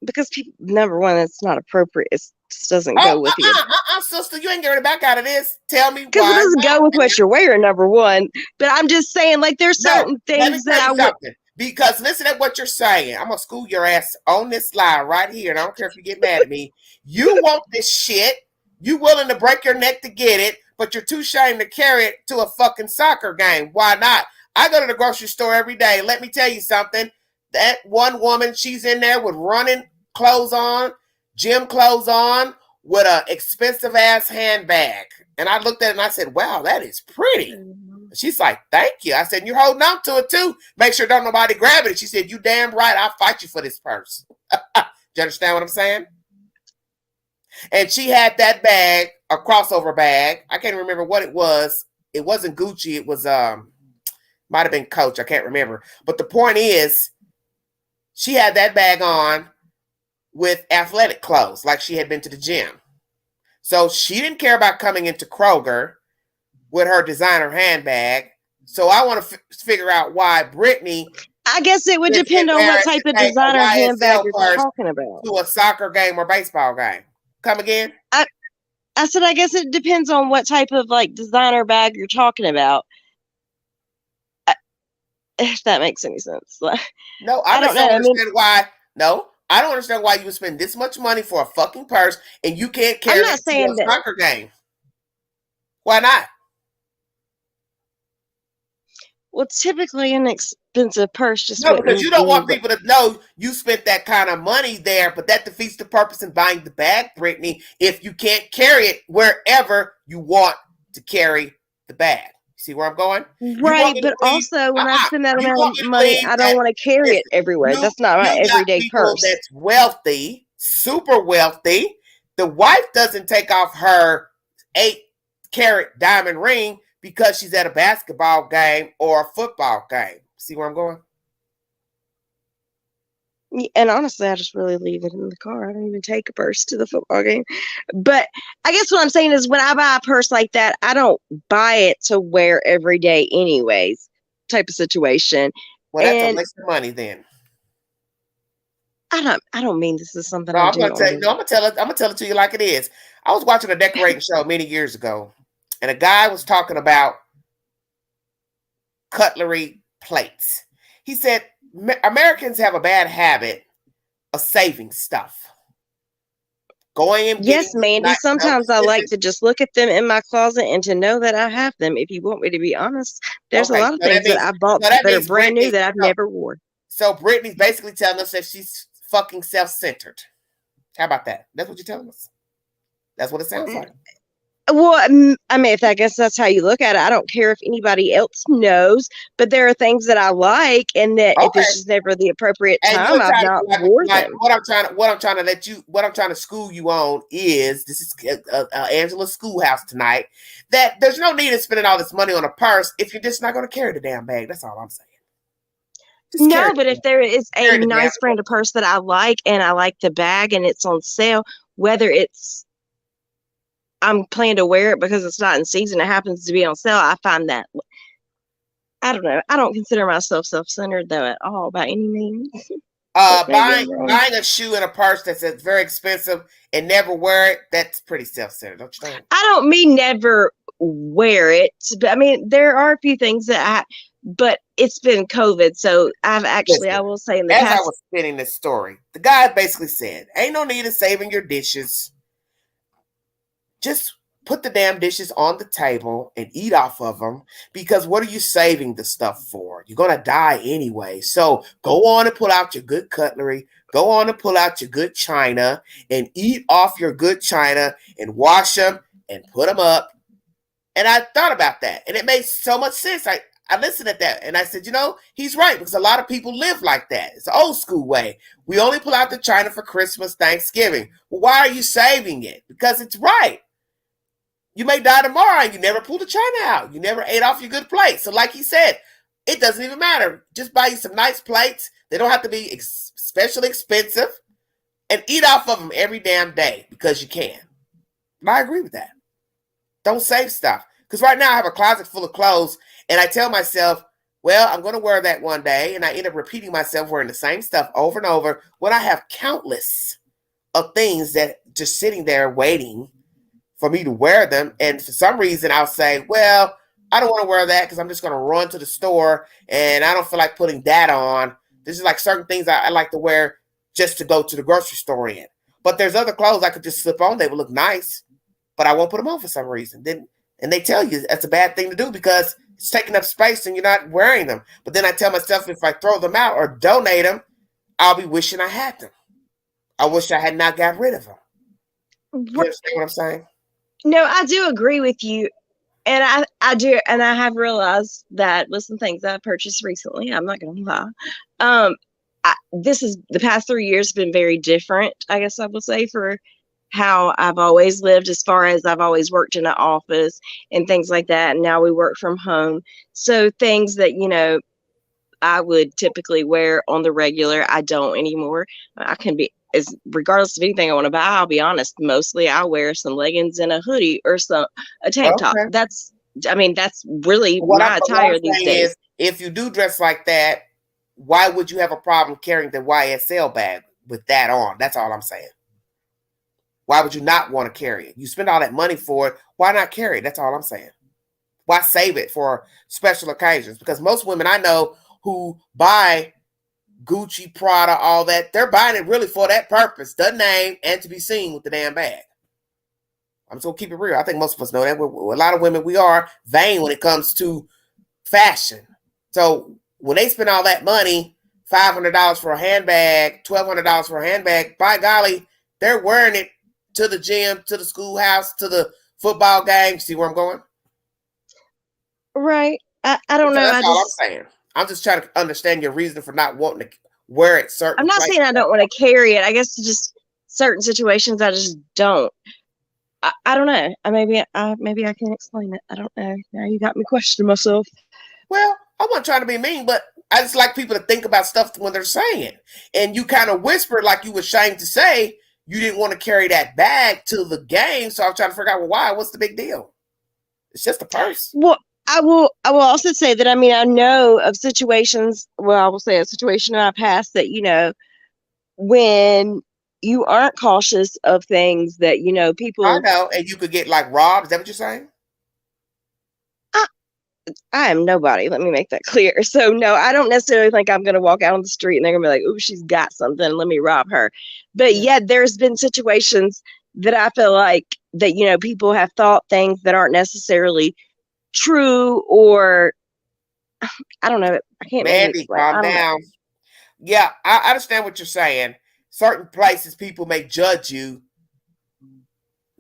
Because number one, it's not appropriate. It just doesn't go with you. Sister, you ain't getting back out of this. Tell me why. Because it doesn't go with what you're wearing, number one. But I'm just saying, like, there's certain things that I would. Because listen to what you're saying. I'm going to school your ass on this lie right here. And I don't care if you get mad at me. You want this shit. You willing to break your neck to get it. But you're too ashamed to carry it to a fucking soccer game. Why not? I go to the grocery store every day. Let me tell you something. That one woman, she's in there with running clothes on, gym clothes on, with an expensive ass handbag. And I looked at it and I said, wow, that is pretty. She's like, thank you. I said, you're holding on to it too. Make sure don't nobody grab it. She said, you damn right. I'll fight you for this purse. You understand what I'm saying? And she had that bag, a crossover bag. I can't remember what it was. It wasn't Gucci. It was, might have been Coach. I can't remember. But the point is, she had that bag on with athletic clothes, like she had been to the gym. So she didn't care about coming into Kroger with her designer handbag. So I want to figure out why Brittany. I guess it would depend on what type of designer handbag you're talking about. To a soccer game or baseball game. Come again? I said, I guess it depends on what type of like designer bag you're talking about. If that makes any sense. No, I don't understand why. No, I don't understand why you would spend this much money for a fucking purse and you can't carry I'm not it to saying a that. soccer game. Why not? Well, typically an expensive purse just No, because wouldn't you don't be. want people to know you spent that kind of money there, but that defeats the purpose in buying the bag, Brittany, if you can't carry it wherever you want to carry the bag. See where I'm going? Right, but also when I spend that You amount want of me to money, believe I don't that, want to carry it listen, everywhere. That's not my you got everyday people purse. that's wealthy, super wealthy. The wife doesn't take off her 8-carat diamond ring because she's at a basketball game or a football game. See where I'm going? And honestly, I just really leave it in the car. I don't even take a purse to the football game. But I guess what I'm saying is when I buy a purse like that, I don't buy it to wear every day anyways, type of situation. Well, that's a And waste of money then. I don't mean this is something No, I I'm do gonna tell you. on No, I'm gonna tell it to you like it is. I was watching a decorating show many years ago, and a guy was talking about cutlery plates. He said Americans have a bad habit of saving stuff. Going and getting Yes, Mandy, sometimes I like to just look at them in my closet and to know that I have them. If you want me to be honest, there's a okay, lot of things that I bought so that that are means brand new Brittany. that I've never wore. So Brittany's basically telling us that she's fucking self-centered. How about that? That's what you're telling us. That's what it sounds like. Well, I mean, if I guess that's how you look at it, I don't care if anybody else knows, but there are things that I like, and that if Okay. it's just never the appropriate And time, I've not wore like, them. what I'm trying to school you on is this is Angela's schoolhouse tonight. That there's no need in spending all this money on a purse if you're just not going to carry the damn bag. That's all I'm saying. No, but if there is a nice bag. brand of purse that I like and I like the bag and it's on sale, whether I'm planning to wear it because it's not in season, it happens to be on sale, I find that, I don't know. I don't consider myself self-centered though at all by any means. Buying a shoe and a purse that's very expensive and never wear it, that's pretty self-centered, don't you think? I don't mean never wear it, but I mean there are a few things that but it's been COVID, so I've actually, I will say in the past, as I was spinning this story, the guy basically said, ain't no need in saving your dishes. Just put the damn dishes on the table and eat off of them, because what are you saving the stuff for? You're going to die anyway. So go on and pull out your good cutlery. Go on and pull out your good china and eat off your good china and wash them and put them up. And I thought about that, and it made so much sense. I listened at that and I said, he's right, because a lot of people live like that. It's an old school way. We only pull out the china for Christmas, Thanksgiving. Well, why are you saving it? Because it's right. You may die tomorrow and you never pulled the china out. You never ate off your good plate. So like he said, it doesn't even matter. Just buy you some nice plates. They don't have to be especially expensive, and eat off of them every damn day because you can. And I agree with that. Don't save stuff. Because right now I have a closet full of clothes and I tell myself, well, I'm going to wear that one day. And I end up repeating myself wearing the same stuff over and over when I have countless of things that just sitting there waiting for me to wear them. And for some reason I'll say, well, I don't want to wear that because I'm just going to run to the store and I don't feel like putting that on. This is like certain things I like to wear just to go to the grocery store in. But there's other clothes I could just slip on. They would look nice, but I won't put them on for some reason. And they tell you that's a bad thing to do because it's taking up space and you're not wearing them. But then I tell myself if I throw them out or donate them, I'll be wishing I had them. I wish I had not got rid of them. You understand what I'm saying? No, I do agree with you. And I do, and I have realized that with some things I purchased recently, I'm not going to lie. This is the past 3 years been very different, I guess I would say, for how I've always lived, as far as I've always worked in an office and things like that. And now we work from home. So things that, I would typically wear on the regular, I don't anymore. I can be, regardless of anything I want to buy, I'll be honest, mostly I wear some leggings and a hoodie or a tank top. That's really my attire these days. Is, if you do dress like that, why would you have a problem carrying the YSL bag with that on? That's all I'm saying. Why would you not want to carry it? You spend all that money for it. Why not carry it? That's all I'm saying. Why save it for special occasions? Because most women I know who buy Gucci, Prada, all that. They're buying it really for that purpose, the name, and to be seen with the damn bag. I'm just gonna keep it real. I think most of us know that. A lot of women, we are vain when it comes to fashion. So when they spend all that money, $500 for a handbag, $1,200 for a handbag, by golly, they're wearing it to the gym, to the schoolhouse, to the football game. See where I'm going? Right. I don't know. That's all I'm saying. I'm just trying to understand your reason for not wanting to wear it certain I'm not places. saying I don't want to carry it. I guess just certain situations I just don't. I don't know. Maybe I can explain it. I don't know. Now you got me questioning myself. Well, I wasn't trying to be mean, but I just like people to think about stuff when they're saying it. And you kind of whispered like you were ashamed to say you didn't want to carry that bag to the game. So I was trying to figure out, well, why? What's the big deal? It's just a purse. Well, I will also say that, I mean, I know of situations, well, I will say a situation in my past that, you know, when you aren't cautious of things that, you know, people. I know, and you could get like robbed. Is that what you're saying? I am nobody. Let me make that clear. So no, I don't necessarily think I'm going to walk out on the street and they're going to be like, "Ooh, she's got something. Let me rob her." But yet there's been situations that I feel like that, you know, people have thought things that aren't necessarily true, or I don't know. I can't Mandy, explain. calm down. Yeah, I understand what you're saying. Certain places people may judge you.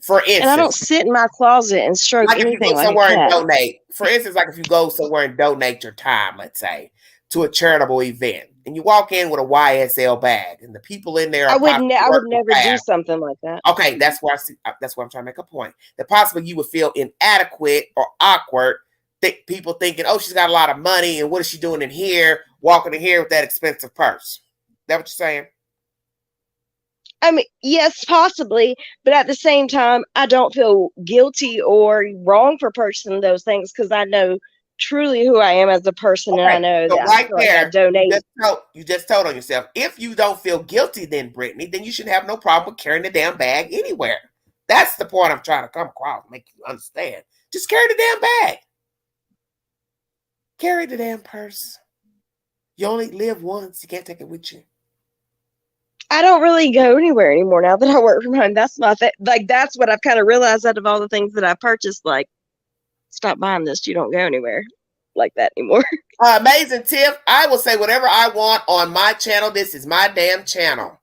For instance, and I don't sit in my closet and stroke like anything if you go like somewhere that. and donate. For instance, like if you go somewhere and donate your time, let's say, to a charitable event, and you walk in with a YSL bag, and the people in there are I would never do something like that. Okay, that's where that's where I'm trying to make a point. That possibly you would feel inadequate or awkward. People thinking, "Oh, she's got a lot of money, and what is she doing in here, walking in here with that expensive purse?" That what you're saying? I mean, yes, possibly, but at the same time, I don't feel guilty or wrong for purchasing those things because I know truly who I am as a person, and I know so that right I feel like I there, donate. you just told on yourself. If you don't feel guilty, then Brittany, then you should have no problem with carrying the damn bag anywhere. That's the point I'm trying to come across, make you understand. Just carry the damn bag. Carry the damn purse. You only live once. You can't take it with you. I don't really go anywhere anymore now that I work from home. That's my thing. Like, that's what I've kind of realized out of all the things that I purchased. Like, stop buying this. You don't go anywhere like that anymore. Amazing tip. I will say whatever I want on my channel. This is my damn channel.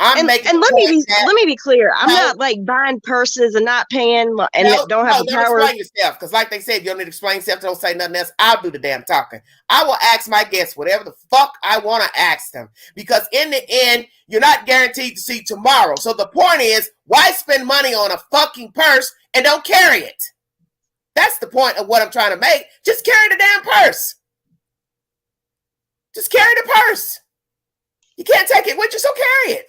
And let me be clear. I'm not like buying purses and not paying and don't have the power. Explain yourself, because like they said, you don't need to explain yourself. Don't say nothing else. I'll do the damn talking. I will ask my guests whatever the fuck I want to ask them, because in the end, you're not guaranteed to see tomorrow. So the point is, why spend money on a fucking purse and don't carry it? That's the point of what I'm trying to make. Just carry the damn purse. Just carry the purse. You can't take it with you, so carry it.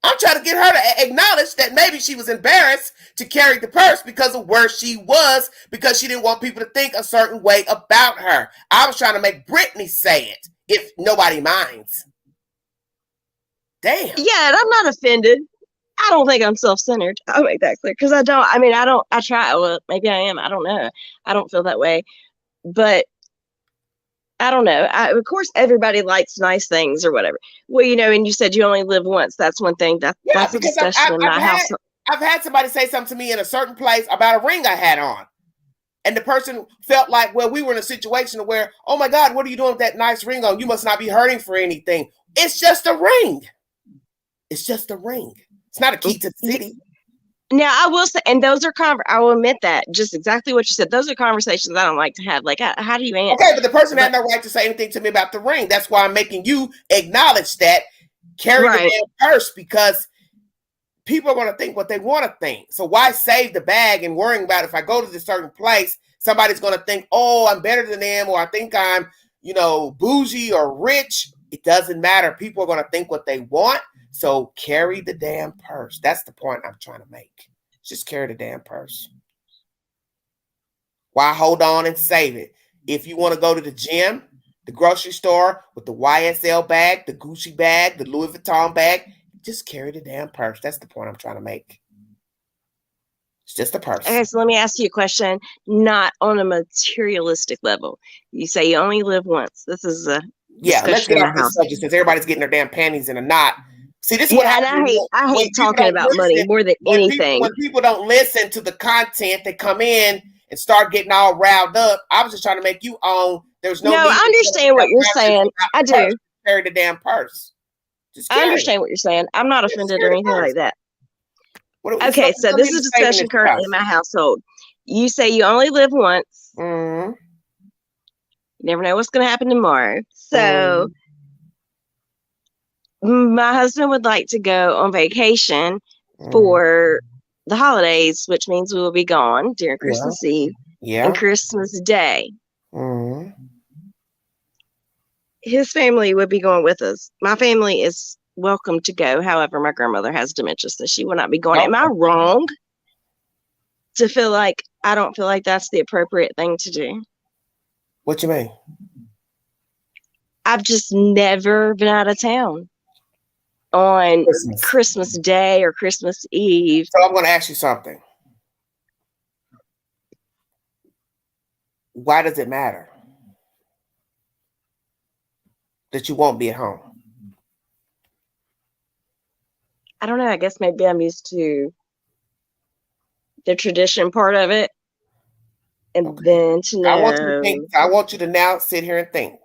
I'm trying to get her to acknowledge that maybe she was embarrassed to carry the purse because of where she was, because she didn't want people to think a certain way about her. I was trying to make Brittany say it, if nobody minds. Damn. Yeah, and I'm not offended. I don't think I'm self-centered. I'll make that clear, because I don't. I mean, I try. Well, maybe I am. I don't know. I don't feel that way, but I don't know. Of course, everybody likes nice things or whatever. Well, you know, and you said you only live once. That's one thing. That's a discussion in my house. I've had somebody say something to me in a certain place about a ring I had on. And the person felt like, well, we were in a situation where, oh my God, what are you doing with that nice ring on? You must not be hurting for anything. It's just a ring. It's just a ring. It's not a key to the city. Now, I will say, and those are I will admit that, just exactly what you said. Those are conversations I don't like to have. Like, how do you answer? Okay, but the person had no right to say anything to me about the ring. That's why I'm making you acknowledge that. Carry the damn purse, because people are going to think what they want to think. So why save the bag and worrying about if I go to this certain place, somebody's going to think, oh, I'm better than them, or I think I'm, bougie or rich. It doesn't matter. People are going to think what they want. So carry the damn purse. That's the point I'm trying to make. Just carry the damn purse. Why hold on and save it? If you want to go to the gym, the grocery store with the YSL bag, the Gucci bag, the Louis Vuitton bag, just carry the damn purse. That's the point I'm trying to make. It's just a purse. Okay, so let me ask you a question, not on a materialistic level. You say you only live once. This is a Let's discussion get in my off this house. subject since everybody's getting their damn panties in a knot. See, this is what Yeah, and happens I when hate people talking don't about money listen. more than anything. When people don't listen to the content, they come in and start getting all riled up. I was just trying to make you own. There's no need I understand what you're saying. I do. Carry the damn purse. Just I understand what you're saying. I'm not offended or anything like that. Okay, so this is a discussion currently in my household. You say you only live once. Mm-hmm. You never know what's going to happen tomorrow. So my husband would like to go on vacation for the holidays, which means we will be gone during Christmas Eve and Christmas Day. His family would be going with us. My family is welcome to go. However, my grandmother has dementia, so she will not be going. Am I wrong to feel like I don't feel like that's the appropriate thing to do? What you mean? I've just never been out of town on Christmas Day or Christmas Eve. So I'm going to ask you something. Why does it matter that you won't be at home? I don't know. I guess maybe I'm used to the tradition part of it. And then to know. I want you to now sit here and think.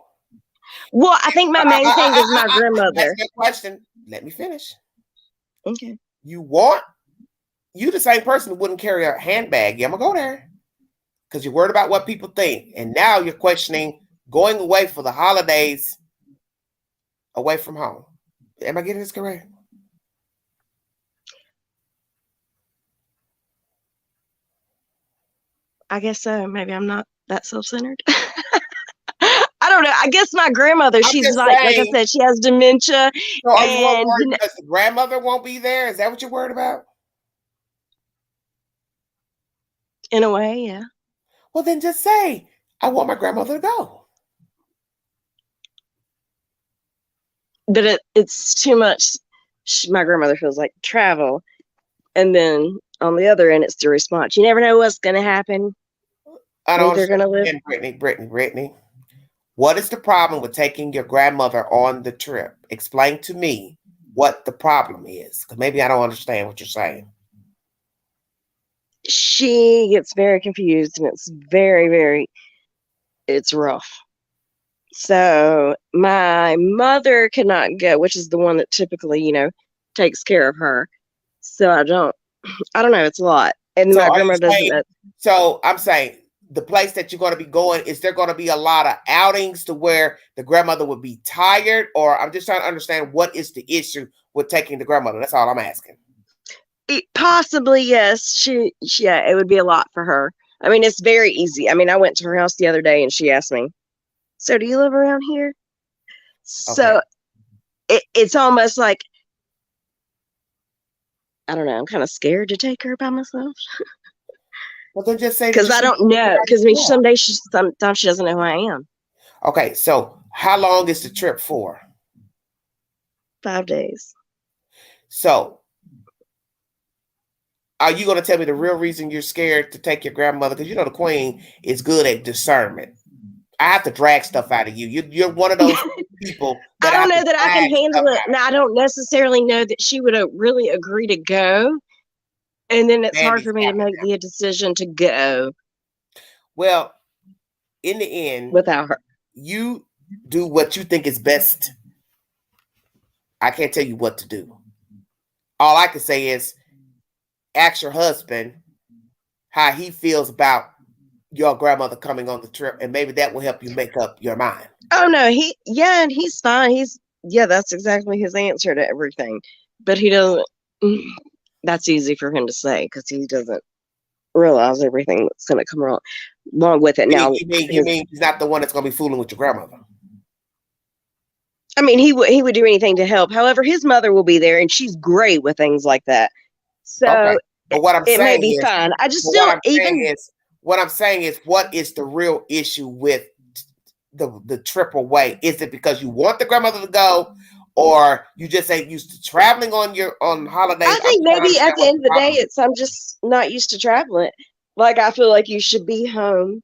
Well, I think my main thing is my grandmother. That's your question. Let me finish. Okay. You the same person who wouldn't carry a handbag. Yeah, I'm going to go there. Because you're worried about what people think. And now you're questioning going away for the holidays away from home. Am I getting this correct? I guess so. Maybe I'm not that self-centered. I don't know. I guess my grandmother, she's like I said, she has dementia. So are you worried because the grandmother won't be there? Is that what you're worried about? In a way, yeah. Well, then just say, I want my grandmother to go. But it's too much. My grandmother feels like travel. And then on the other end, it's the response. You never know what's going to happen. I don't understand, Brittany. What is the problem with taking your grandmother on the trip? Explain to me what the problem is. Because maybe I don't understand what you're saying. She gets very confused and it's very, it's rough. So my mother cannot go, which is the one that typically, takes care of her. So I don't know. It's a lot. And my grandma doesn't know. So I'm saying the place that you're going to be going, is there going to be a lot of outings to where the grandmother would be tired? Or I'm just trying to understand what is the issue with taking the grandmother. That's all I'm asking. Possibly, yes. It would be a lot for her. I mean, it's very easy. I mean, I went to her house the other day and she asked me, so do you live around here? Okay. So it's almost like, I don't know. I'm kind of scared to take her by myself. Well, then just say, because I don't know. Because sometimes she doesn't know who I am. Okay, so how long is the trip for? 5 days. So, are you going to tell me the real reason you're scared to take your grandmother? Because the Queen is good at discernment. I have to drag stuff out of you. You're one of those people. I don't know that I can handle it. Now, I don't necessarily know that she would really agree to go. And then it's hard for me to make the decision to go. Well, in the end, without her, you do what you think is best. I can't tell you what to do. All I can say is ask your husband how he feels about your grandmother coming on the trip, and maybe that will help you make up your mind. Oh no, and he's fine. That's exactly his answer to everything. But he doesn't. That's easy for him to say because he doesn't realize everything that's going to come along with it. Now, you mean he's not the one that's going to be fooling with your grandmother? I mean, he would do anything to help. However, his mother will be there, and she's great with things like that. So, okay. But what I'm saying may be fine. I just still what I'm saying is, what is the real issue with the trip away? Is it because you want the grandmother to go, or you just ain't used to traveling on holidays. I think maybe at the end of the day, I'm just not used to traveling. Like, I feel like you should be home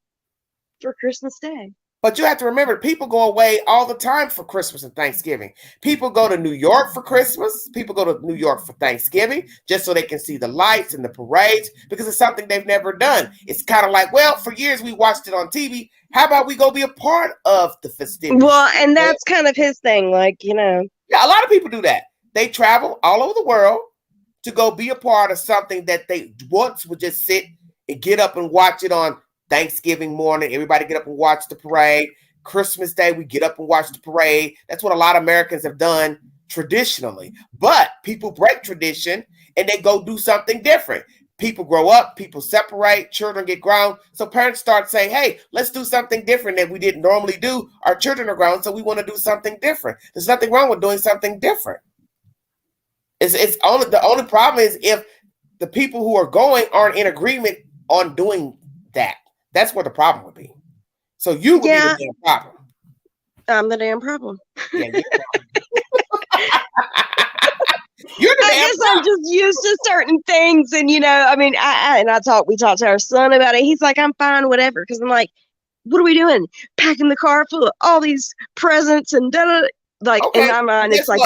for Christmas Day. But you have to remember, people go away all the time for Christmas and Thanksgiving. People go to New York for Christmas. People go to New York for Thanksgiving just so they can see the lights and the parades because it's something they've never done. It's kind of like, well, for years we watched it on TV. How about we go be a part of the festivities? Well, and that's kind of his thing. Like, Yeah, a lot of people do that. They travel all over the world to go be a part of something that they once would just sit and get up and watch it on Thanksgiving morning. Everybody get up and watch the parade. Christmas Day, we get up and watch the parade. That's what a lot of Americans have done traditionally. But people break tradition and they go do something different. People grow up, people separate, children get grown. So parents start saying, hey, let's do something different that we didn't normally do. Our children are grown, so we want to do something different. There's nothing wrong with doing something different. The only problem is if the people who are going aren't in agreement on doing that. That's where the problem would be. So you would be the damn problem. I'm the damn problem. Yeah, you're the damn problem. I'm just used to certain things, and we talked to our son about it. He's like, I'm fine, whatever. Because I'm like, what are we doing? Packing the car full of all these presents and da-da. Like, okay, in my mind, it's like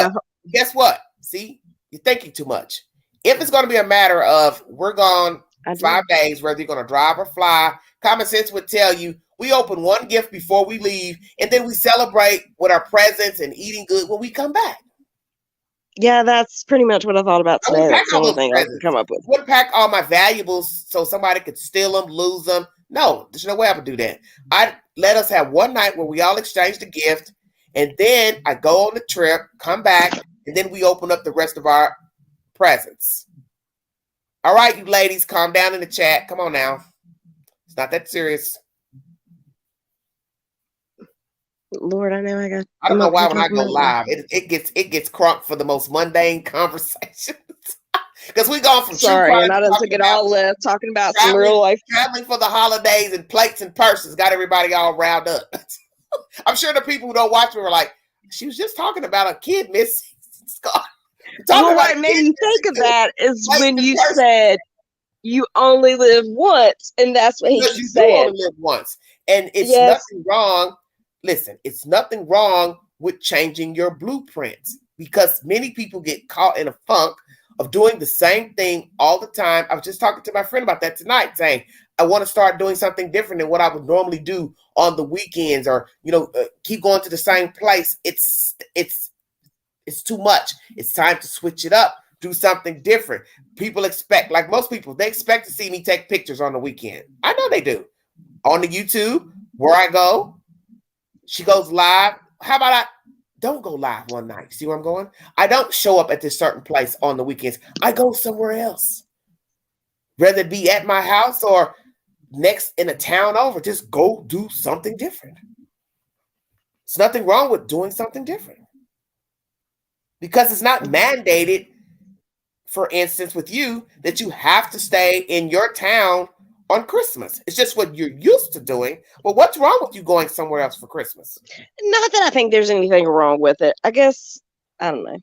guess what? See, you're thinking too much. If it's going to be a matter of we're gone 5 days, whether you're going to drive or fly, common sense would tell you we open one gift before we leave, and then we celebrate with our presents and eating good when we come back. Yeah, that's pretty much what I thought about today. That's the only thing I can come up with. I wouldn't pack all my valuables so somebody could steal them, lose them. No, there's no way I would do that. I'd let us have one night where we all exchange the gift, and then I go on the trip, come back, and then we open up the rest of our presents. All right, you ladies, calm down in the chat. Come on now. It's not that serious. Lord, I know I got. I don't know why when I go live, it gets crunk for the most mundane conversations. Because we gone from and I done took it all left talking about some real life traveling for the holidays and plates and purses. Got everybody all riled up. I'm sure the people who don't watch me were like, she was just talking about a kid missing. Well, what made me think of that is when you said you only live once, and that's what he said. You only live once, and it's nothing wrong. Listen, it's nothing wrong with changing your blueprints because many people get caught in a funk of doing the same thing all the time. I was just talking to my friend about that tonight, saying I want to start doing something different than what I would normally do on the weekends, or keep going to the same place. It's too much. It's time to switch it up, do something different. People expect, like most people, they expect to see me take pictures on the weekend. I know they do. On the YouTube, where I go, she goes live. How about I don't go live one night? See where I'm going? I don't show up at this certain place on the weekends. I go somewhere else. Whether it be at my house or next in a town over, just go do something different. There's nothing wrong with doing something different. Because it's not mandated, for instance, with you, that you have to stay in your town on Christmas. It's just what you're used to doing. Well, what's wrong with you going somewhere else for Christmas? Not that I think there's anything wrong with it. I guess, I don't know.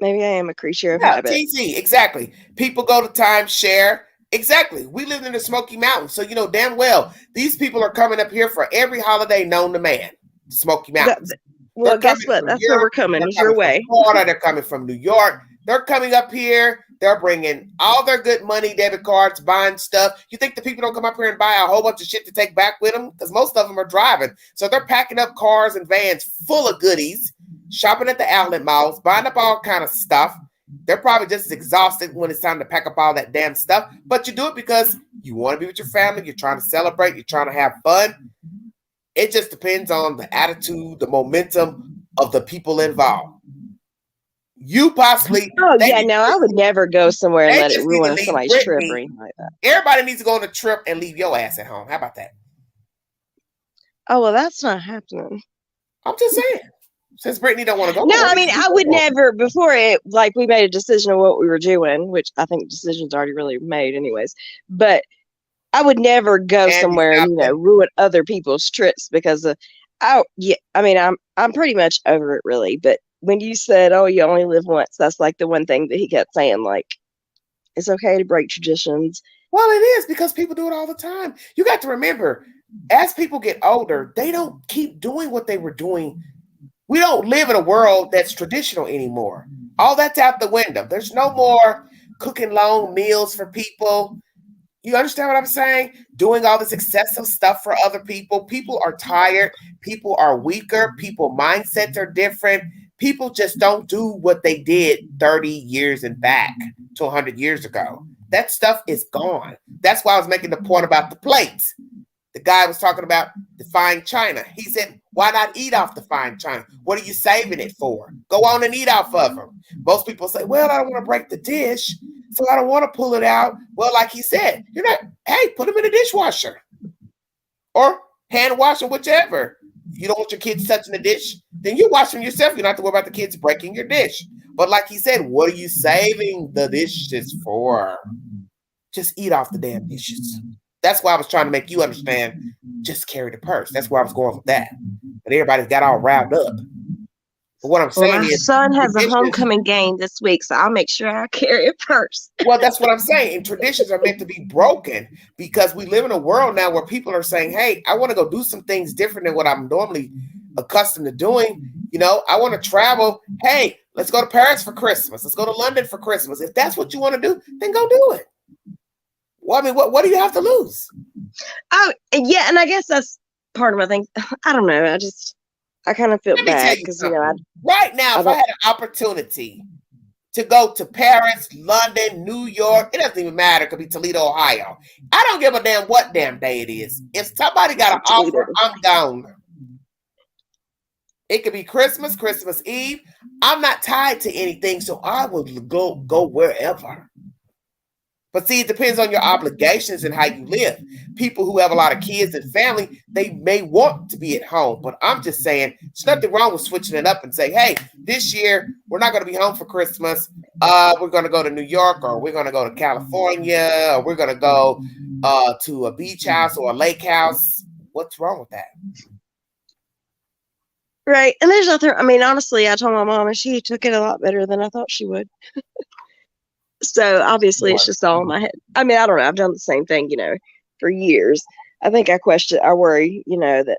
Maybe I am a creature of habit. TZ, exactly. People go to timeshare. Exactly. We live in the Smoky Mountains. So, damn well, these people are coming up here for every holiday known to man. The Smoky Mountains. Well, guess what? That's where we're coming. Is your way. Florida, they're coming from New York. They're coming up here. They're bringing all their good money, debit cards, buying stuff. You think the people don't come up here and buy a whole bunch of shit to take back with them? Because most of them are driving. So they're packing up cars and vans full of goodies, shopping at the outlet malls, buying up all kind of stuff. They're probably just as exhausted when it's time to pack up all that damn stuff. But you do it because you want to be with your family. You're trying to celebrate. You're trying to have fun. It just depends on the attitude, the momentum of the people involved. You possibly. Oh, yeah, no, I would never go somewhere and let it ruin somebody's trip or anything like that. Everybody needs to go on a trip and leave your ass at home. How about that? Oh, well, that's not happening. I'm just saying. Since Brittany don't want to go. No, I mean, I would never, before it, like, we made a decision of what we were doing, which I think the decision's already really made anyways. But I would never go somewhere and, ruin other people's trips because Oh, yeah. I mean, I'm pretty much over it, really. But when you said, "Oh, you only live once," that's like the one thing that he kept saying. Like, it's okay to break traditions. Well, it is because people do it all the time. You got to remember, as people get older, they don't keep doing what they were doing. We don't live in a world that's traditional anymore. All that's out the window. There's no more cooking long meals for people. You understand what I'm saying? Doing all this excessive stuff for other people. People are tired. People are weaker. People mindsets are different. People just don't do what they did 30 years and back to 100 years ago. That stuff is gone. That's why I was making the point about the plates. The guy was talking about the fine china. He said, why not eat off the fine china? What are you saving it for? Go on and eat off of them. Most people say, well, I don't want to break the dish, so I don't want to pull it out. Well, like he said, you're not, hey, put them in the dishwasher or hand wash them, whichever. You don't want your kids touching the dish, then you wash them yourself. You don't have to worry about the kids breaking your dish. But like he said, what are you saving the dishes for? Just eat off the damn dishes. That's why I was trying to make you understand, just carry the purse. That's where I was going with that. But everybody's got all riled up. But what I'm saying Well, my is, son has a homecoming game this week, so I'll make sure I carry a purse. Well, that's what I'm saying. And traditions are meant to be broken because we live in a world now where people are saying, hey, I want to go do some things different than what I'm normally accustomed to doing. You know, I want to travel. Hey, let's go to Paris for Christmas. Let's go to London for Christmas. If that's what you want to do, then go do it. Well, I mean, what do you have to lose? Oh, yeah, and I guess that's part of my thing. I don't know. I kind of feel bad because, you know, right now, if I had an opportunity to go to Paris, London, New York, it doesn't even matter. It could be Toledo, Ohio. I don't give a damn what damn day it is. If somebody got an offer, I'm gone. It could be Christmas, Christmas Eve. I'm not tied to anything, so I will go wherever. But see, it depends on your obligations and how you live. People who have a lot of kids and family, they may want to be at home. But I'm just saying, there's nothing wrong with switching it up and say, hey, this year, we're not going to be home for Christmas. We're going to go to New York, or we're going to go to California, or we're going to go to a beach house or a lake house. What's wrong with that? Right. And there's nothing, I mean, honestly, I told my mom and she took it a lot better than I thought she would. So obviously it's just all in my head. I mean, I don't know. I've done the same thing, you know, for years. I think I worry, you know, that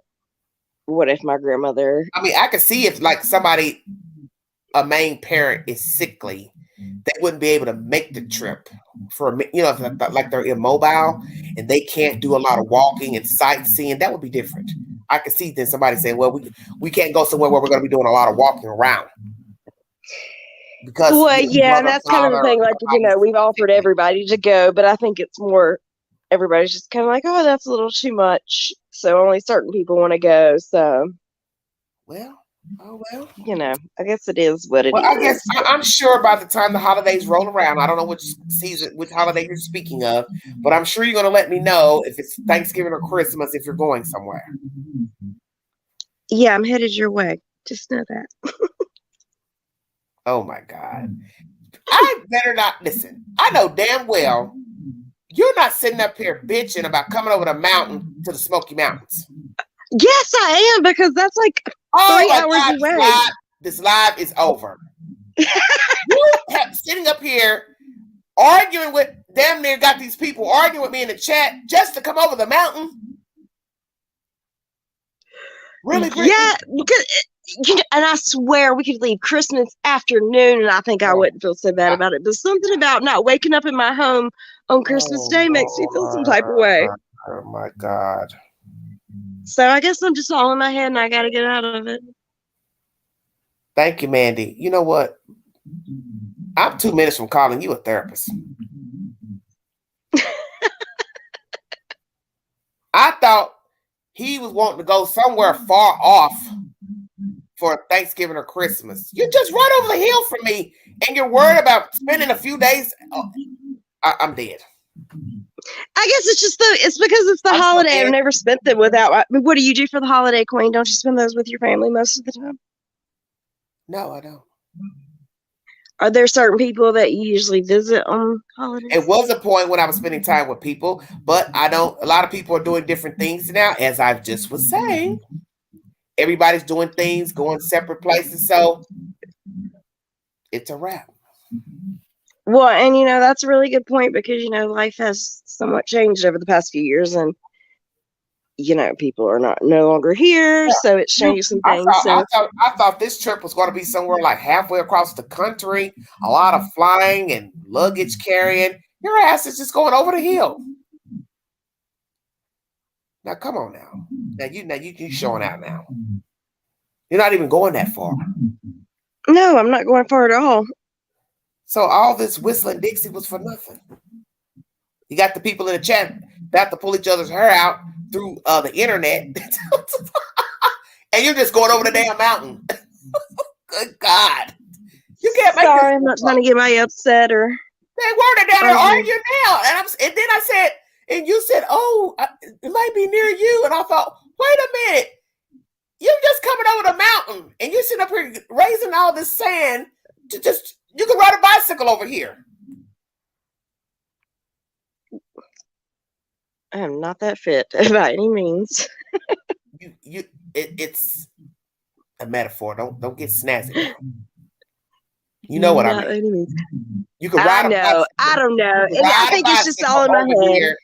what if my grandmother. I mean, I could see if like somebody, a main parent is sickly, they wouldn't be able to make the trip for, you know, if like they're immobile and they can't do a lot of walking and sightseeing. That would be different. I could see then somebody saying, well, we can't go somewhere where we're going to be doing a lot of walking around. Because well, yeah, and that's kind of the thing. Like, you know, we've offered everybody to go, but I think it's more everybody's just kind of like, oh, that's a little too much. So only certain people want to go. So, well, you know, I guess it is what it is. Well, I guess I'm sure by the time the holidays roll around, I don't know which holiday you're speaking of, but I'm sure you're going to let me know if it's Thanksgiving or Christmas if you're going somewhere. Yeah, I'm headed your way. Just know that. Oh my God. I better not listen. I know damn well you're not sitting up here bitching about coming over the mountain to the Smoky Mountains. Yes, I am, because that's like 3 hours away. This live is over. You have sitting up here arguing with damn near got these people arguing with me in the chat just to come over the mountain. Really? Yeah, because and I swear we could leave Christmas afternoon, and I think I wouldn't feel so bad about it. But something about not waking up in my home on Christmas Day makes me feel some type of way. Oh my God! So I guess I'm just all in my head, and I got to get out of it. Thank you, Mandy. You know what? I'm 2 minutes from calling you a therapist. I thought he was wanting to go somewhere far off for Thanksgiving or Christmas. You're just right over the hill from me, and you're worried about spending a few days. Oh, I'm dead. I guess it's because it's the holiday. I've never spent them without. I mean, what do you do for the holiday, Queen? Don't you spend those with your family most of the time? No, I don't. Are there certain people that you usually visit on holidays? It was a point when I was spending time with people, but I don't. A lot of people are doing different things now, as I just was saying. everybody's doing things, going separate places. So it's a wrap. Well, and that's a really good point because life has somewhat changed over the past few years, and people are no longer here, Yeah. so it's changed some things. I thought this trip was going to be somewhere like halfway across the country, a lot of flying and luggage carrying. Your ass is just going over the hill. Now, come on now. Now you showing out now. You're not even going that far. No, I'm not going far at all. So all this whistling Dixie was for nothing. You got the people in the chat about to pull each other's hair out through the internet. And you're just going over the damn mountain. Good God. You can't make Sorry, I'm not trying to get my upset or... They were down there arguing now. And then I said, and you said, oh, it might be near you. And I thought, wait a minute. You're just coming over the mountain. And you're sitting up here raising all this sand to just, you can ride a bicycle over here. I am not that fit by any means. It's a metaphor. Don't get snazzy now. You know what I mean. You can ride a bicycle. I don't know. I think it's just all in my head.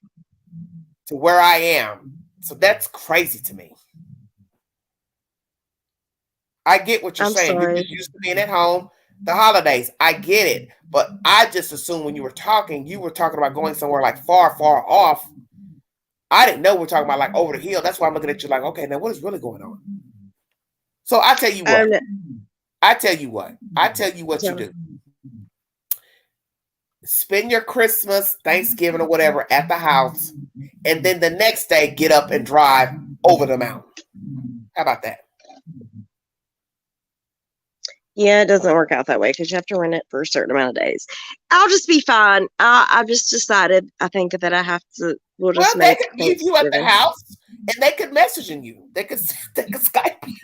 To where I am. So that's crazy to me. I get what you're saying. You're just used to being at home. The holidays, I get it. But I just assumed when you were talking about going somewhere like far, far off. I didn't know we were talking about like over the hill. That's why I'm looking at you like, okay, now what is really going on? So I tell you what. I tell you what you do. Spend your Christmas, Thanksgiving, or whatever at the house, and then the next day get up and drive over the mountain. How about that? Yeah, it doesn't work out that way because you have to rent it for a certain amount of days. I'll just be fine. I've just decided. I think that I have to. They could leave you at the house, and they could message you. They could Skype you.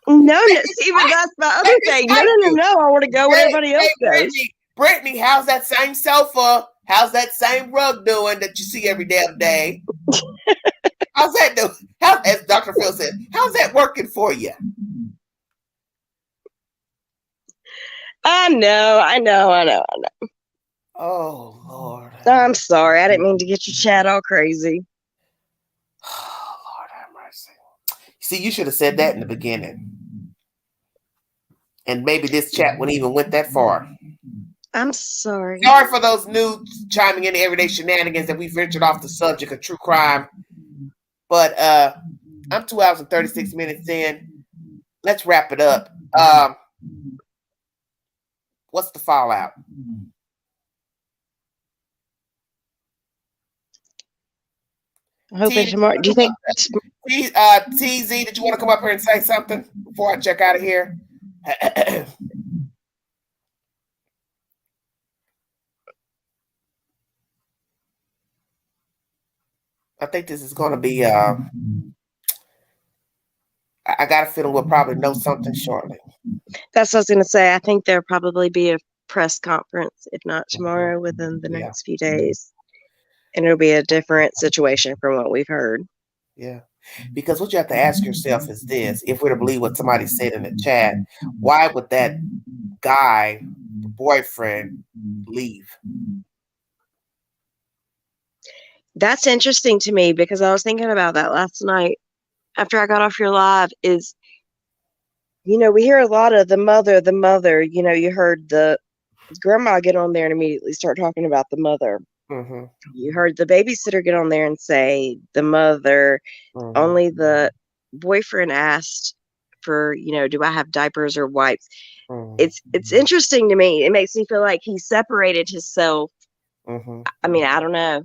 No, see, but that's my other thing. No. I want to go where everybody else goes. Brittany, how's that same sofa? How's that same rug doing that you see every damn day? How's that doing? As Dr. Phil said, how's that working for you? I know. Oh, Lord. I'm sorry. I didn't mean to get your chat all crazy. Oh, Lord have mercy. See, you should have said that in the beginning. And maybe this chat wouldn't even went that far. I'm sorry. Sorry for those new chiming in the everyday shenanigans that we ventured off the subject of true crime. But I'm 2 hours and 36 minutes in. Let's wrap it up. What's the fallout? I'm hoping tomorrow. Do you think TZ, did you want to come up here and say something before I check out of here? I think this is going to be. I got a feeling we'll probably know something shortly. That's what I was going to say. I think there'll probably be a press conference, if not tomorrow, within the next few days. And it'll be a different situation from what we've heard. Yeah. Because what you have to ask yourself is this. If we're to believe what somebody said in the chat, why would that guy, the boyfriend, leave? That's interesting to me because I was thinking about that last night after I got off your live is, we hear a lot of the mother, you heard the grandma get on there and immediately start talking about the mother. Mm-hmm. You heard the babysitter get on there and say the mother. Mm-hmm. Only the boyfriend asked for, do I have diapers or wipes? Mm-hmm. It's interesting to me. It makes me feel like he separated himself. Mm-hmm. I mean, I don't know.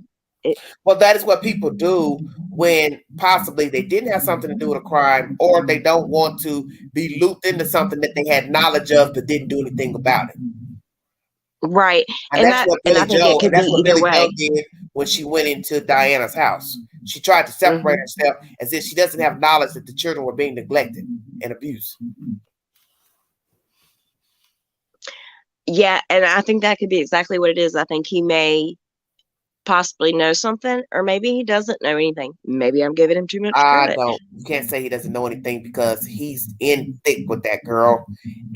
Well, that is what people do when possibly they didn't have something to do with a crime, or they don't want to be looped into something that they had knowledge of but didn't do anything about it. Right. And that's what Billy Joe did when she went into Diana's house. She tried to separate herself as if she doesn't have knowledge that the children were being neglected and abused. Yeah, and I think that could be exactly what it is. I think he may possibly know something, or maybe he doesn't know anything. Maybe I'm giving him too much credit. You can't say he doesn't know anything because he's in thick with that girl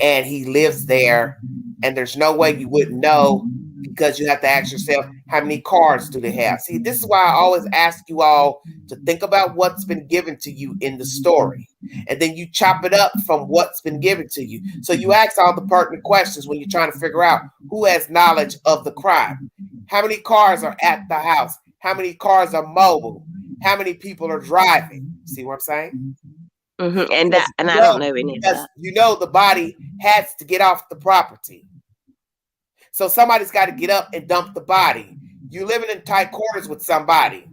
and he lives there, and there's no way you wouldn't know because you have to ask yourself, how many cars do they have? See, this is why I always ask you all to think about what's been given to you in the story, and then you chop it up from what's been given to you. So you ask all the pertinent questions when you're trying to figure out who has knowledge of the crime. How many cars are at the house? How many cars are mobile? How many people are driving? See what I'm saying? Mm-hmm. And I don't know any of that. You know the body has to get off the property. So somebody's got to get up and dump the body. You're living in tight quarters with somebody.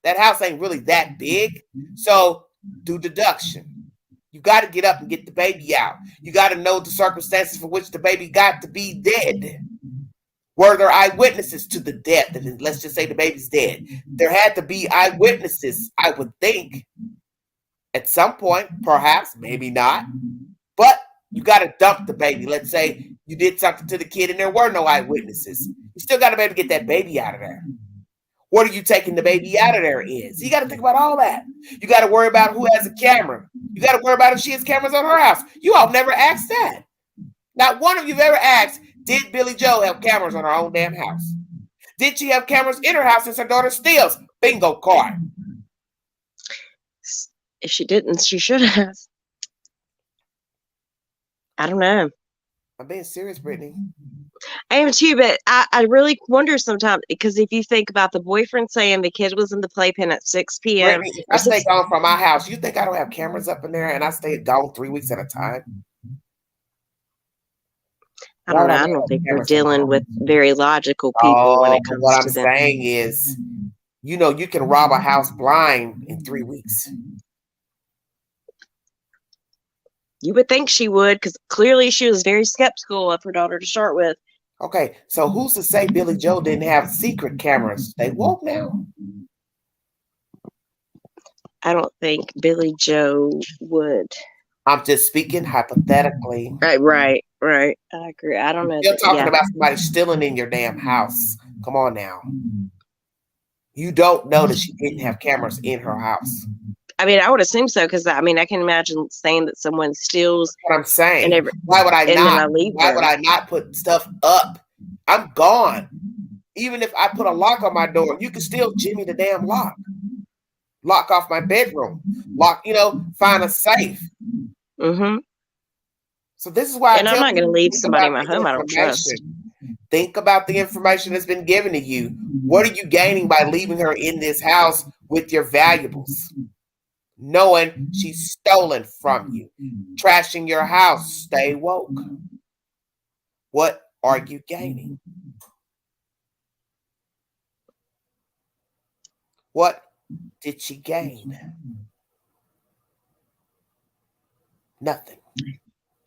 That house ain't really that big. So do deduction. You got to get up and get the baby out. You got to know the circumstances for which the baby got to be dead. Were there eyewitnesses to the death? And let's just say the baby's dead. There had to be eyewitnesses, I would think. At some point, perhaps, maybe not. But you got to dump the baby. Let's say you did something to the kid and there were no eyewitnesses. You still got to be able to get that baby out of there. What are you taking the baby out of there in? So you got to think about all that. You got to worry about who has a camera. You got to worry about if she has cameras on her house. You all never asked that. Not one of you have ever asked, did Billy Joe have cameras on her own damn house? Did she have cameras in her house since her daughter steals? Bingo card. If she didn't, she should have. I don't know. I'm being serious, Brittany. I am too, but I really wonder sometimes, because if you think about the boyfriend saying the kid was in the playpen at 6 p.m. Brittany, if I stay gone from my house, you think I don't have cameras up in there and I stay gone 3 weeks at a time? I don't know. I don't think we're dealing with very logical people when it comes what to I'm saying is, you know, you can rob a house blind in 3 weeks. You would think she would, because clearly she was very skeptical of her daughter to start with. Okay, so who's to say Billy Joe didn't have secret cameras? They woke now. I don't think Billy Joe would. I'm just speaking hypothetically. Right. I agree. I don't know. You're talking about somebody stealing in your damn house. Come on now. You don't know that she didn't have cameras in her house. I mean, I would assume so, because I mean, I can imagine saying that someone steals. That's what I'm saying. Why would I not? Why would I not put stuff up? I'm gone. Even if I put a lock on my door, you can still jimmy the damn lock. Lock off my bedroom. Lock, find a safe. Mm-hmm. So this is why I'm not going to leave somebody in my home I don't trust. Think about the information that's been given to you. What are you gaining by leaving her in this house with your valuables? Knowing she's stolen from you. Trashing your house. Stay woke. What are you gaining? What did she gain? Nothing.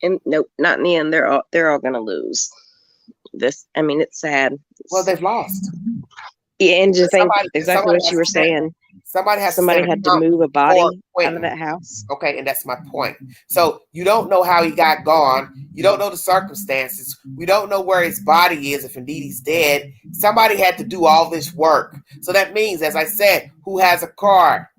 And nope, not in the end. They're all going to lose. This, I mean, it's sad. Well, they've lost. Yeah, and just think exactly what you were saying. Somebody had to move a body out of that house. Okay, and that's my point. So you don't know how he got gone. You don't know the circumstances. We don't know where his body is, if indeed he's dead. Somebody had to do all this work. So that means, as I said, who has a car?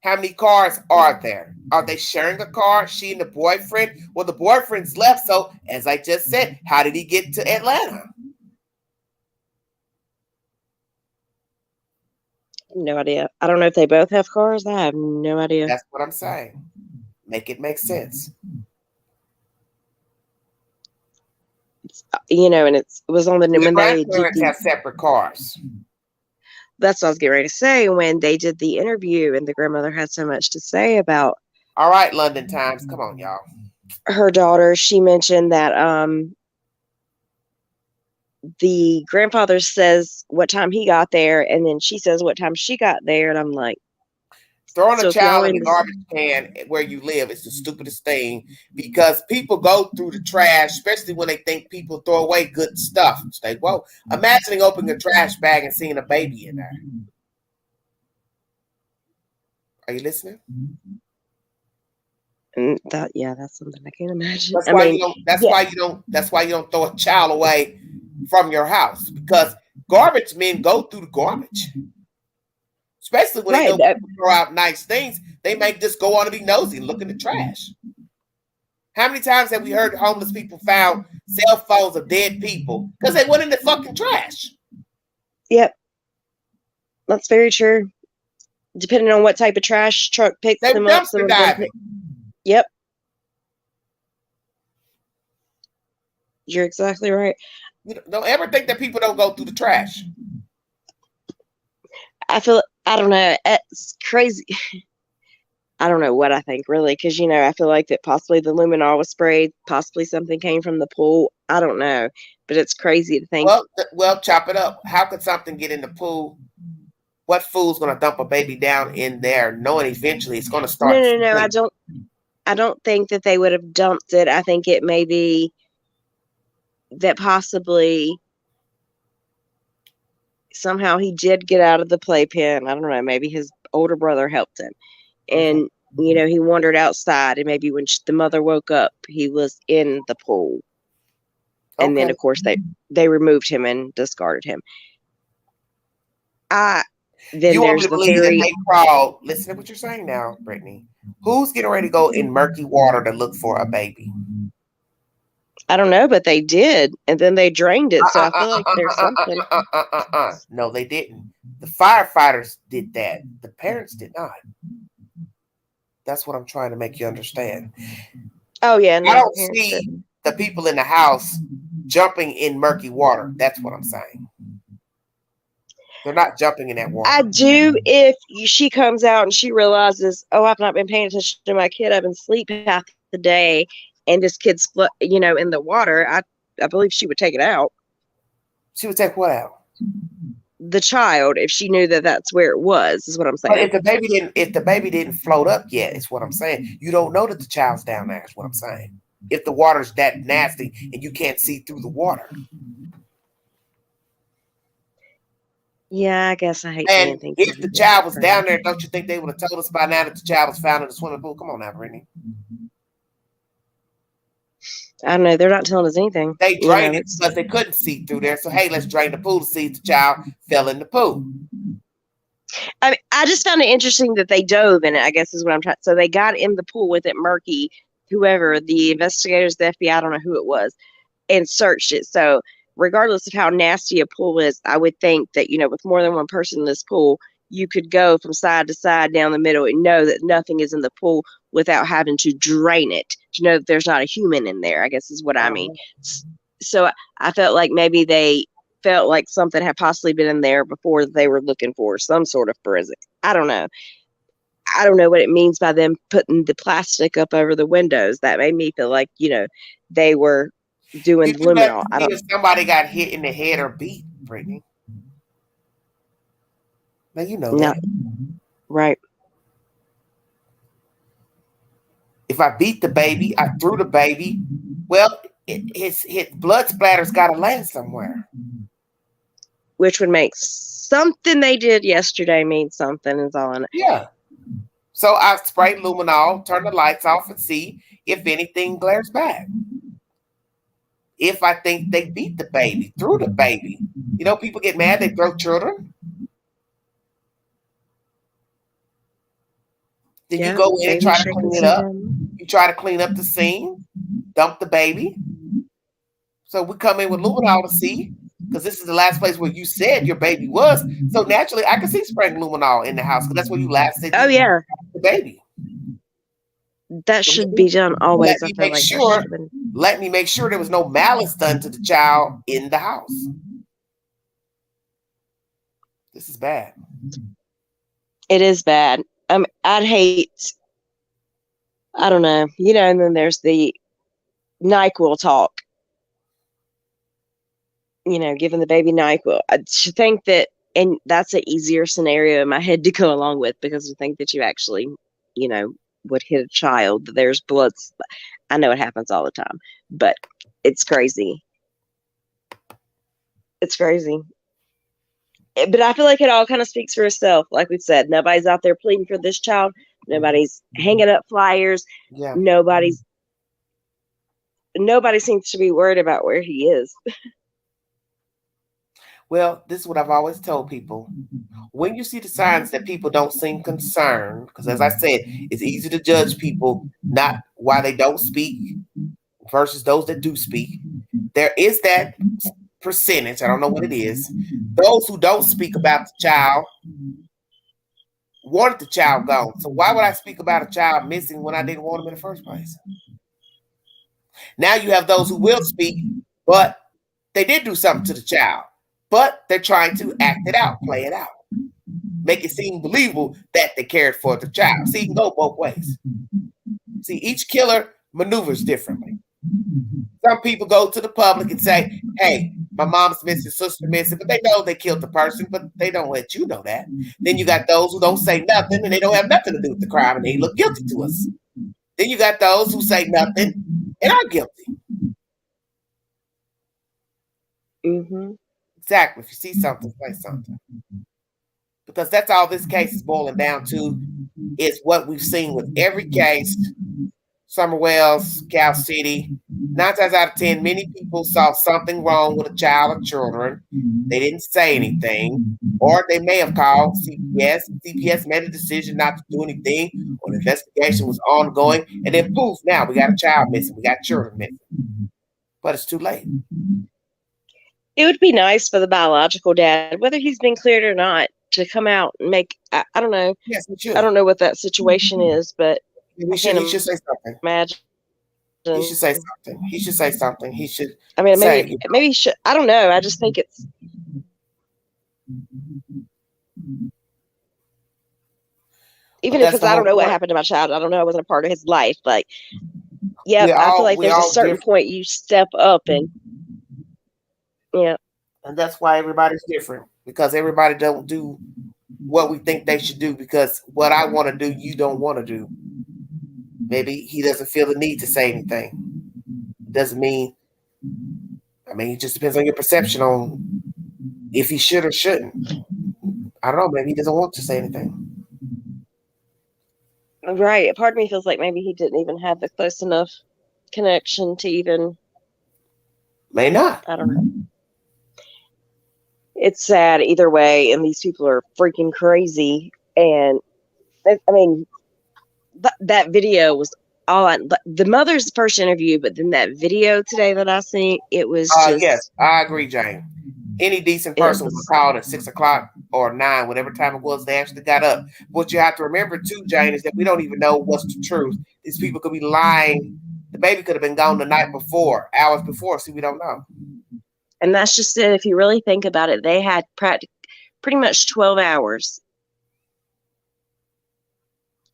How many cars are there? Are they sharing a car? She and the boyfriend? Well, the boyfriend's left. So, as I just said, how did he get to Atlanta? No idea. I don't know if they both have cars. I have no idea. That's what I'm saying. Make it make sense. And it was on the when they have separate cars. That's what I was getting ready to say when they did the interview, and the grandmother had so much to say about. All right, London Times, come on, y'all. Her daughter. She mentioned that the grandfather says what time he got there, and then she says what time she got there, and I'm like, throwing a child in the garbage can where you live is the stupidest thing, because people go through the trash, especially when they think people throw away good stuff. It's like, whoa, imagining opening a trash bag and seeing a baby in there. Are you listening? And that's something I can't imagine. That's why you don't throw a child away from your house, because garbage men go through the garbage. Especially when they don't throw out nice things. They may just go on and be nosy and look in the trash. How many times have we heard homeless people found cell phones of dead people because they went in the fucking trash? Yep. That's very true. Depending on what type of trash truck picks them up. Dumpster diving. Yep. You're exactly right. You don't ever think that people don't go through the trash. I don't know. It's crazy. I don't know what I think really, because I feel like that possibly the luminol was sprayed, possibly something came from the pool. I don't know, but it's crazy to think. Well, chop it up. How could something get in the pool? What fool's gonna dump a baby down in there, knowing eventually it's gonna start? No. I don't think that they would have dumped it. I think it may be that possibly somehow he did get out of the playpen. I don't know. Maybe his older brother helped him. And, he wandered outside. And maybe when the mother woke up, he was in the pool. Okay. And then, of course, they removed him and discarded him. Then you want me to believe that they crawled. Listen to what you're saying now, Brittany. Who's getting ready to go in murky water to look for a baby? I don't know, but they did, and then they drained it. So I feel like there's something. No, they didn't. The firefighters did that. The parents did not. That's what I'm trying to make you understand. Oh yeah, no, I don't see the people in the house jumping in murky water. That's what I'm saying. They're not jumping in that water. I do if she comes out and she realizes, oh, I've not been paying attention to my kid. I've been sleeping half the day. And this kid's, in the water, I believe she would take it out. She would take what out? The child, if she knew that that's where it was, is what I'm saying. But if the baby didn't float up yet, is what I'm saying. You don't know that the child's down there, is what I'm saying. If the water's that nasty and you can't see through the water. Yeah, I guess I hate and if the child was down there, don't you think they would have told us by now that the child was found in the swimming pool? Come on now, Brittany. I don't know. They're not telling us anything. They drained it because they couldn't see through there. So, hey, let's drain the pool to see if the child fell in the pool. I mean, I just found it interesting that they dove in it, I guess is what I'm trying. So they got in the pool with it murky, whoever, the investigators, the FBI, I don't know who it was, and searched it. So regardless of how nasty a pool is, I would think that, with more than one person in this pool, you could go from side to side down the middle and know that nothing is in the pool without having to drain it. To know that there's not a human in there, I guess is what I mean. So I felt like maybe they felt like something had possibly been in there before they were looking for some sort of forensic. I don't know. I don't know what it means by them putting the plastic up over the windows. That made me feel like, they were doing luminol. I don't. Somebody got hit in the head or beat, Brittany. Now you know that. Right. If I beat the baby, I threw the baby. Well, his blood splatter's got to land somewhere. Which would make something they did yesterday mean something is all I know. Yeah. So I sprayed luminol, turn the lights off, and see if anything glares back. If I think they beat the baby, threw the baby. People get mad, they throw children. Then you go in and try to clean it up. You try to clean up the scene, dump the baby. So we come in with luminol to see, because this is the last place where you said your baby was. So naturally, I can see spraying luminol in the house, because that's where you last said the baby. That should be done always. Let me make sure there was no malice done to the child in the house. This is bad. It is bad. I'd hate, I don't know, and then there's the NyQuil talk, giving the baby NyQuil. I should think that, and that's an easier scenario in my head to go along with, because to think that you actually, would hit a child, that there's blood. I know it happens all the time, but it's crazy. It's crazy. But I feel like it all kind of speaks for itself. Like we said, nobody's out there pleading for this child. Nobody's hanging up flyers. Yeah. Nobody seems to be worried about where he is. Well, this is what I've always told people. When you see the signs that people don't seem concerned, because as I said, it's easy to judge people not why they don't speak versus those that do speak. There is that percentage, I don't know what it is. Those who don't speak about the child wanted the child gone. So why would I speak about a child missing when I didn't want him in the first place? Now you have those who will speak, but they did do something to the child, but they're trying to act it out, play it out, make it seem believable that they cared for the child. See, you can go both ways. See, each killer maneuvers differently. Some people go to the public and say, hey, my mom's missing, sister missing, but they know they killed the person, but they don't let you know that. Then you got those who don't say nothing and they don't have nothing to do with the crime and they look guilty to us. Then you got those who say nothing and are guilty. Mm-hmm. Exactly. If you see something, say something. Because that's all this case is boiling down to, is what we've seen with every case. Summer Wells, Cal City. 9 times out of 10, many people saw something wrong with a child or children. They didn't say anything, or they may have called CPS. CPS made a decision not to do anything, or the investigation was ongoing, and then poof, now we got a child missing, we got children missing. But it's too late. It would be nice for the biological dad, whether he's been cleared or not, to come out and make, I don't know. Yes, he should. I don't know what that situation is, but he should say something. Imagine. He should say something. He should say something. He should. I mean, maybe he should. I don't know. I just think it's. Even if I don't know what happened to my child, I don't know. I wasn't a part of his life. Like, yeah, I feel like there's a certain point you step up and. Yeah. And that's why everybody's different, because everybody don't do what we think they should do, because what I want to do, you don't want to do. Maybe he doesn't feel the need to say anything. It doesn't mean, it just depends on your perception on if he should or shouldn't. I don't know, maybe he doesn't want to say anything. Right. A part of me feels like maybe he didn't even have the close enough connection to even. May not. I don't know. It's sad either way, and these people are freaking crazy. And that video was all the mother's first interview, but then that video today that I seen, it was just. Yes, I agree, Jane. Any decent person was called at 6 o'clock or 9, whatever time it was, they actually got up. What you have to remember too, Jane, is that we don't even know what's the truth. These people could be lying. The baby could have been gone the night before, hours before. See, we don't know. And that's just it. If you really think about it, they had pretty much 12 hours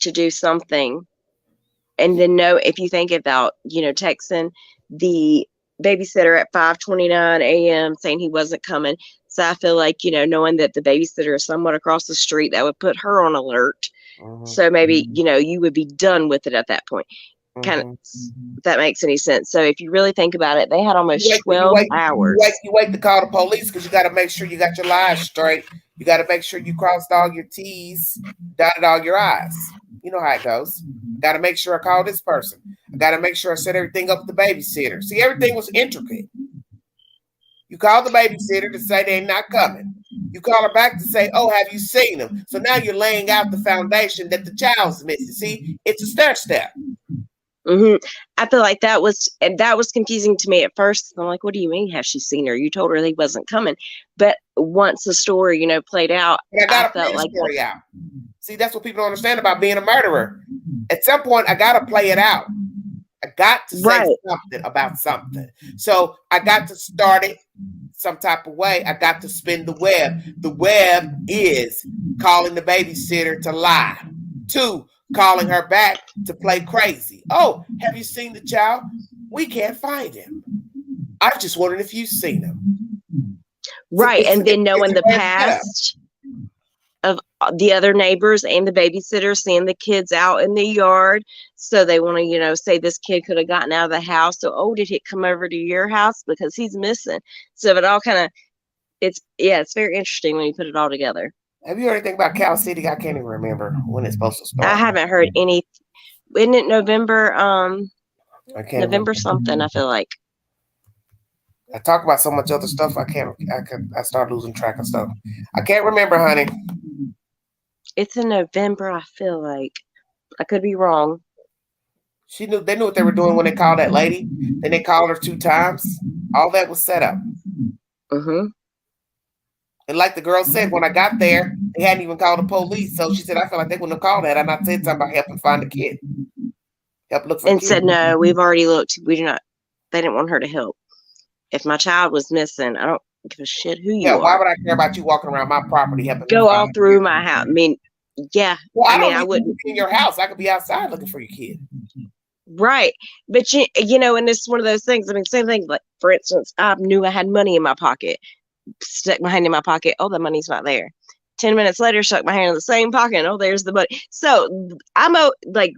to do something. And then if you think about, texting the babysitter at 5:29 a.m. saying he wasn't coming. So I feel like, knowing that the babysitter is somewhat across the street, that would put her on alert. Mm-hmm. So maybe, you would be done with it at that point. Kind of, if that makes any sense. So if you really think about it, they had almost 12 hours. You wait to call the police because you got to make sure you got your lies straight. You got to make sure you crossed all your T's, dotted all your I's. You know how it goes. Got to make sure I call this person. I got to make sure I set everything up with the babysitter. See, everything was intricate. You call the babysitter to say they're not coming. You call her back to say, oh, have you seen them? So now you're laying out the foundation that the child's missing. See, it's a step. Mm-hmm. I feel like that was confusing to me at first. I'm like, what do you mean? Has she seen her? You told her he wasn't coming. But once the story, played out, I felt like story out. See, that's what people don't understand about being a murderer. At some point, I got to play it out. I got to say something about something. So I got to start it some type of way. I got to spin the web. The web is calling the babysitter to lie. 2, calling her back to play crazy. Oh, have you seen the child? We can't find him. I just wondered if you've seen him. Right. And then knowing the past of the other neighbors and the babysitter, seeing the kids out in the yard. So they want to, say this kid could have gotten out of the house. So, oh, did he come over to your house because he's missing? So it all kind of, it's very interesting when you put it all together. Have you heard anything about Cal City? I can't even remember when it's supposed to start. I haven't heard any. Isn't it November? November something, I feel like. I talk about so much other stuff. I start losing track of stuff. I can't remember, honey. It's in November, I feel like. I could be wrong. They knew what they were doing when they called that lady. Then they called her 2 times. All that was set up. Mm-hmm. And like the girl said, when I got there, they hadn't even called the police. So she said, I feel like they wouldn't have called that. And I said something about helping find the kid. Help look for And the kid. said, no, we've already looked. We do not. They didn't want her to help. If my child was missing, I don't give a shit who you are. Why would I care about you walking around my property helping go all through my house? I mean, yeah. Well, I wouldn't be in your house. I could be outside looking for your kid. Right. But you know, and it's one of those things. I mean, same thing. Like, for instance, I knew I had money in my pocket. Stuck my hand in my pocket. Oh, the money's not there. 10 minutes later, stuck my hand in the same pocket. Oh, there's the money. So I'm when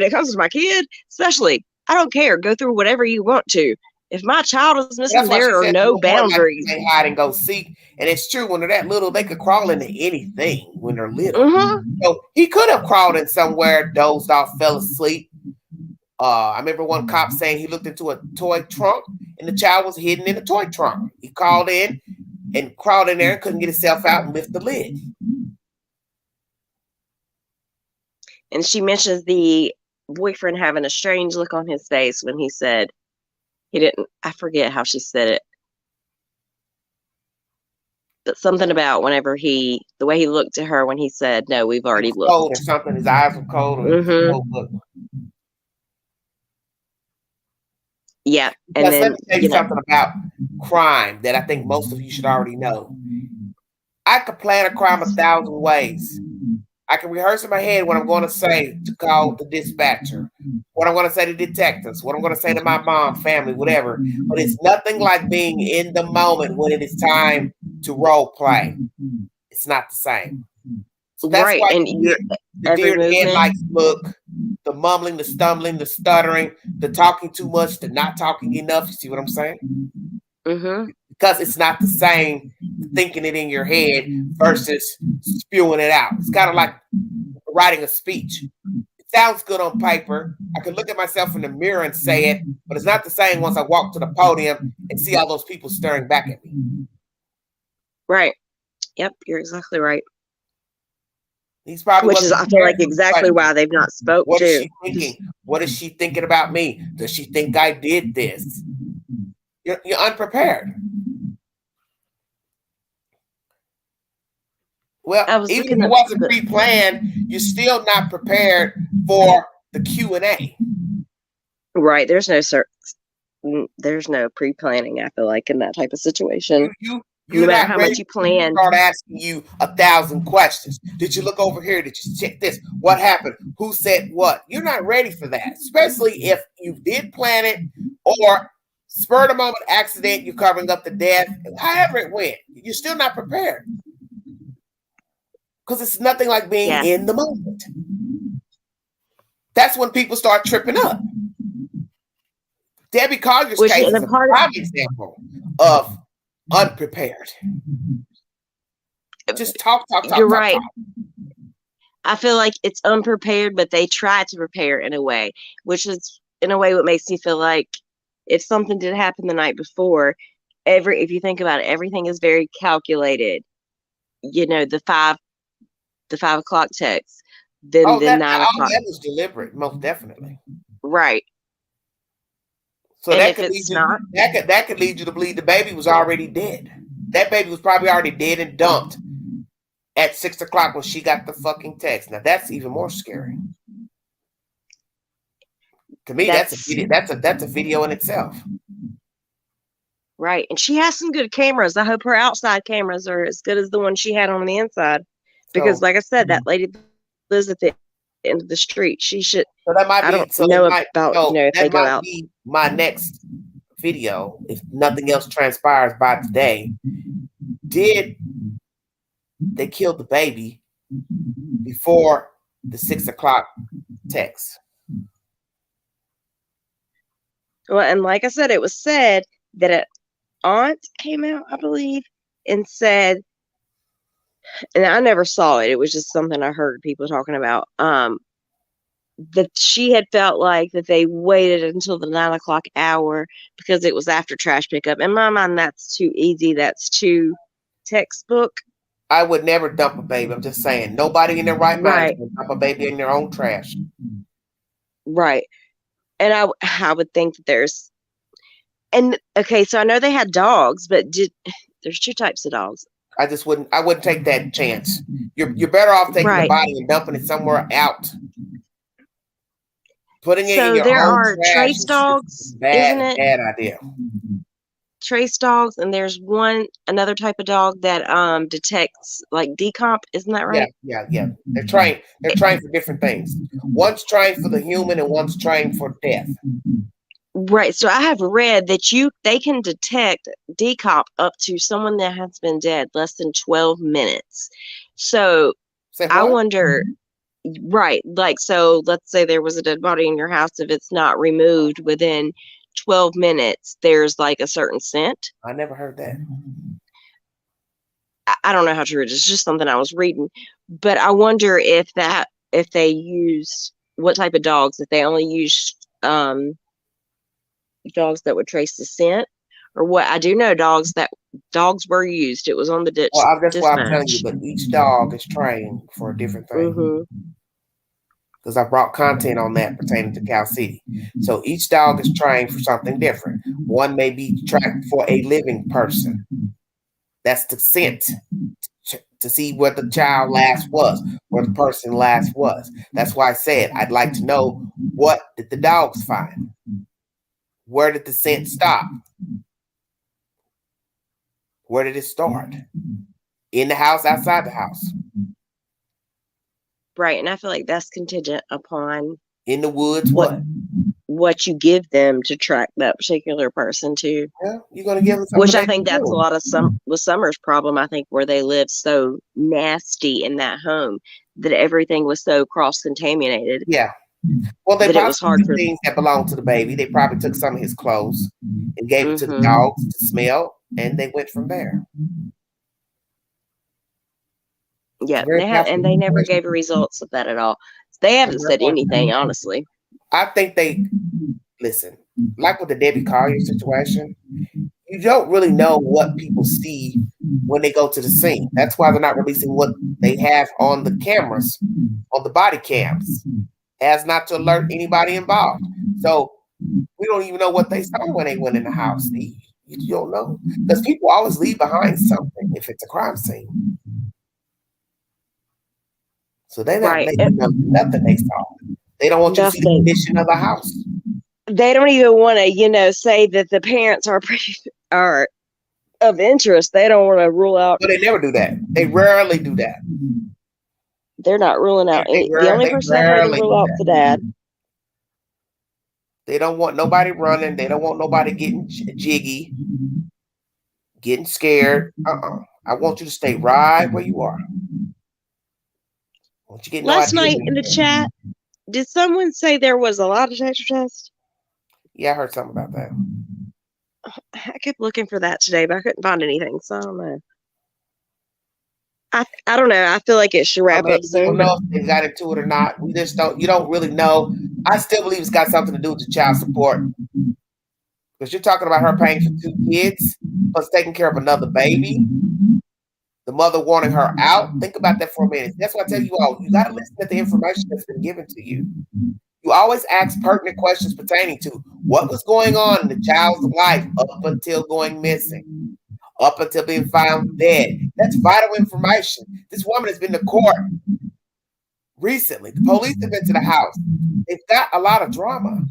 it comes to my kid, especially, I don't care. Go through whatever you want to. If my child is missing, there are no boundaries. They hide and go seek. And it's true, when they're that little, they could crawl into anything when they're little. Mm-hmm. So he could have crawled in somewhere, dozed off, fell asleep. I remember one cop saying he looked into a toy trunk and the child was hidden in a toy trunk. He called in and crawled in there and couldn't get himself out and lift the lid. And she mentions the boyfriend having a strange look on his face when he said he didn't. I forget how she said it, but something about the way he looked at her when he said, "No, we've already looked." Cold or something. His eyes were cold. Mm-hmm. Yeah, and then let me tell you something about crime that I think most of you should already know. I could plan a crime 1,000 ways. I can rehearse in my head what I'm going to say to call the dispatcher, what I'm going to say to detectives, what I'm going to say to my mom, family, whatever. But it's nothing like being in the moment when it is time to role play. It's not the same. So that's right. Why and the deer headlights look, the mumbling, the stumbling, the stuttering, the talking too much, the not talking enough. You see what I'm saying? Mm-hmm. Because it's not the same thinking it in your head versus spewing it out. It's kind of like writing a speech. It sounds good on paper. I can look at myself in the mirror and say it, but it's not the same once I walk to the podium and see all those people staring back at me. Right. Yep, you're exactly right. He's probably Which is, I feel like, exactly why they've not spoke What to. is she thinking? What is she thinking about me? Does she think I did this? You're unprepared. Well, even if it wasn't pre-planned, you're still not prepared for the Q&A. Right. There's no pre-planning, I feel like, in that type of situation. No matter how much you plan. Start asking you 1,000 questions. Did you look over here? Did you check this? What happened? Who said what? You're not ready for that, especially if you did plan it or spur of the moment accident, you're covering up the death. However it went, you're still not prepared. Because it's nothing like being in the moment. That's when people start tripping up. Debbie Collier's case is a prime example of unprepared. Just talk. You're right. I feel like it's unprepared, but they try to prepare in a way, which is in a way what makes me feel like if something did happen the night before, if you think about it, everything is very calculated. You know, the 5 o'clock text, then the 9 o'clock. That was deliberate, most definitely. Right. So that could lead you to believe the baby was already dead. That baby was probably already dead and dumped at 6 o'clock when she got the fucking text. Now that's even more scary. To me, that's a video in itself. Right, and she has some good cameras. I hope her outside cameras are as good as the one she had on the inside. Because, like I said, that lady lives at the end of the street. She should. So that might be. I don't know about if they go out. Be my next video, if nothing else transpires by today. Did they kill the baby before the 6 o'clock text? Well, and like I said, it was said that an aunt came out, I believe, and said. And I never saw it. It was just something I heard people talking about. that she had felt like that they waited until the 9 o'clock hour because it was after trash pickup. In my mind, that's too easy. That's too textbook. I would never dump a baby. I'm just saying, nobody in their right mind is Right. going to dump a baby in their own trash. Right. And I would think that there's, and okay, so I know they had dogs, but there's two types of dogs. I wouldn't take that chance. You're better off taking the Right. body and dumping it somewhere out. Putting it in So your there own are trash trace is dogs, bad, isn't it? bad idea. Trace dogs, and there's another type of dog that detects like decomp, isn't that right? Yeah. They're trained for different things. One's trained for the human and one's trained for death. Right. So I have read that they can detect decomp up to someone that has been dead less than 12 minutes. So Say I what? wonder, right, like, so let's say there was a dead body in your house. If it's not removed within 12 minutes, there's like a certain scent. I never heard that. I don't know how true it is. It's just something I was reading. But I wonder if they use what type of dogs, if they only use dogs that would trace the scent, or what. I do know dogs were used. It was on the Well, that's why I'm telling dispatch. you. But each dog is trained for a different thing. Because I brought content on that pertaining to Cal City. So each dog is trained for something different. One may be trained for a living person. That's the scent to see where the child last was, where the person last was. That's why I said I'd like to know, what did the dogs find? Where did the scent stop? Where did it start? In the house, outside the house? Right, and I feel like that's contingent upon in the woods. What you give them to track that particular person to. Yeah, you're gonna give them something. Which I think that's a lot of Summer's problem. I think where they lived so nasty in that home that everything was so cross contaminated. Yeah. Well, they that probably it was hard for things that belonged to the baby. They probably took some of his clothes and gave it to the Mhm. dogs to smell, and they went from there. Yeah, Very and they never possible. gave results of that at all. They haven't said anything, honestly. I think they listen, like with the Debbie Collier situation, you don't really know what people see when they go to the scene. That's why they're not releasing what they have on the cameras, on the body cams, as not to alert anybody involved. So we don't even know what they saw when they went in the house. You don't know, because people always leave behind something if it's a crime scene. So they're not letting you know nothing they saw. They don't want you to see the condition of the house. They don't even want to, say that the parents are of interest. They don't want to rule out. But they never do that. They rarely do that. They're not ruling out any. The only person I've heard them rule out the dad. They don't want nobody running. They don't want nobody getting jiggy, getting scared. I want you to stay right where you are. Won't you get Last night in the chat, did someone say there was a lie detector test? Yeah, I heard something about that. I kept looking for that today, but I couldn't find anything, so I don't know. I don't know. I feel like it should wrap up soon. We don't know if they got into it or not. We just don't. You don't really know. I still believe it's got something to do with the child support, because you're talking about her paying for 2 kids plus taking care of another baby. The mother wanting her out. Think about that for a minute. That's why I tell you all, you got to listen to the information that's been given to you. You always ask pertinent questions pertaining to what was going on in the child's life up until going missing, up until being found dead. That's vital information. This woman has been to court recently. The police have been to the house. They've got a lot of drama.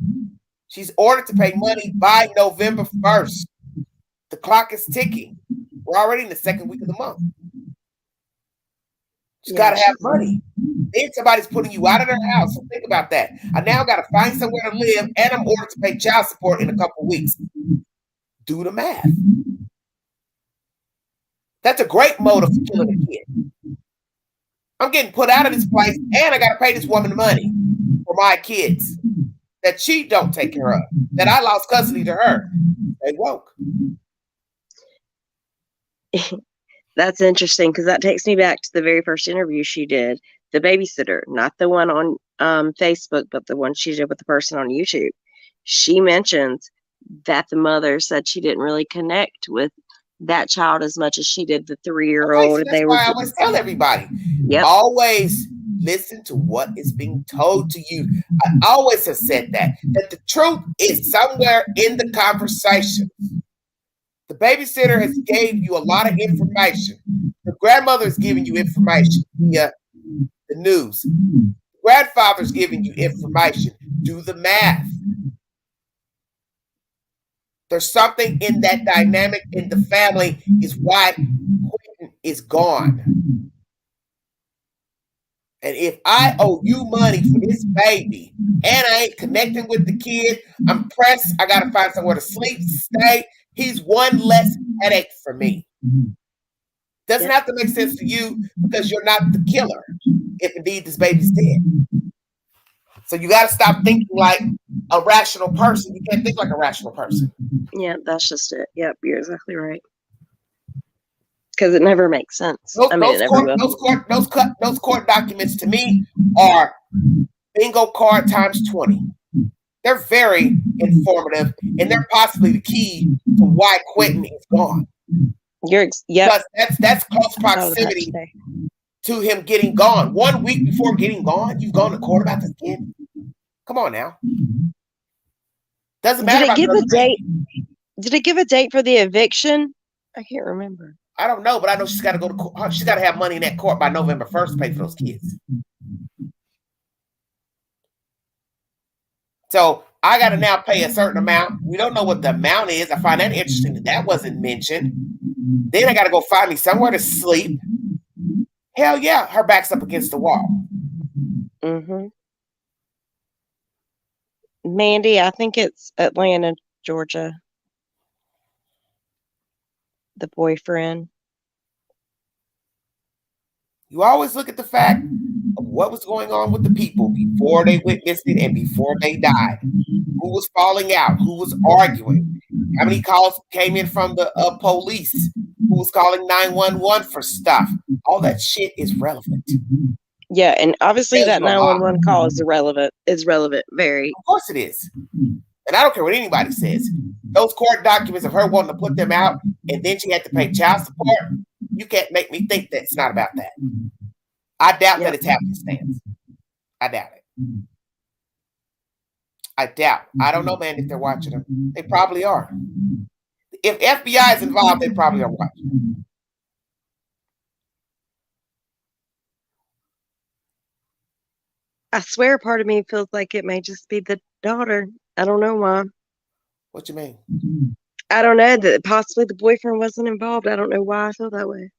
She's ordered to pay money by November 1st. The clock is ticking. We're already in the second week of the month. She's got to have money. Then somebody's putting you out of their house. So think about that. I now got to find somewhere to live, and I'm ordered to pay child support in a couple of weeks. Do the math. That's a great motive for killing a kid. I'm getting put out of this place, and I got to pay this woman money for my kids that she don't take care of, that I lost custody to her. They woke. That's interesting, because that takes me back to the very first interview she did, the babysitter, not the one Facebook, but the one she did with the person on YouTube, she mentions that the mother said she didn't really connect with that child as much as she did the 3-year-old. Okay, so that's why I always tell everybody, always listen to what is being told to you. I always have said that the truth is somewhere in the conversation. The babysitter has gave you a lot of information. The grandmother is giving you information via the news. The grandfather's giving you information. Do the math. There's something in that dynamic in the family is why Quinton is gone. And if I owe you money for this baby and I ain't connecting with the kid, I'm pressed, I got to find somewhere to sleep, stay. He's one less headache for me. Doesn't have to make sense to you because you're not the killer if indeed this baby's dead. So you got to stop thinking like a rational person. You can't think like a rational person. Yeah, that's just it. Yep, you're exactly right. Because it never makes sense. Those court documents to me are bingo card times 20. They're very informative, and they're possibly the key to why Quinton is gone. Because that's close proximity to him getting gone. 1 week before getting gone, you've gone to court about this kid. Come on now. Doesn't matter. Did it give a date for the eviction? I can't remember. I don't know, but I know she's got to go to court. She's got to have money in that court by November 1st to pay for those kids. So I got to now pay a certain amount. We don't know what the amount is. I find that interesting that wasn't mentioned. Then I got to go find me somewhere to sleep. Hell yeah, her back's up against the wall. Mm-hmm. Mandy, I think it's Atlanta, Georgia. The boyfriend. You always look at the fact of what was going on with the people before they witnessed it and before they died. Who was falling out? Who was arguing? How many calls came in from the police? Who was calling 911 for stuff? All that shit is relevant. Yeah, and obviously that 911 call is relevant. Very. Of course it is. And I don't care what anybody says. Those court documents of her wanting to put them out, and then she had to pay child support. You can't make me think that it's not about that. I doubt that it's happenstance. I doubt it. I doubt. I don't know, man, if they're watching them. They probably are. If FBI is involved, they probably are watching. I swear part of me feels like it may just be the daughter. I don't know why. What you mean? I don't know. That possibly the boyfriend wasn't involved. I don't know why I feel that way.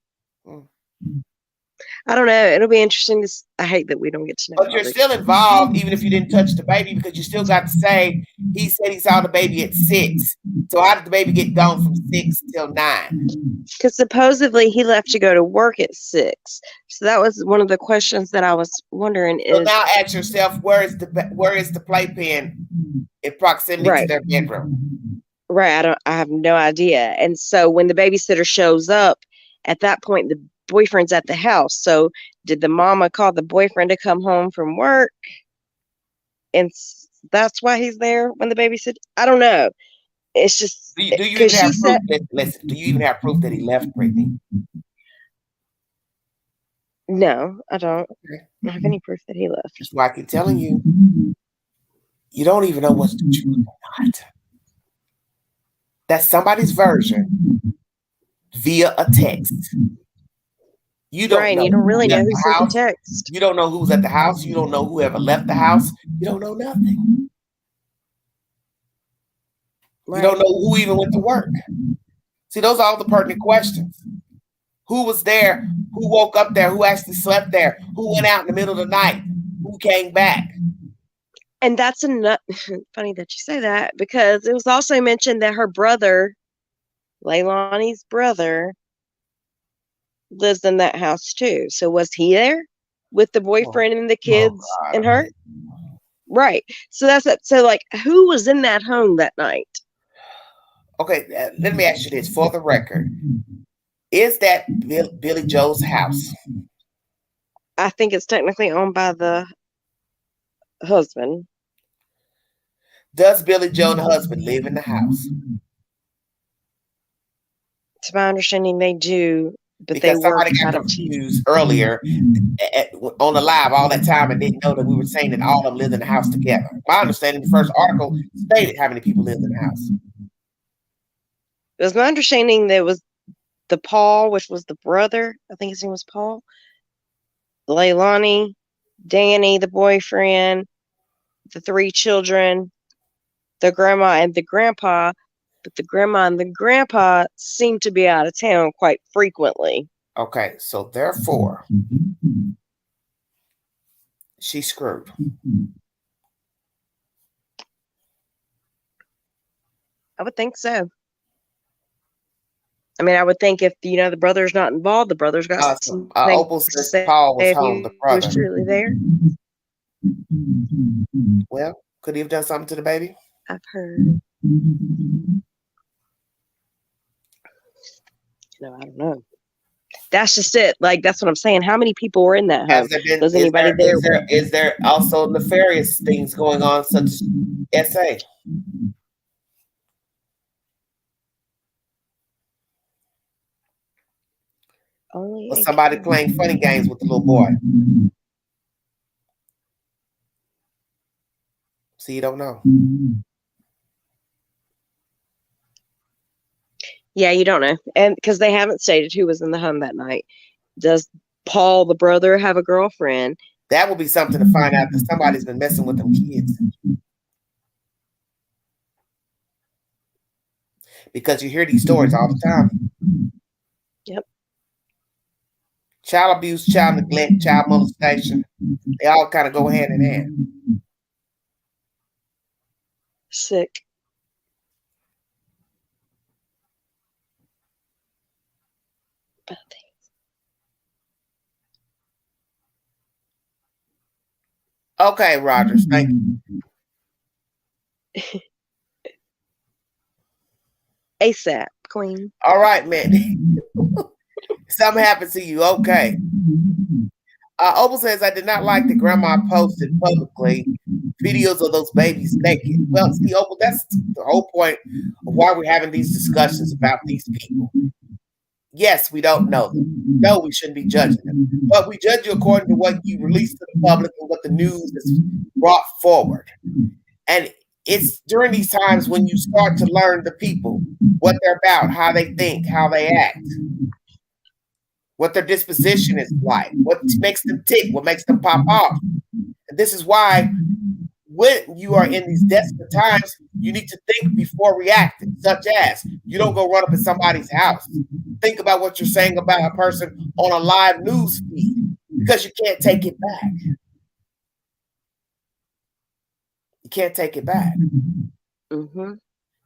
I don't know. It'll be interesting to. I hate that we don't get to know. But you're still involved, even if you didn't touch the baby, because you still got to say he said he saw the baby at 6. So how did the baby get gone from 6 till 9? Because supposedly he left to go to work at 6. So that was one of the questions that I was wondering. So now ask yourself, where is the playpen in proximity to their bedroom? Right. I have no idea. And so when the babysitter shows up, at that point the boyfriend's at the house. So did the mama call the boyfriend to come home from work? And that's why he's there when the babysitter? I don't know. It's just do you even have proof listen, do you even have proof that he left, Brittany? No, I don't. I don't have any proof that he left. That's why I keep telling you, you don't even know what's the truth or not. That's somebody's version via a text. You don't know. You don't really know who sent the text. You don't know who's at the house. You don't know who ever left the house. You don't know nothing. Right. You don't know who even went to work. See, those are all the pertinent questions. Who was there? Who woke up there? Who actually slept there? Who went out in the middle of the night? Who came back? And that's funny that you say that, because it was also mentioned that her brother, Leilani's brother, lives in that house too. So was he there with the boyfriend and the kids and her? Right. So that's it. So like, who was in that home that night? Okay, let me ask you this for the record. Is that Billy Joe's house? I think it's technically owned by the husband. Does Billy Joe and the husband live in the house? To my understanding, they do, but Because they work somebody got out of confused earlier on the live all that time and didn't know that we were saying that all of them lived in the house together. My understanding, the first article stated how many people lived in the house. It was my understanding that it was the Paul, which was the brother. I think his name was Paul. Leilani, Danny, the boyfriend, the 3 children, the grandma and the grandpa. But the grandma and the grandpa seem to be out of town quite frequently. Okay, so therefore, she's screwed. I would think so. I mean, I would think if the brother's not involved, the brother's got some Opal says Paul was home, the brother. was truly there. Well, could he have done something to the baby? I've heard. No, I don't know. That's just it. Like, that's what I'm saying. How many people were in that home? Was anybody there? Is there also nefarious things going on, such as SA? Was somebody playing funny games with the little boy? See, you don't know. Yeah, you don't know. And because they haven't stated who was in the home that night. Does Paul, the brother, have a girlfriend? That would be something to find out, that somebody's been messing with them kids. Because you hear these stories all the time. Yep. Child abuse, child neglect, child molestation. They all kind of go hand in hand. Sick. Okay, Rogers, thank you. ASAP, Queen. All right, man. Something happened to you. Okay. Opal says, I did not like that grandma posted publicly videos of those babies naked. Well, see, Opal, that's the whole point of why we're having these discussions about these people. Yes, we don't know them. No, we shouldn't be judging them. But we judge you according to what you release to the public and what the news has brought forward. And it's during these times when you start to learn the people, what they're about, how they think, how they act, what their disposition is like, what makes them tick, what makes them pop off. And this is why when you are in these desperate times, you need to think before reacting, such as you don't go run up in somebody's house. Think about what you're saying about a person on a live news feed, because you can't take it back. You can't take it back. Mm-hmm.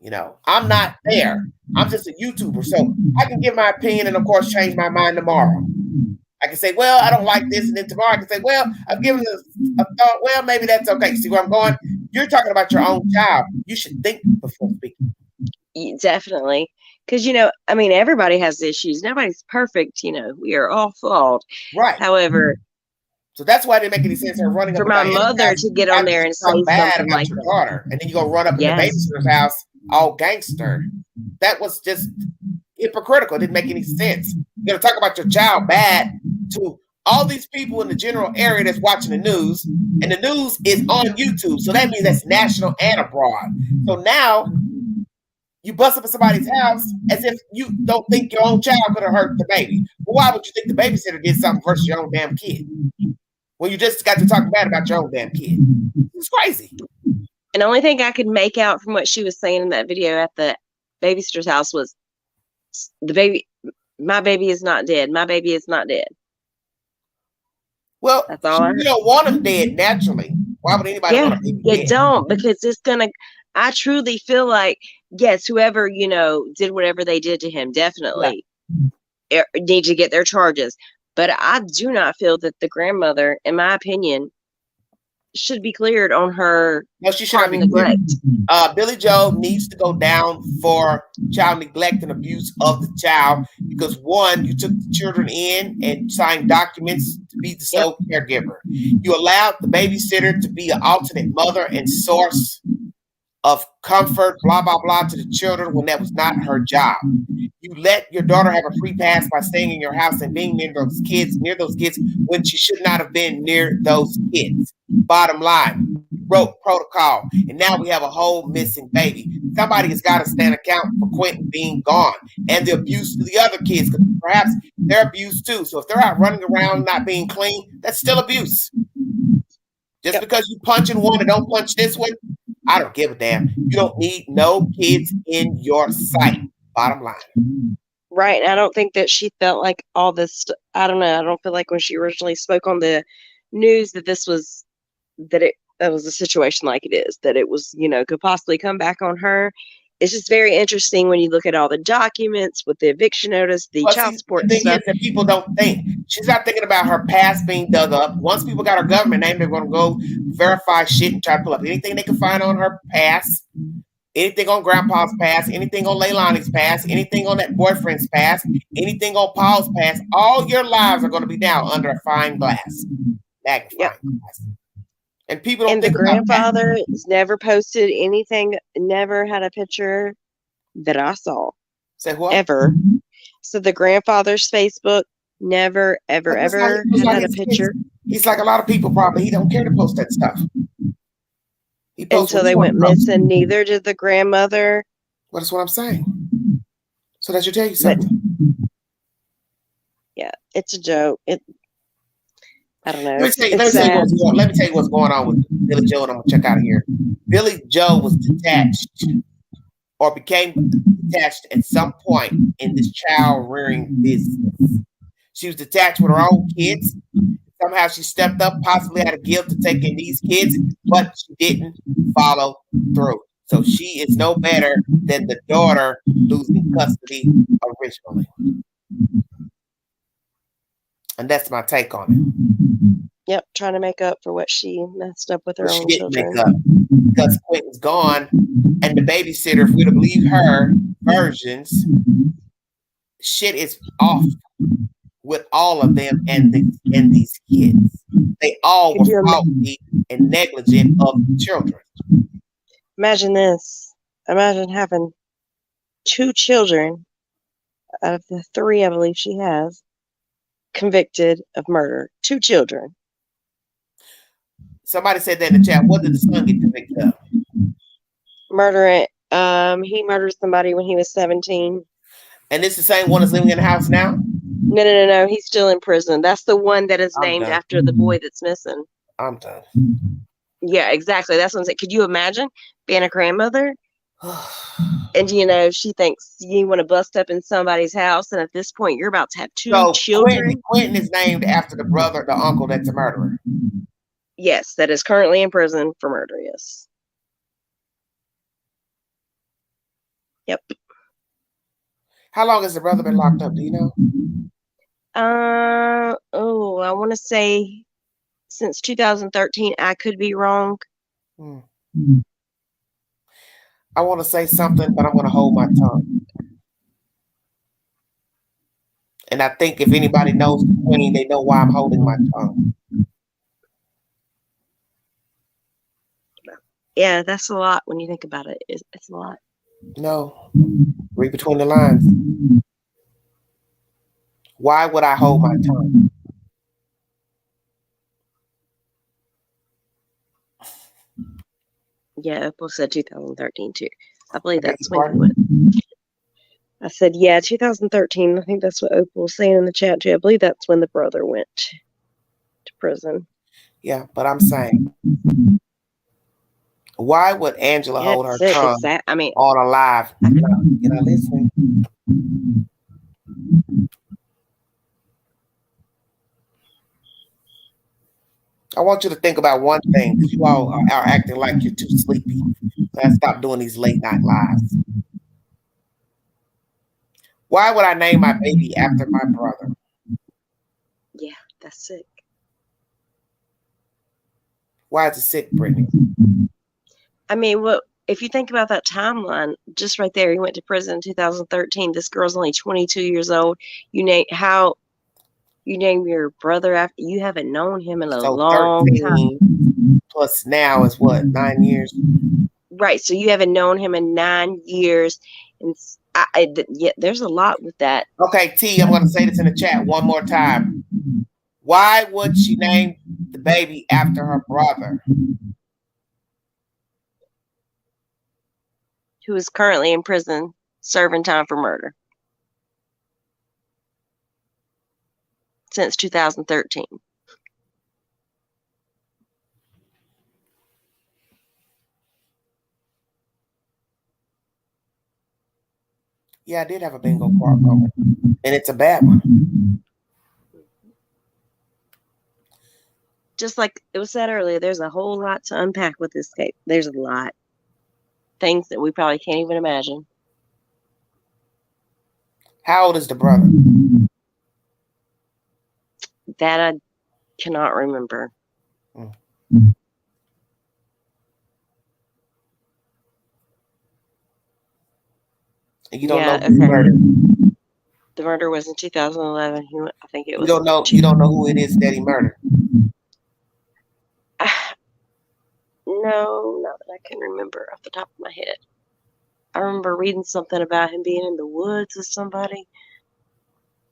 You know, I'm not there. I'm just a YouTuber, so I can give my opinion and, of course, change my mind tomorrow. I can say, well, I don't like this, and then tomorrow I can say, well, I've given it a thought. Well, maybe that's okay. See where I'm going? You're talking about your own child. You should think before speaking. Definitely. Because, I mean, everybody has issues. Nobody's perfect. We are all flawed. Right. However, so that's why it didn't make any sense her running for up my mother to get on there and say bad something about like your that. daughter, and then you go run up in the babysitter's house all gangster. That was just hypocritical. It didn't make any sense. You're gonna talk about your child bad to all these people in the general area that's watching the news, and the news is on YouTube. So that means that's national and abroad. So now you bust up in somebody's house as if you don't think your own child could have hurt the baby. Well, why would you think the babysitter did something versus your own damn kid? When you just got to talk bad about your own damn kid. It's crazy. And the only thing I could make out from what she was saying in that video at the babysitter's house was my baby is not dead. My baby is not dead. Well, that's all. You don't want him dead naturally. Why would anybody want him dead? You don't, because it's gonna. I truly feel like, yes, whoever did whatever they did to him, definitely need to get their charges. But I do not feel that the grandmother, in my opinion, should be cleared on her. No, she shouldn't be neglect. Billy Joe needs to go down for child neglect and abuse of the child, because one, you took the children in and signed documents be the sole caregiver. You allowed the babysitter to be an alternate mother and source of comfort, blah, blah, blah, to the children when that was not her job. You let your daughter have a free pass by staying in your house and being near those kids when she should not have been near those kids. Bottom line, you wrote protocol, and now we have a whole missing baby. Somebody has got to stand account for Quinton being gone and the abuse to the other kids, because perhaps they're abused too. So if they're out running around not being clean, that's still abuse. Just because you punching one and don't punch this one, I don't give a damn. You don't need no kids in your sight. Bottom line. Right. I don't think that she felt like all this. I don't know. I don't feel like when she originally spoke on the news that this was that was a situation like it is, that it was, could possibly come back on her. It's just very interesting when you look at all the documents with the eviction notice, the child support the thing stuff. Is that people don't think. She's not thinking about her past being dug up. Once people got her government name, they're going to go verify shit and try to pull up anything they can find on her past, anything on Grandpa's past, anything on Leilani's past, anything on that boyfriend's past, anything on Paul's past. All your lives are going to be now under a fine glass, magnifying glass. And people don't think the grandfather has never posted anything, never had a picture that I saw. Say what? Ever. So the grandfather's Facebook never, ever had a picture. He's like a lot of people probably. He don't care to post that stuff. Until they went missing. Neither did the grandmother. Well, that's what I'm saying. So that should tell you something. Yeah, it's a joke. I don't know. Let me tell you what's going on with Billy Joe, and I'm gonna check out of here. Billy Joe was detached or became detached at some point in this child rearing business. She was detached with her own kids. Somehow she stepped up, possibly had a guilt to take in these kids, but she didn't follow through. So she is no better than the daughter losing custody originally. And that's my take on it. Yep, trying to make up for what she messed up with her own children. She didn't make up because Quinton's gone, and the babysitter, if we to believe her versions, shit is off with all of them and these kids. They all were faulty and negligent of the children. Imagine this. Imagine having 2 children out of the 3 I believe she has convicted of murder. 2 children. Somebody said that in the chat. What did the son get convicted of? Murdering. He murdered somebody when he was 17. And it's the same one that's living in the house now? No. He's still in prison. That's the one that is named after the boy that's missing. I'm done. Yeah, exactly. That's what I'm saying. Could you imagine being a grandmother? And she thinks you want to bust up in somebody's house, and at this point you're about to have 2 children. Quinton is named after the uncle that's a murderer. Yes, that is currently in prison for murder, yes. Yep. How long has the brother been locked up? Do you know? I want to say since 2013. I could be wrong. I want to say something, but I'm going to hold my tongue. And I think if anybody knows the Queen, they know why I'm holding my tongue. Yeah, that's a lot when you think about it. It's a lot. No. Read between the lines. Why would I hold my tongue? Yeah, Opal said 2013 too. I believe that's when he went. I said, yeah, 2013. I think that's what Opal was saying in the chat too. I believe that's when the brother went to prison. Yeah, but I'm saying, why would Angela hold her tongue on a live? You're not listening. I want you to think about one thing, because you all are acting like you're too sleepy. So I stop doing these late night lives. Why would I name my baby after my brother? Yeah, that's sick. Why is it sick, Brittany? I mean, well, if you think about that timeline, just right there, he went to prison in 2013. This girl's only 22 years old. You You name your brother after you haven't known him in a So long 13 time. plus now is what, 9 years? Right. So you haven't known him in 9 years. And yeah, there's a lot with that. Okay, T, I'm going to say this in the chat one more time. Why would she name the baby after her brother? Who is currently in prison serving time for murder since 2013. Yeah, I did have a bingo card moment, and it's a bad one. Just like it was said earlier, there's a whole lot to unpack with this case. There's a lot. Things that we probably can't even imagine. How old is the brother? That I cannot remember. And you don't know who murdered? The murder was in 2011. I think it was. You don't know who it is that he murdered? No, not that I can remember off the top of my head. I remember reading something about him being in the woods with somebody.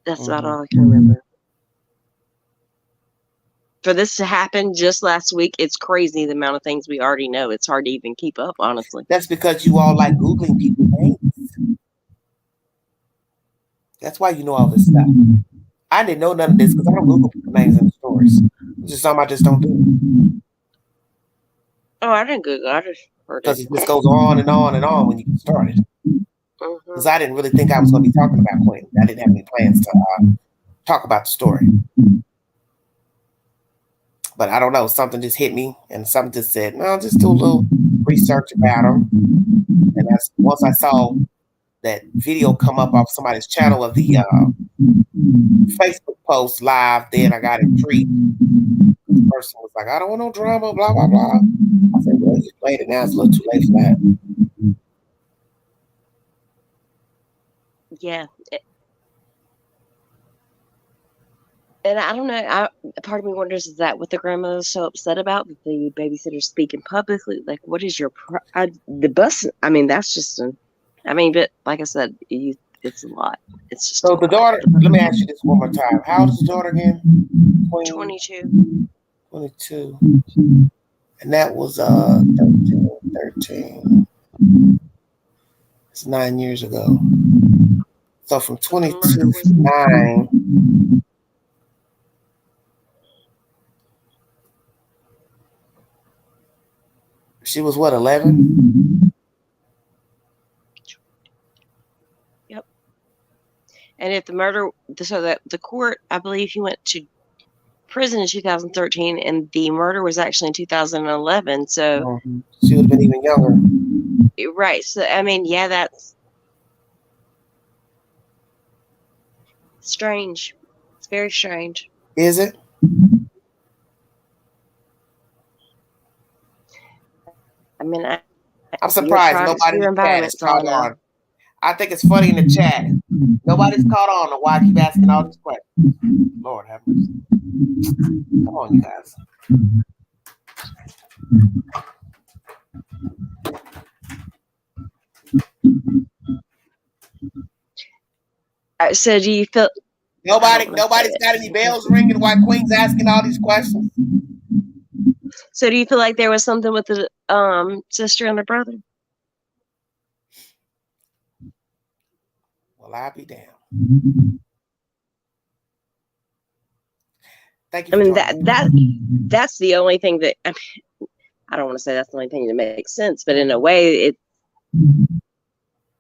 That's about all I can remember. For this to happen just last week, it's crazy the amount of things we already know. It's hard to even keep up, honestly. That's because you all like Googling people's names. That's why you know all this stuff. I didn't know none of this because I don't Google people's names in the stories. It's just something I just don't do. Oh, I didn't Google. I just heard it. Because it just goes on and on and on when you get started. Because I didn't really think I was going to be talking about Quinton. I didn't have any plans to talk about the story. But I don't know. Something just hit me, and something just said, "No, just do a little research about him." And once I saw that video come up off somebody's channel of the Facebook post live, then I got intrigued. The person was like, "I don't want no drama, blah, blah, blah." I said, "Well, you played it now. It's a little too late for that." Yeah. And I don't know. Part of me wonders, is that what the grandmother is so upset about? That the babysitter speaking publicly? Like, what is your the bus? I mean, that's just but like I said, it's a lot. It's just so the daughter. Let me ask you this one more time. How old is the daughter again? 22. 22. And that was 13. It's 9 years ago. So from 22 to 9. She was what, 11? Yep. And if the murder, so that the court, I believe he went to prison in 2013, and the murder was actually in 2011. So she would have been even younger. Right. So I mean, yeah, that's strange. It's very strange. Is it? I mean, I'm surprised nobody in the chat has caught on. I think it's funny in the chat. Nobody's caught on to why I keep asking all these questions. Lord have mercy. Come on, you guys. So do you feel nobody's got any bells ringing while Queen's asking all these questions? So do you feel like there was something with the sister and the brother? Well, I'll be damned. Thank you. I mean, that's the only thing that I don't want to say that's the only thing that makes sense, but in a way,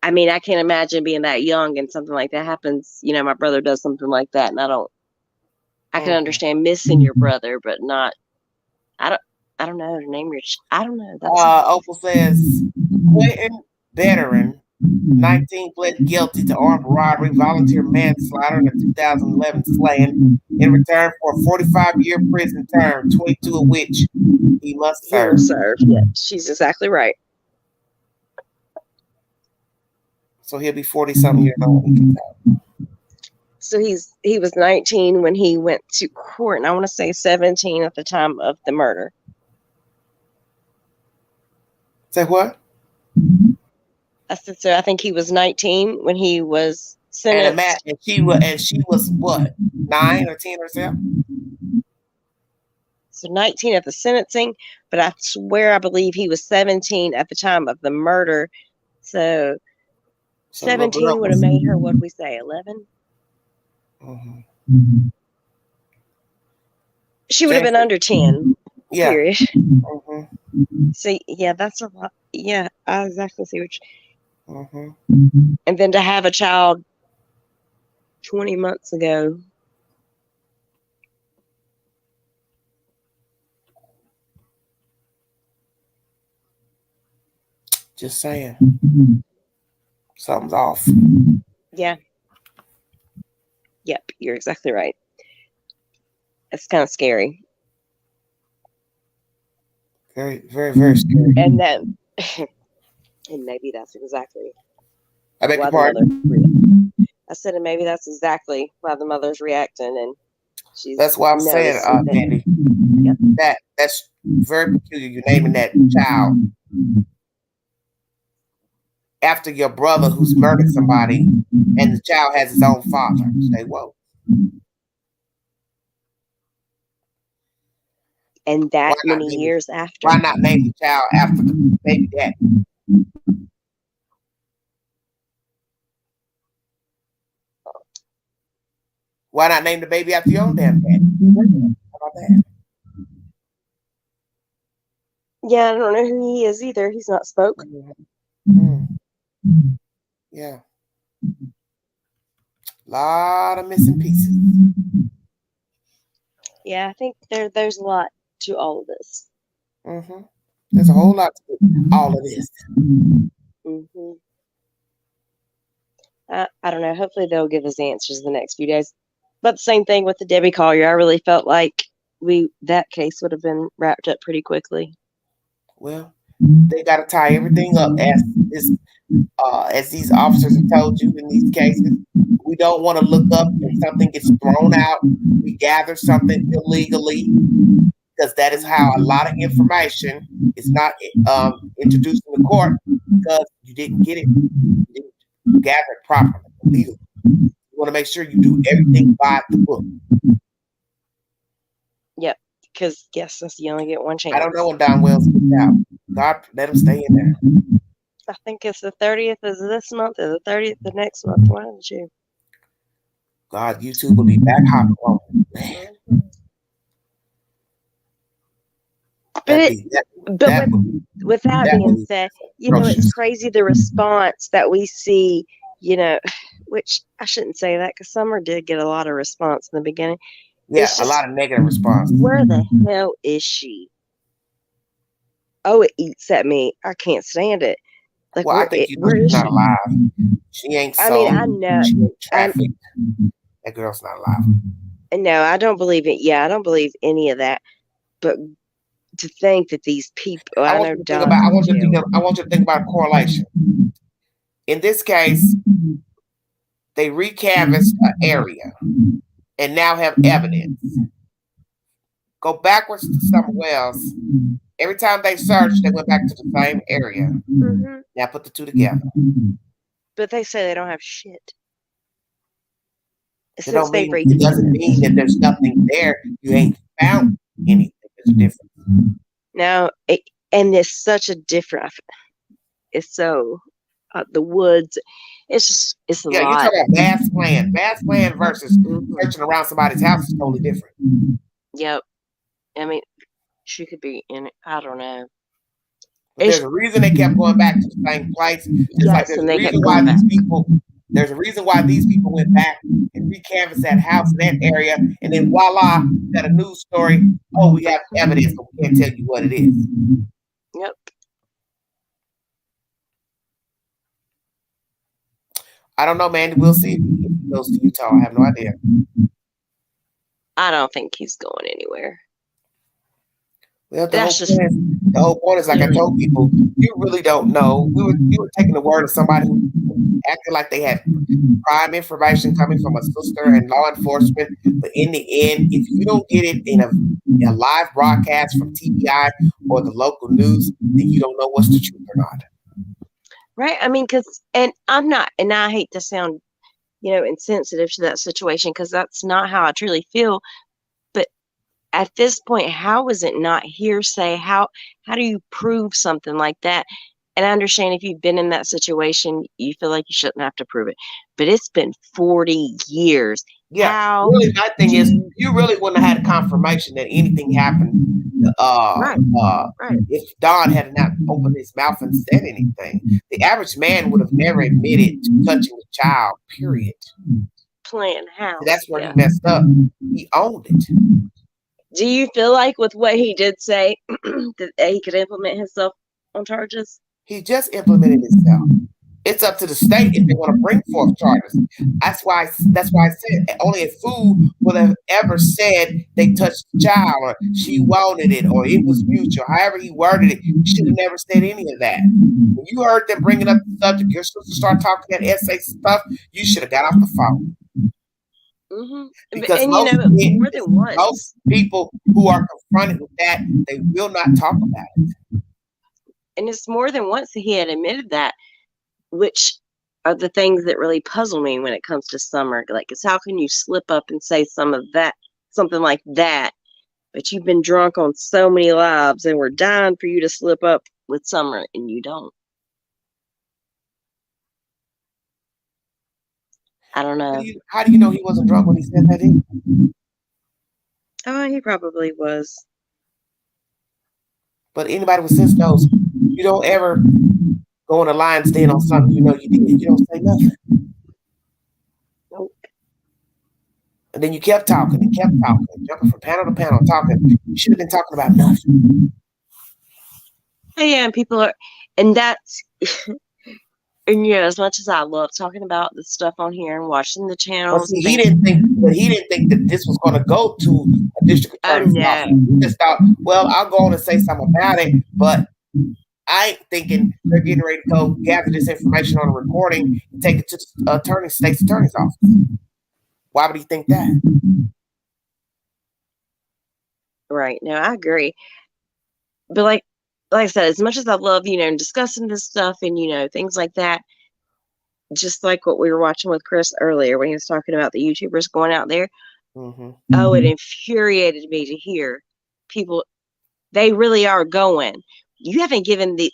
I mean, I can't imagine being that young and something like that happens. You know, my brother does something like that, and I can understand missing your brother, but not. I don't know to name your. I don't know. Opal says Quinton, veteran, 19, pled guilty to armed robbery, volunteer manslaughter, and a 2011 slaying in return for a 45-year prison term, 22 of which he must serve. Yeah, she's exactly right. So he'll be 40-something years old when he gets out. So he was 19 when he went to court, and I want to say 17 at the time of the murder. Say what? I said, so I think he was 19 when he was sentenced. And she was what, 9 or 10 herself? So 19 at the sentencing, but I swear I believe he was 17 at the time of the murder. So 17 would have made her, what did we say, 11? Mm-hmm. She would have been under 10. Yeah. Period. Mm-hmm. So yeah, that's a lot. Yeah, I exactly see what you... Mm-hmm. And then to have a child 20 months ago. Just saying. Something's off. Yeah. Yep, you're exactly right. It's kind of scary. Very, very, very scary. And then, and maybe that's exactly I beg your why the pardon? I said, and maybe that's exactly why the mother's reacting, and she's... That's why I'm saying, Mandy, that's very peculiar. You're naming that child after your brother who's murdered somebody, and the child has his own father. Say, whoa. And that many years after. Why not name the child after the baby daddy? Why not name the baby after your own damn daddy? How about that? Yeah, I don't know who he is either. He's not spoke. Mm. Yeah. A lot of missing pieces. Yeah, I think there's a lot to all of this. Mm-hmm. There's a whole lot to all of this. Mm-hmm. I don't know. Hopefully they'll give us answers the next few days. But the same thing with the Debbie Collier. I really felt like that case would have been wrapped up pretty quickly. Well, they got to tie everything up as these officers have told you in these cases. We don't want to look up and something gets thrown out. We gather something illegally, because that is how a lot of information is not introduced in the court, because you didn't get it, you didn't gather it properly, legally. You want to make sure you do everything by the book. Yep, because yes, you only get one chance. I don't know when Don Wells gets out. God, let him stay in there. I think it's the 30th is this month, or the 30th the next month. Why don't you? God, YouTube will be back hopping on. With that being said, it's crazy the response that we see, which I shouldn't say that, because Summer did get a lot of response in the beginning. Yeah, a lot of negative response. Where the hell is she? Oh, it eats at me. I can't stand it. Like, well, I think she's not alive. She ain't so. I know. She ain't trafficked. That girl's not alive. No, I don't believe it. Yeah, I don't believe any of that. But to think that these people, I want you to think about a correlation. In this case, they recanvassed an area and now have evidence. Go backwards to somewhere else. Every time they searched, they went back to the same area. Mm-hmm. Now put the two together. But they say they don't have shit. It doesn't mean that there's nothing there. You ain't found anything. There's a difference. Now, and it's such a different. It's so the woods. It's a lot. Yeah, you're talking about vast plan versus searching around somebody's house is totally different. Yep. I mean, she could be in it. I don't know. But there's a reason they kept going back to the same place. There's a reason why these people went back and recanvassed that house in that area, and then voila, got a news story. Oh, we have evidence, but we can't tell you what it is. Yep. I don't know, man. We'll see if he goes to Utah. I have no idea. I don't think he's going anywhere. Well, the whole point is, like I told people, you really don't know. You were taking the word of somebody who acted like they had prime information coming from a sister and law enforcement. But in the end, if you don't get it in a live broadcast from TBI or the local news, then you don't know what's the truth or not. Right. I mean, and I hate to sound, insensitive to that situation, because that's not how I truly feel. But at this point, how is it not hearsay? How do you prove something like that? And I understand if you've been in that situation, you feel like you shouldn't have to prove it. But it's been 40 years. Yeah. Really, my thing is, you really wouldn't have had confirmation that anything happened. Right. If Don had not opened his mouth and said anything, the average man would have never admitted to touching a child. Period. Playing house. So that's where he messed up. He owned it. Do you feel like with what he did say that he could implement himself on charges? He just implemented himself. It's up to the state if they want to bring forth charges. That's why I said only a fool would have ever said they touched the child or she wanted it or it was mutual. However he worded it, he should have never said any of that. When you heard them bringing up the subject, you're supposed to start talking that essay stuff. You should have got off the phone. Mm-hmm. Because most people who are confronted with that, they will not talk about it. And it's more than once he had admitted that, which are the things that really puzzle me when it comes to Summer. Like, it's how can you slip up and say something like that, but you've been drunk on so many lives and we're dying for you to slip up with Summer and you don't. I don't know. How do you know he wasn't drunk when he said that in? Oh, he probably was. But anybody with sense knows you don't ever go on a lion's den on something you know you did. You don't say nothing. Nope. And then you kept talking, jumping from panel to panel, talking. You should have been talking about nothing. Yeah, and people are, and that's, and as much as I love talking about the stuff on here and watching the channels. Well, see, he didn't think that this was going to go to a district attorney's office. He just thought, well, I'll go on and say something about it, but I ain't thinking they're getting ready to go gather this information on a recording and take it to the state's attorney's office. Why would he think that? Right. No, I agree. But like I said, as much as I love, discussing this stuff and, things like that, just like what we were watching with Chris earlier when he was talking about the YouTubers going out there. Mm-hmm. Oh, it infuriated me to hear people, they really are going. You haven't given the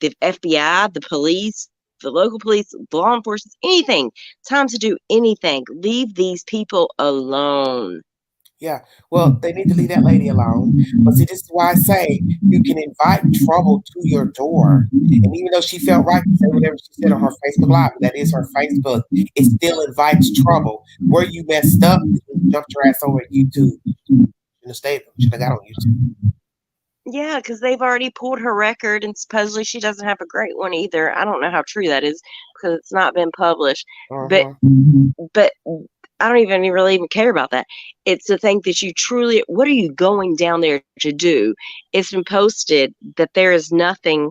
FBI, the police, the local police, law enforcement, anything, time to do anything. Leave these people alone. Yeah, well, they need to leave that lady alone. But see, this is why I say you can invite trouble to your door. And even though she felt right to say whatever she said on her Facebook Live, that is her Facebook, it still invites trouble. Where you messed up, you jumped your ass over at YouTube. In the state, should have got on YouTube. Yeah, because they've already pulled her record, and supposedly she doesn't have a great one either. I don't know how true that is because it's not been published. Uh-huh. But I don't even really care about that. It's the thing that you truly, what are you going down there to do? It's been posted that there is nothing.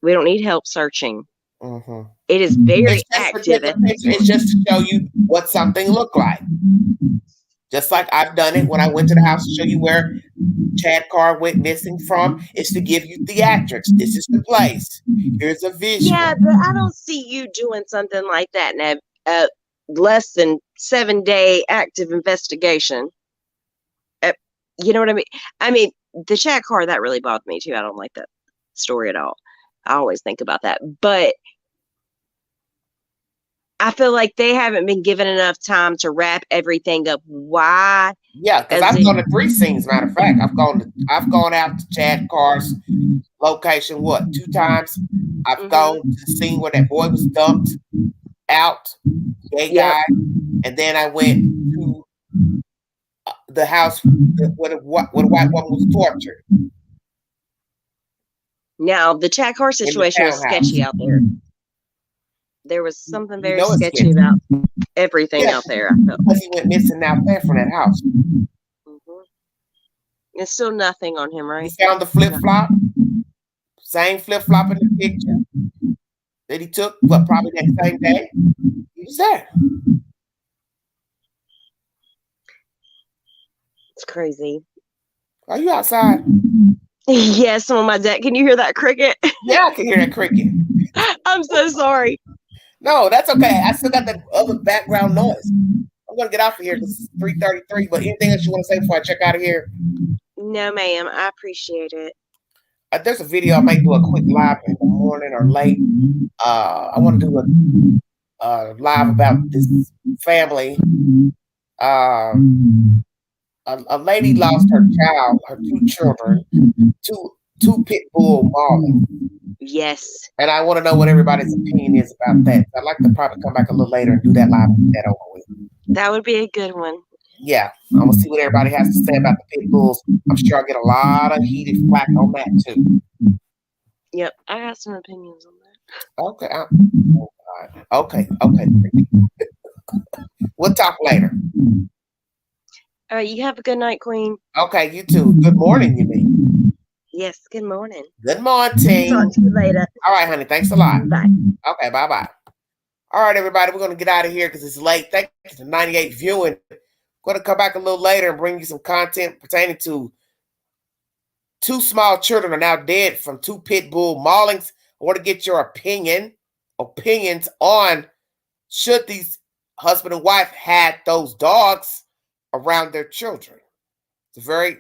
We don't need help searching. Uh-huh. It is very active. It's just to show you what something looked like. Just like I've done it when I went to the house to show you where Chad Carr went missing from. It's to give you theatrics. This is the place. Here's a visual. Yeah, but I don't see you doing something like that in a less than 7-day active investigation. You know what I mean? I mean, the Chad Carr, that really bothered me too. I don't like that story at all. I always think about that. But I feel like they haven't been given enough time to wrap everything up. Why? Yeah, because I've gone to 3 scenes. Matter of fact, I've gone out to Chad Carr's location 2 times. I've gone to the scene where that boy was dumped out, gay guy, and then I went to the house where the white woman was tortured. Now the Chad Carr situation was sketchy out there. There was something very sketchy about everything out there. I felt. Because he went missing out there from that house. Mm-hmm. There's still nothing on him, right? He found the flip-flop. Same flip-flop in the picture. that he took, what, probably that same day, he was there. It's crazy. Are you outside? Yes, I'm on my deck. Can you hear that cricket? Yeah, I can hear that cricket. I'm so sorry. No, that's okay. I still got that other background noise. I'm gonna get off of here. This is 3:33. But anything else you want to say before I check out of here? No, ma'am. I appreciate it. There's a video I might do a quick live in the morning or late. I want to do a live about this family. A lady lost her child, her two children, two pit bull Marlins. Yes. And I want to know what everybody's opinion is about that. I'd like to probably come back a little later and do that live and get that over with. That would be a good one. Yeah, I'm gonna see what everybody has to say about the pit bulls. I'm sure I'll get a lot of heated flack on that too. Yep, I got some opinions on that. Okay. Okay. We'll talk later. All right, you have a good night, Queen. Okay, you too. Good morning, you mean? Yes, good morning. Good morning. Talk to you later. All right, honey. Thanks a lot. Bye. Okay, bye-bye. All right, everybody. We're going to get out of here because it's late. Thank you for 98 viewing. Going to come back a little later and bring you some content pertaining to two small children are now dead from two pit bull maulings. I want to get your opinions on should these husband and wife had those dogs around their children. It's a very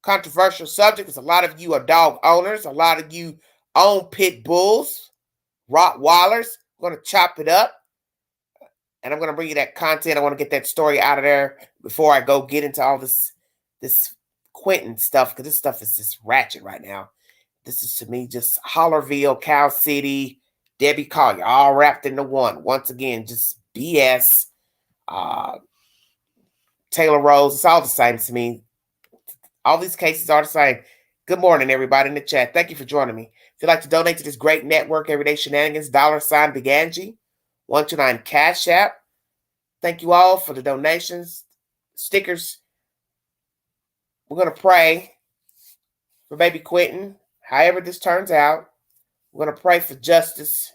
controversial subject because a lot of you are dog owners. A lot of you own pit bulls, Rottweilers. I'm going to chop it up. And I'm going to bring you that content. I want to get that story out of there before I go get into all this Quinton stuff, because this stuff is just ratchet right now. This is, to me, just Hollerville, Cow City, Debbie Collier, all wrapped into one. Once again, just BS. Taylor Rose, it's all the same to me. All these cases are the same. Good morning, everybody in the chat. Thank you for joining me. If you'd like to donate to this great network, Everyday Shenanigans, $ Big Angie, 129 Cash App. Thank you all for the donations, stickers. We're going to pray for baby Quinton, however this turns out. We're going to pray for justice,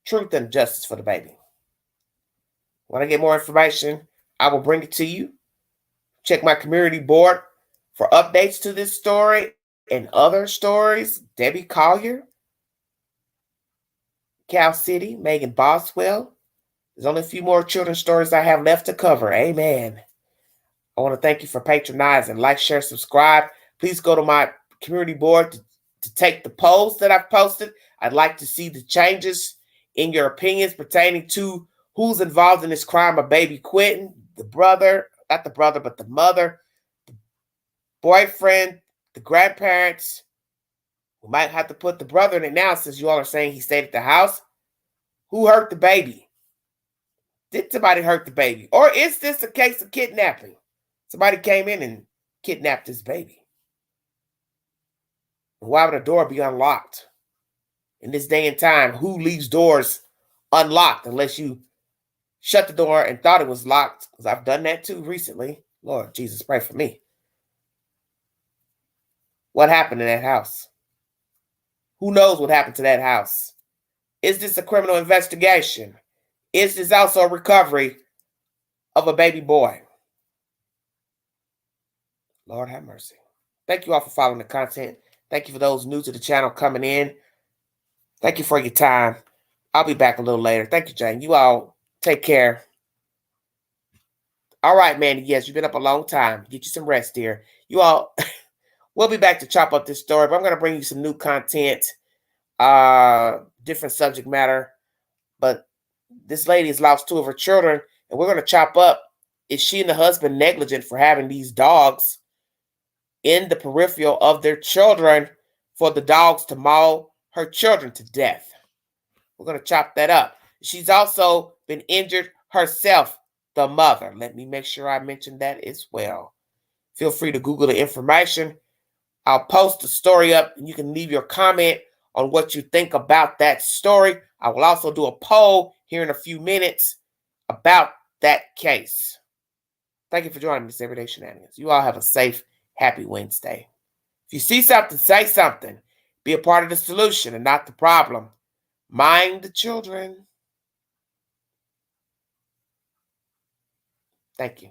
truth and justice for the baby. When I get more information, I will bring it to you. Check my community board for updates to this story and other stories. Debbie Collier, Cal City, Megan Boswell. There's only a few more children's stories I have left to cover. Amen. I want to thank you for patronizing. Like, share, subscribe. Please go to my community board to take the polls that I've posted. I'd like to see the changes in your opinions pertaining to who's involved in this crime of baby Quinton. The brother, not the brother, but the mother, the boyfriend, the grandparents. We might have to put the brother in it now since you all are saying he stayed at the house. Who hurt the baby? Did somebody hurt the baby? Or is this a case of kidnapping? Somebody came in and kidnapped this baby. Why would a door be unlocked? In this day and time, who leaves doors unlocked unless you shut the door and thought it was locked? Because I've done that too recently. Lord Jesus, pray for me. What happened in that house? Who knows what happened to that house? Is this a criminal investigation? Is this also a recovery of a baby boy? Lord have mercy. Thank you all for following the content. Thank you for those new to the channel coming in. Thank you for your time. I'll be back a little later. Thank you, Jane. You all take care. All right, Mandy. Yes, you've been up a long time. Get you some rest, dear. You all, we'll be back to chop up this story, but I'm going to bring you some new content, different subject matter. But this lady has lost two of her children, and we're going to chop up. Is she and the husband negligent for having these dogs in the peripheral of their children for the dogs to maul her children to death? We're going to chop that up. She's also been injured herself, the mother. Let me make sure I mention that as well. Feel free to Google the information. I'll post the story up, and you can leave your comment on what you think about that story. I will also do a poll here in a few minutes about that case. Thank you for joining me this Everyday Shenanigans. You all have a safe, happy Wednesday. If you see something, say something. Be a part of the solution and not the problem. Mind the children. Thank you.